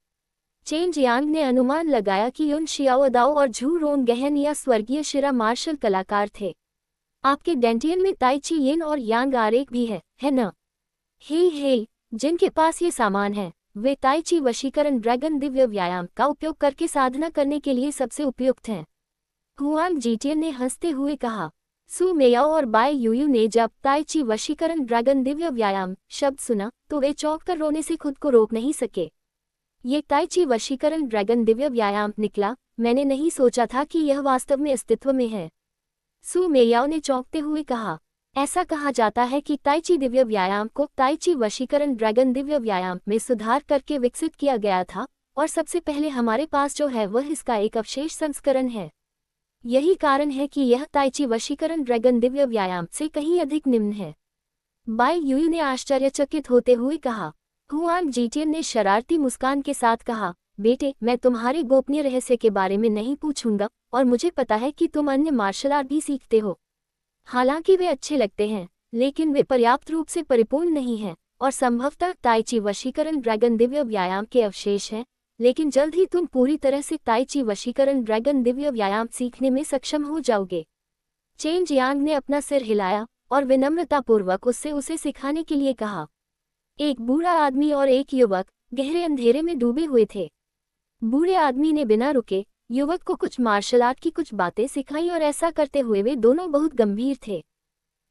चेन जियांग ने अनुमान लगाया कि युन शियाओदाओ और झू रोंग गहन या स्वर्गीय शिरा मार्शल कलाकार थे। आपके डेंटियन में ताई ची येन और यांग आरेख भी है न? हे जिनके पास ये सामान है वे ताई ची वशीकरण ड्रैगन दिव्य व्यायाम का उपयोग करके साधना करने के लिए सबसे उपयुक्त हैं। हुआंग जीटियन ने हंसते हुए कहा। सु मेयाओ और बाय यूयू ने जब ताई ची वशीकरण ड्रैगन दिव्य व्यायाम शब्द सुना तो वे चौंक कर रोने से खुद को रोक नहीं सके। ये ताई ची वशीकरण ड्रैगन दिव्य व्यायाम निकला, मैंने नहीं सोचा था कि यह वास्तव में अस्तित्व में है। सु मेयाओ ने चौंकते हुए कहा। ऐसा कहा जाता है कि ताई ची दिव्य व्यायाम को ताई ची वशीकरण ड्रैगन दिव्य व्यायाम में सुधार करके विकसित किया गया था और सबसे पहले हमारे पास जो है वह इसका एक अवशेष संस्करण है। यही कारण है कि यह ताई ची वशीकरण ड्रैगन दिव्य व्यायाम से कहीं अधिक निम्न है। बाय यूयू ने आश्चर्यचकित होते हुए कहा। हुआंग जीटियन ने शरारती मुस्कान के साथ कहा, बेटे, मैं तुम्हारे गोपनीय रहस्य के बारे में नहीं पूछूंगा और मुझे पता है कि तुम अन्य मार्शल आर्ट भी सीखते हो। हालांकि वे अच्छे लगते हैं, लेकिन वे पर्याप्त रूप से परिपूर्ण नहीं हैं और संभवतः ताई ची वशीकरण ड्रैगन दिव्य व्यायाम के अवशेष हैं, लेकिन जल्द ही तुम पूरी तरह से ताई ची वशीकरण ड्रैगन दिव्य व्यायाम सीखने में सक्षम हो जाओगे। चेन जियांग ने अपना सिर हिलाया और विनम्रतापूर्वक उससे उसे सिखाने के लिए कहा। एक बूढ़ा आदमी और एक युवक गहरे अंधेरे में डूबे हुए थे। बूढ़े आदमी ने बिना रुके युवक को कुछ मार्शल आर्ट की कुछ बातें सिखाई और ऐसा करते हुए वे दोनों बहुत गंभीर थे।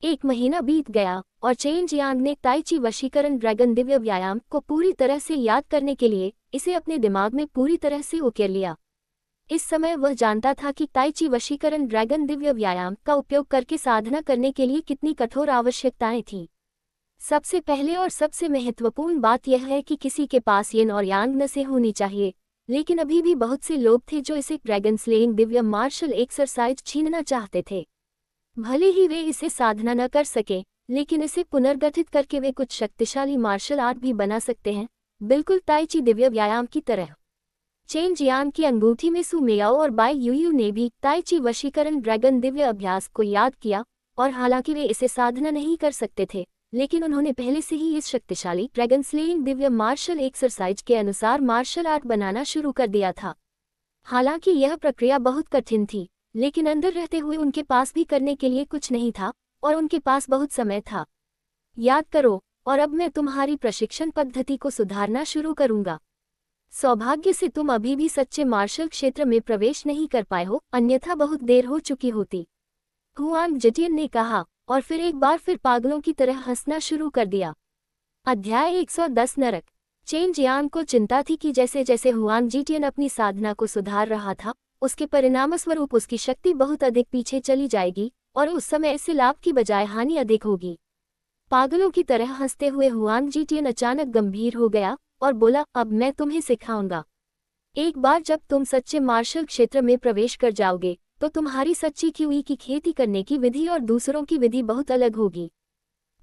1 महीना बीत गया और चेन जियांग ने ताई ची वशीकरण ड्रैगन दिव्य व्यायाम को पूरी तरह से याद करने के लिए इसे अपने दिमाग में पूरी तरह से उकेर लिया। इस समय वह जानता था कि ताई ची वशीकरण ड्रैगन दिव्य व्यायाम का उपयोग करके साधना करने के लिए कितनी कठोर आवश्यकताएं थीं। सबसे पहले और सबसे महत्वपूर्ण बात यह है कि किसी के पास यिन और यांग नसें होनी चाहिए, लेकिन अभी भी बहुत से लोग थे जो इसे dragon slaying Divya martial exercise छीनना चाहते थे। भले ही वे इसे साधना न कर सके, लेकिन इसे पुनर्गठित करके वे कुछ शक्तिशाली मार्शल आर्ट भी बना सकते हैं, बिल्कुल ताई ची दिव्य व्यायाम की तरह। चेन जियांग की अंगूठी में सु मेयाओ और बाय यूयू ने भी ताई ची वशीकरण ड्रैगन दिव्य अभ्यास को याद किया और हालांकि वे इसे साधना नहीं कर सकते थे, लेकिन उन्होंने पहले से ही इस शक्तिशाली dragon slaying Divya martial exercise के अनुसार मार्शल आर्ट बनाना शुरू कर दिया था। हालांकि यह प्रक्रिया बहुत कठिन थी, लेकिन अंदर रहते हुए उनके पास भी करने के लिए कुछ नहीं था और उनके पास बहुत समय था। याद करो, और अब मैं तुम्हारी प्रशिक्षण पद्धति को सुधारना शुरू करूंगा। सौभाग्य से तुम अभी भी सच्चे मार्शल क्षेत्र में प्रवेश नहीं कर पाए हो, अन्यथा बहुत देर हो चुकी होती। हुआंग जीटियन ने कहा और फिर एक बार फिर पागलों की तरह हंसना शुरू कर दिया। अध्याय 110 नरक। चेन जियांग को चिंता थी कि जैसे जैसे हुआंग जीटियन अपनी साधना को सुधार रहा था, उसके परिणामस्वरूप उसकी शक्ति बहुत अधिक पीछे चली जाएगी और उस समय इससे लाभ की बजाय हानि अधिक होगी। पागलों की तरह हंसते हुए हुआंग जीटियन अचानक गंभीर हो गया और बोला, अब मैं तुम्हें सिखाऊंगा। एक बार जब तुम सच्चे मार्शल क्षेत्र में प्रवेश कर जाओगे तो तुम्हारी सच्ची क्यूई की खेती करने की विधि और दूसरों की विधि बहुत अलग होगी।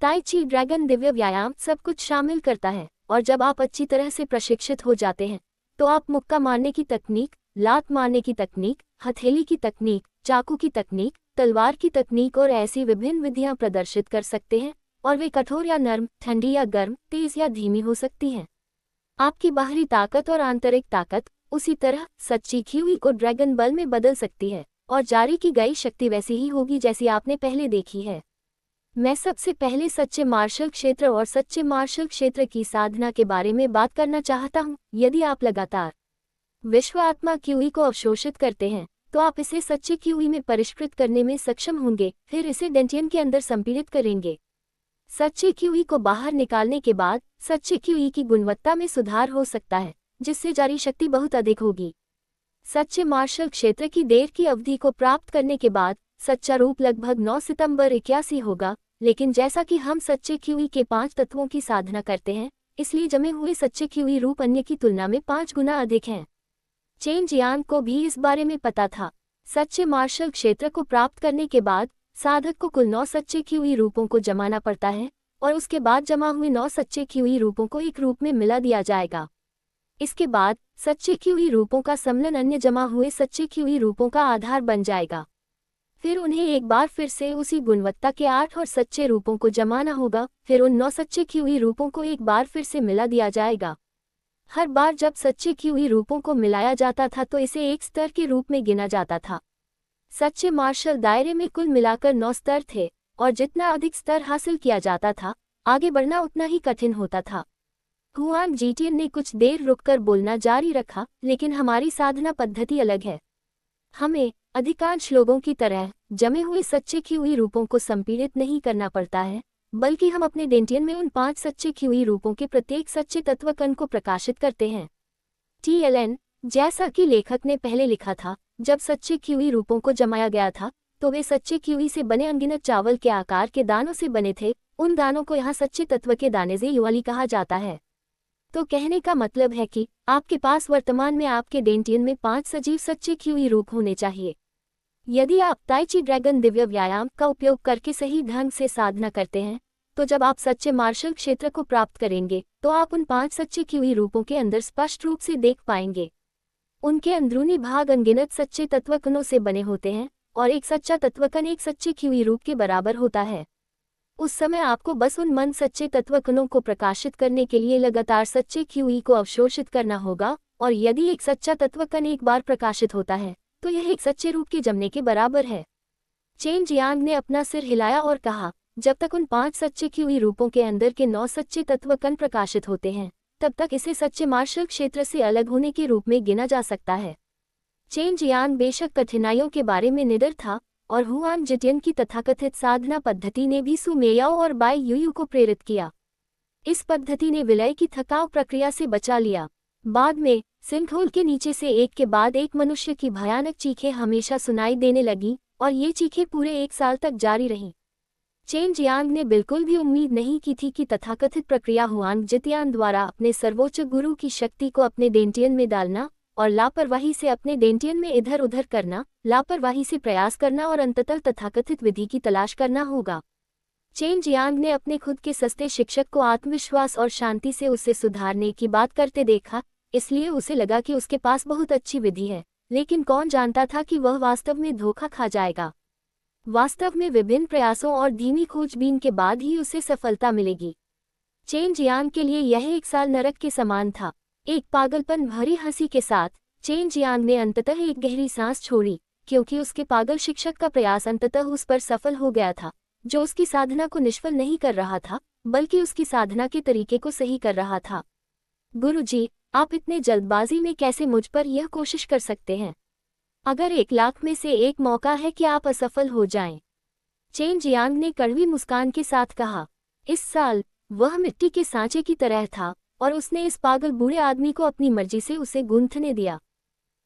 ताई ची ड्रैगन दिव्य व्यायाम सब कुछ शामिल करता है और जब आप अच्छी तरह से प्रशिक्षित हो जाते हैं तो आप मुक्का मारने की तकनीक, लात मारने की तकनीक, हथेली की तकनीक, चाकू की तकनीक, तलवार की तकनीक और ऐसी विभिन्न विधियां प्रदर्शित कर सकते हैं और वे कठोर या नर्म, ठंडी या गर्म, तेज या धीमी हो सकती हैं। आपकी बाहरी ताकत और आंतरिक ताकत उसी तरह सच्ची क्यूई को ड्रैगन बल में बदल सकती है और जारी की गई शक्ति वैसी ही होगी जैसी आपने पहले देखी है। मैं सबसे पहले सच्चे मार्शल क्षेत्र और सच्चे मार्शल क्षेत्र की साधना के बारे में बात करना चाहता हूँ। यदि आप लगातार विश्व आत्मा क्यूई को अवशोषित करते हैं तो आप इसे सच्चे क्यूई में परिष्कृत करने में सक्षम होंगे, फिर इसे डेंटियन के अंदर संपीड़ित करेंगे। सच्चे क्यूई को बाहर निकालने के बाद सच्चे क्यूई की गुणवत्ता में सुधार हो सकता है, जिससे जारी शक्ति बहुत अधिक होगी। सच्चे मार्शल क्षेत्र की देर की अवधि को प्राप्त करने के बाद सच्चा रूप लगभग 9 सितंबर 81 होगा, लेकिन जैसा कि हम सच्चे क्यूई के 5 तत्वों की साधना करते हैं, इसलिए जमे हुए सच्चे क्यूई रूप अन्य की तुलना में 5 गुना अधिक हैं। चेन जियांग को भी इस बारे में पता था। सच्चे मार्शल क्षेत्र को प्राप्त करने के बाद साधक को कुल 9 सच्चे क्यूई रूपों को जमाना पड़ता है और उसके बाद जमा हुए 9 सच्चे क्यूई रूपों को एक रूप में मिला दिया जाएगा। इसके बाद सच्चे क्यूई रूपों का सम्मिलन अन्य जमा हुए सच्चे क्यूई रूपों का आधार बन जाएगा। फिर उन्हें एक बार फिर से उसी गुणवत्ता के 8 और सच्चे रूपों को जमाना होगा, फिर उन 9 सच्चे क्यूई रूपों को एक बार फिर से मिला दिया जाएगा। हर बार जब सच्चे क्यूई रूपों को मिलाया जाता था तो इसे एक स्तर के रूप में गिना जाता था। सच्चे मार्शल दायरे में कुल मिलाकर 9 स्तर थे और जितना अधिक स्तर हासिल किया जाता था, आगे बढ़ना उतना ही कठिन होता था। हुआन जीटियन ने कुछ देर रुककर बोलना जारी रखा, लेकिन हमारी साधना पद्धति अलग है। हमें अधिकांश लोगों की तरह जमे हुए सच्चे क्यूई रूपों को संपीड़ित नहीं करना पड़ता है, बल्कि हम अपने डेंटियन में उन 5 सच्चे क्यूई रूपों के प्रत्येक सच्चे तत्व कण को प्रकाशित करते हैं। TLN, जैसा कि लेखक ने पहले लिखा था, जब सच्चे क्यूई रूपों को जमाया गया था तो वे सच्चे क्यूई से बने अनगिनत चावल के आकार के दानों से बने थे। उन दानों को यहाँ सच्चे तत्व के दाने युवाली कहा जाता है। तो कहने का मतलब है कि आपके पास वर्तमान में आपके डेंटियन में 5 सजीव सच्चे क्यूई रूप होने चाहिए। यदि आप ताइची ड्रैगन दिव्य व्यायाम का उपयोग करके सही ढंग से साधना करते हैं, तो जब आप सच्चे मार्शल क्षेत्र को प्राप्त करेंगे तो आप उन 5 सच्चे क्यूई रूपों के अंदर स्पष्ट रूप से देख पाएंगे। उनके अंदरूनी भाग अनगिनत सच्चे तत्वकणों से बने होते हैं और एक सच्चा तत्वकण एक सच्चे क्यूई रूप के बराबर होता है। उस समय आपको बस उन मन सच्चे तत्वकणों को प्रकाशित करने के लिए लगातार सच्चे क्यूई को अवशोषित करना होगा, और यदि एक सच्चा तत्वकण एक बार प्रकाशित होता है तो यह एक सच्चे रूप के जमने के बराबर है। चेन जियांग ने अपना सिर हिलाया और कहा, जब तक उन 5 सच्चे क्यूई रूपों के अंदर के 9 सच्चे तत्वकण प्रकाशित होते हैं, तब तक इसे सच्चे मार्शल क्षेत्र से अलग होने के रूप में गिना जा सकता है। चेन जियांग बेशक कठिनाइयों के बारे में निडर था, और हुआन जिटियन की तथाकथित साधना पद्धति ने भी सु मेयाओ और बाई यूयू को प्रेरित किया। इस पद्धति ने विलय की थकाऊ प्रक्रिया से बचा लिया। बाद में सिंकहोल के नीचे से एक के बाद एक मनुष्य की भयानक चीखें हमेशा सुनाई देने लगीं, और ये चीखें पूरे 1 साल तक जारी रहीं। चेन जियांग ने बिल्कुल भी उम्मीद नहीं की थी कि तथाकथित प्रक्रिया हुआन जितियान द्वारा अपने सर्वोच्च गुरु की शक्ति को अपने डेंटियन में डालना और लापरवाही से अपने डेंटियन में इधर उधर करना, लापरवाही से प्रयास करना और अंततः तथाकथित विधि की तलाश करना होगा। चेन जियांग ने अपने खुद के सस्ते शिक्षक को आत्मविश्वास और शांति से उसे सुधारने की बात करते देखा, इसलिए उसे लगा कि उसके पास बहुत अच्छी विधि है, लेकिन कौन जानता था कि वह वास्तव में धोखा खा जाएगा। वास्तव में विभिन्न प्रयासों और धीमी खोजबीन के बाद ही उसे सफलता मिलेगी। चेन जियांग के लिए यह 1 साल नरक के समान था। एक पागलपन भरी हंसी के साथ चेन जियांग ने अंततः एक गहरी सांस छोड़ी, क्योंकि उसके पागल शिक्षक का प्रयास अंततः उस पर सफल हो गया था, जो उसकी साधना को निष्फल नहीं कर रहा था, बल्कि उसकी साधना के तरीके को सही कर रहा था। गुरुजी, आप इतने जल्दबाजी में कैसे मुझ पर यह कोशिश कर सकते हैं? अगर 1 लाख में से 1 मौका है कि आप असफल हो जाएं। चेन जियांग ने कड़वी मुस्कान के साथ कहा। इस साल वह मिट्टी के सांचे की तरह था, और उसने इस पागल बूढ़े आदमी को अपनी मर्जी से उसे गूंथने दिया।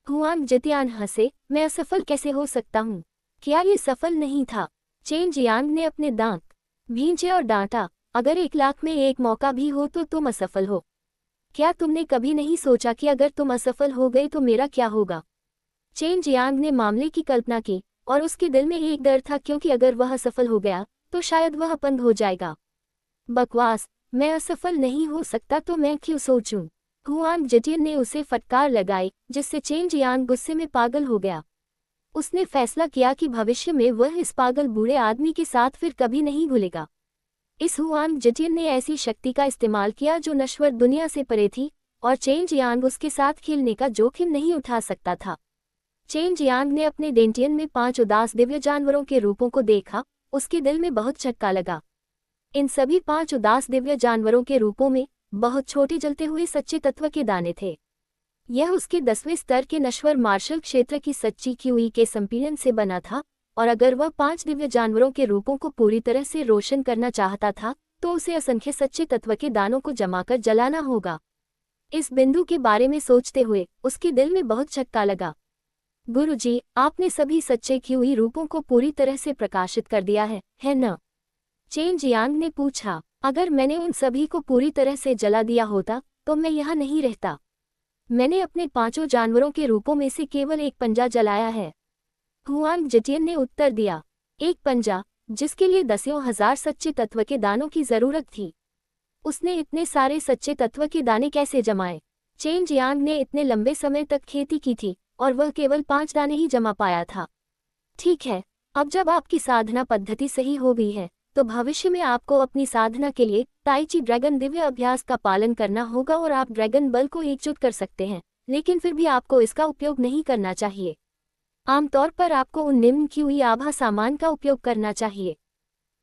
हुआन जितियान हंसे, मैं असफल कैसे हो सकता हूँ? क्या ये सफल नहीं था? चेन जियांग ने अपने दांत भींचे और डांटा, अगर 1 लाख में 1 मौका भी हो तो तुम असफल हो। क्या तुमने कभी नहीं सोचा कि अगर तुम असफल हो गए तो मेरा क्या होगा? चेन जियांग ने मामले की कल्पना की, और उसके दिल में एक डर था, क्योंकि अगर वह असफल हो गया तो शायद वह अपंग हो जाएगा। बकवास, मैं असफल नहीं हो सकता तो मैं क्यों सोचूं? हुआन जिटियन ने उसे फटकार लगाई, जिससे चेन जियांग गुस्से में पागल हो गया। उसने फैसला किया कि भविष्य में वह इस पागल बूढ़े आदमी के साथ फिर कभी नहीं भूलेगा। इस हुआन जिटियन ने ऐसी शक्ति का इस्तेमाल किया जो नश्वर दुनिया से परे थी, और चेन जियांग उसके साथ खेलने का जोखिम नहीं उठा सकता था। चेन जियांग ने अपने डेंटियन में 5 उदास दिव्य जानवरों के रूपों को देखा। उसके दिल में बहुत झटका लगा। इन सभी 5 उदास दिव्य जानवरों के रूपों में बहुत छोटे जलते हुए सच्चे तत्व के दाने थे। यह उसके 10वें स्तर के नश्वर मार्शल क्षेत्र की सच्ची क्यूई के संपीड़न से बना था, और अगर वह 5 दिव्य जानवरों के रूपों को पूरी तरह से रोशन करना चाहता था तो उसे असंख्य सच्चे तत्व के दानों को जमाकर जलाना होगा। इस बिंदु के बारे में सोचते हुए उसके दिल में बहुत झटका लगा। गुरुजी, आपने सभी सच्चे क्यूई रूपों को पूरी तरह से प्रकाशित कर दिया है न? चेन जियांग ने पूछा। अगर मैंने उन सभी को पूरी तरह से जला दिया होता तो मैं यहाँ नहीं रहता। मैंने अपने 5 जानवरों के रूपों में से केवल एक पंजा जलाया है। हुआन जिटियन ने उत्तर दिया। एक पंजा, जिसके लिए 10,000 सच्चे तत्व के दानों की जरूरत थी। उसने इतने सारे सच्चे तत्व के दाने कैसे जमाए? चेन जियांग ने इतने लंबे समय तक खेती की थी, और वह केवल 5 दाने ही जमा पाया था। ठीक है, अब जब आपकी साधना पद्धति सही हो गई है तो भविष्य में आपको अपनी साधना के लिए ताइची ड्रैगन दिव्य अभ्यास का पालन करना होगा, और आप ड्रैगन बल को एकजुट कर सकते हैं, लेकिन फिर भी आपको इसका उपयोग नहीं करना चाहिए। आमतौर पर आपको उन निम्न क्यूई आभा सामान का उपयोग करना चाहिए।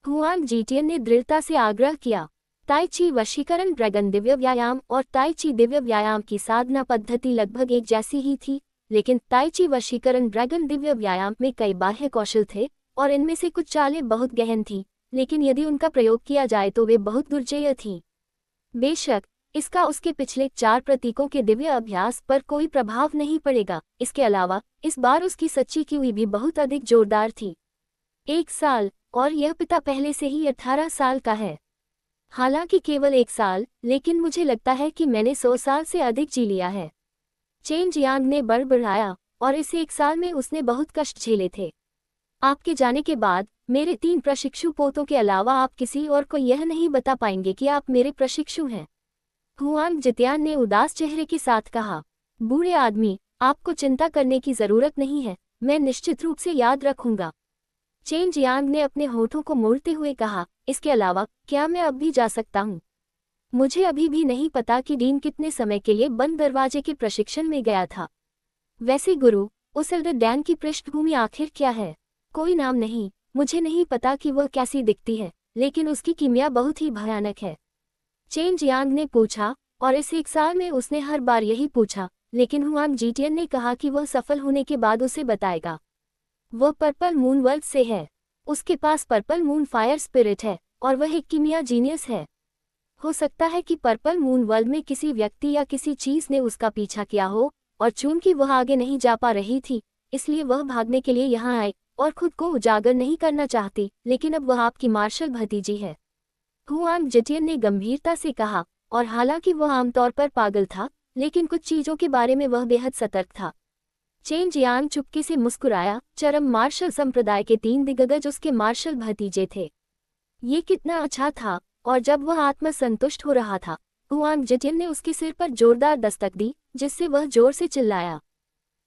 हुआन जिटियन ने दृढ़ता से आग्रह किया। ताई ची वशीकरण ड्रैगन दिव्य व्यायाम और ताई ची दिव्य व्यायाम की साधना पद्धति लगभग एक जैसी ही थी, लेकिन ताई ची वशीकरण ड्रैगन दिव्य व्यायाम में कई बाह्य कौशल थे और इनमें से कुछ चालें बहुत गहन थीं, लेकिन यदि उनका प्रयोग किया जाए तो वे बहुत दुर्जेय थीं। बेशक इसका उसके पिछले 4 प्रतीकों के दिव्य अभ्यास पर कोई प्रभाव नहीं पड़ेगा। इसके अलावा इस बार उसकी सच्ची कीवी भी बहुत अधिक जोरदार थी। 1 साल, और यह पिता पहले से ही 18 साल का है। हालांकि केवल 1 साल, लेकिन मुझे लगता है कि मैंने 100 साल से अधिक जी लिया है। चेन जियांग ने बड़बड़ाया, और इस 1 साल में उसने बहुत कष्ट झेले थे। आपके जाने के बाद मेरे 3 प्रशिक्षु पोतों के अलावा आप किसी और को यह नहीं बता पाएंगे कि आप मेरे प्रशिक्षु हैं। हुआंग जितियान ने उदास चेहरे के साथ कहा। बूढ़े आदमी, आपको चिंता करने की जरूरत नहीं है, मैं निश्चित रूप से याद रखूंगा। चेन जियांग ने अपने होठों को मोड़ते हुए कहा, इसके अलावा क्या मैं अब भी जा सकता हूँ? मुझे अभी भी नहीं पता कि डीन कितने समय के लिए बंद दरवाजे के प्रशिक्षण में गया था। वैसे गुरु, उस एल्डर डैन की पृष्ठभूमि आखिर क्या है? कोई नाम नहीं, मुझे नहीं पता कि वह कैसी दिखती है, लेकिन उसकी कीमिया बहुत ही भयानक है। चेन जियांग ने पूछा, और इस 1 साल में उसने हर बार यही पूछा, लेकिन हुआंग जीटियन ने कहा कि वह सफल होने के बाद उसे बताएगा। वह पर्पल मून वर्ल्ड से है। उसके पास पर्पल मून फायर स्पिरिट है, और वह एक कीमिया जीनियस है। हो सकता है कि पर्पल मून वर्ल्ड में किसी व्यक्ति या किसी चीज ने उसका पीछा किया हो, और चूंकि वह आगे नहीं जा पा रही थी, इसलिए वह भागने के लिए यहाँ आई और खुद को उजागर नहीं करना चाहती, लेकिन अब वह आपकी मार्शल भतीजी है। हुआंग जिटियन ने गंभीरता से कहा, और हालांकि वह आमतौर पर पागल था, लेकिन कुछ चीजों के बारे में वह बेहद सतर्क था। चेन जियांग चुपके से मुस्कुराया। चरम मार्शल संप्रदाय के 3 दिग्गज उसके मार्शल भतीजे थे। ये कितना अच्छा था। और जब वह आत्मसंतुष्ट हो रहा था, हुआंग जिटियन ने उसके सिर पर जोरदार दस्तक दी, जिससे वह जोर से चिल्लाया,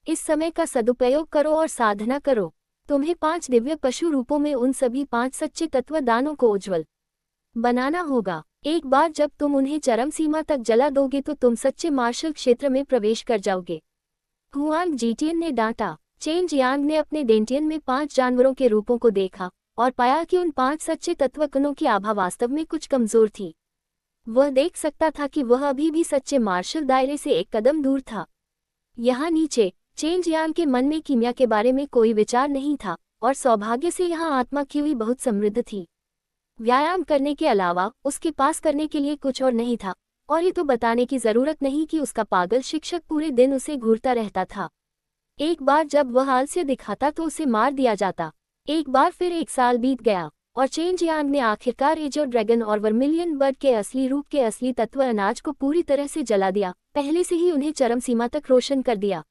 इस समय का सदुपयोग करो और साधना करो। तुम्हें 5 दिव्य पशु रूपों में उन सभी 5 सच्चे तत्वदानों को उज्ज्वल बनाना होगा। एक बार जब तुम उन्हें चरम सीमा तक जला दोगे तो तुम सच्चे मार्शल क्षेत्र में प्रवेश कर जाओगे। हुआंग जीटियन ने डांटा। चेन जियांग ने अपने डेंटियन में 5 जानवरों के रूपों को देखा और पाया कि उन 5 सच्चे तत्वकणों की आभा वास्तव में कुछ कमजोर थी। वह देख सकता था कि वह अभी भी सच्चे मार्शल दायरे से एक कदम दूर था। यहाँ नीचे चेन जियांग के मन में कीमिया के बारे में कोई विचार नहीं था, और सौभाग्य से यहाँ आत्मा की हुई बहुत समृद्ध थी। व्यायाम करने के अलावा उसके पास करने के लिए कुछ और नहीं था, और ये तो बताने की जरूरत नहीं कि उसका पागल शिक्षक पूरे दिन उसे घूरता रहता था। एक बार जब वह आलस्य दिखाता तो उसे मार दिया जाता। एक बार फिर 1 साल बीत गया, और चेन जियांग ने आखिरकार एजो ड्रैगन और वर्मिलियन बर्ड के असली रूप के असली तत्व अनाज को पूरी तरह से जला दिया, पहले से ही उन्हें चरम सीमा तक रोशन कर दिया।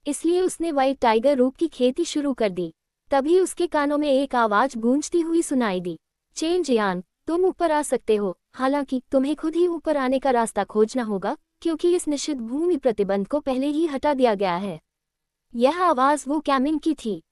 इसलिए उसने व्हाइट टाइगर रूप की खेती शुरू कर दी। तभी उसके कानों में एक आवाज गूंजती हुई सुनाई दी, चेन जियांग, तुम ऊपर आ सकते हो, हालांकि तुम्हें खुद ही ऊपर आने का रास्ता खोजना होगा, क्योंकि इस निषिद्ध भूमि प्रतिबंध को पहले ही हटा दिया गया है। यह आवाज वो कैमिंग की थी।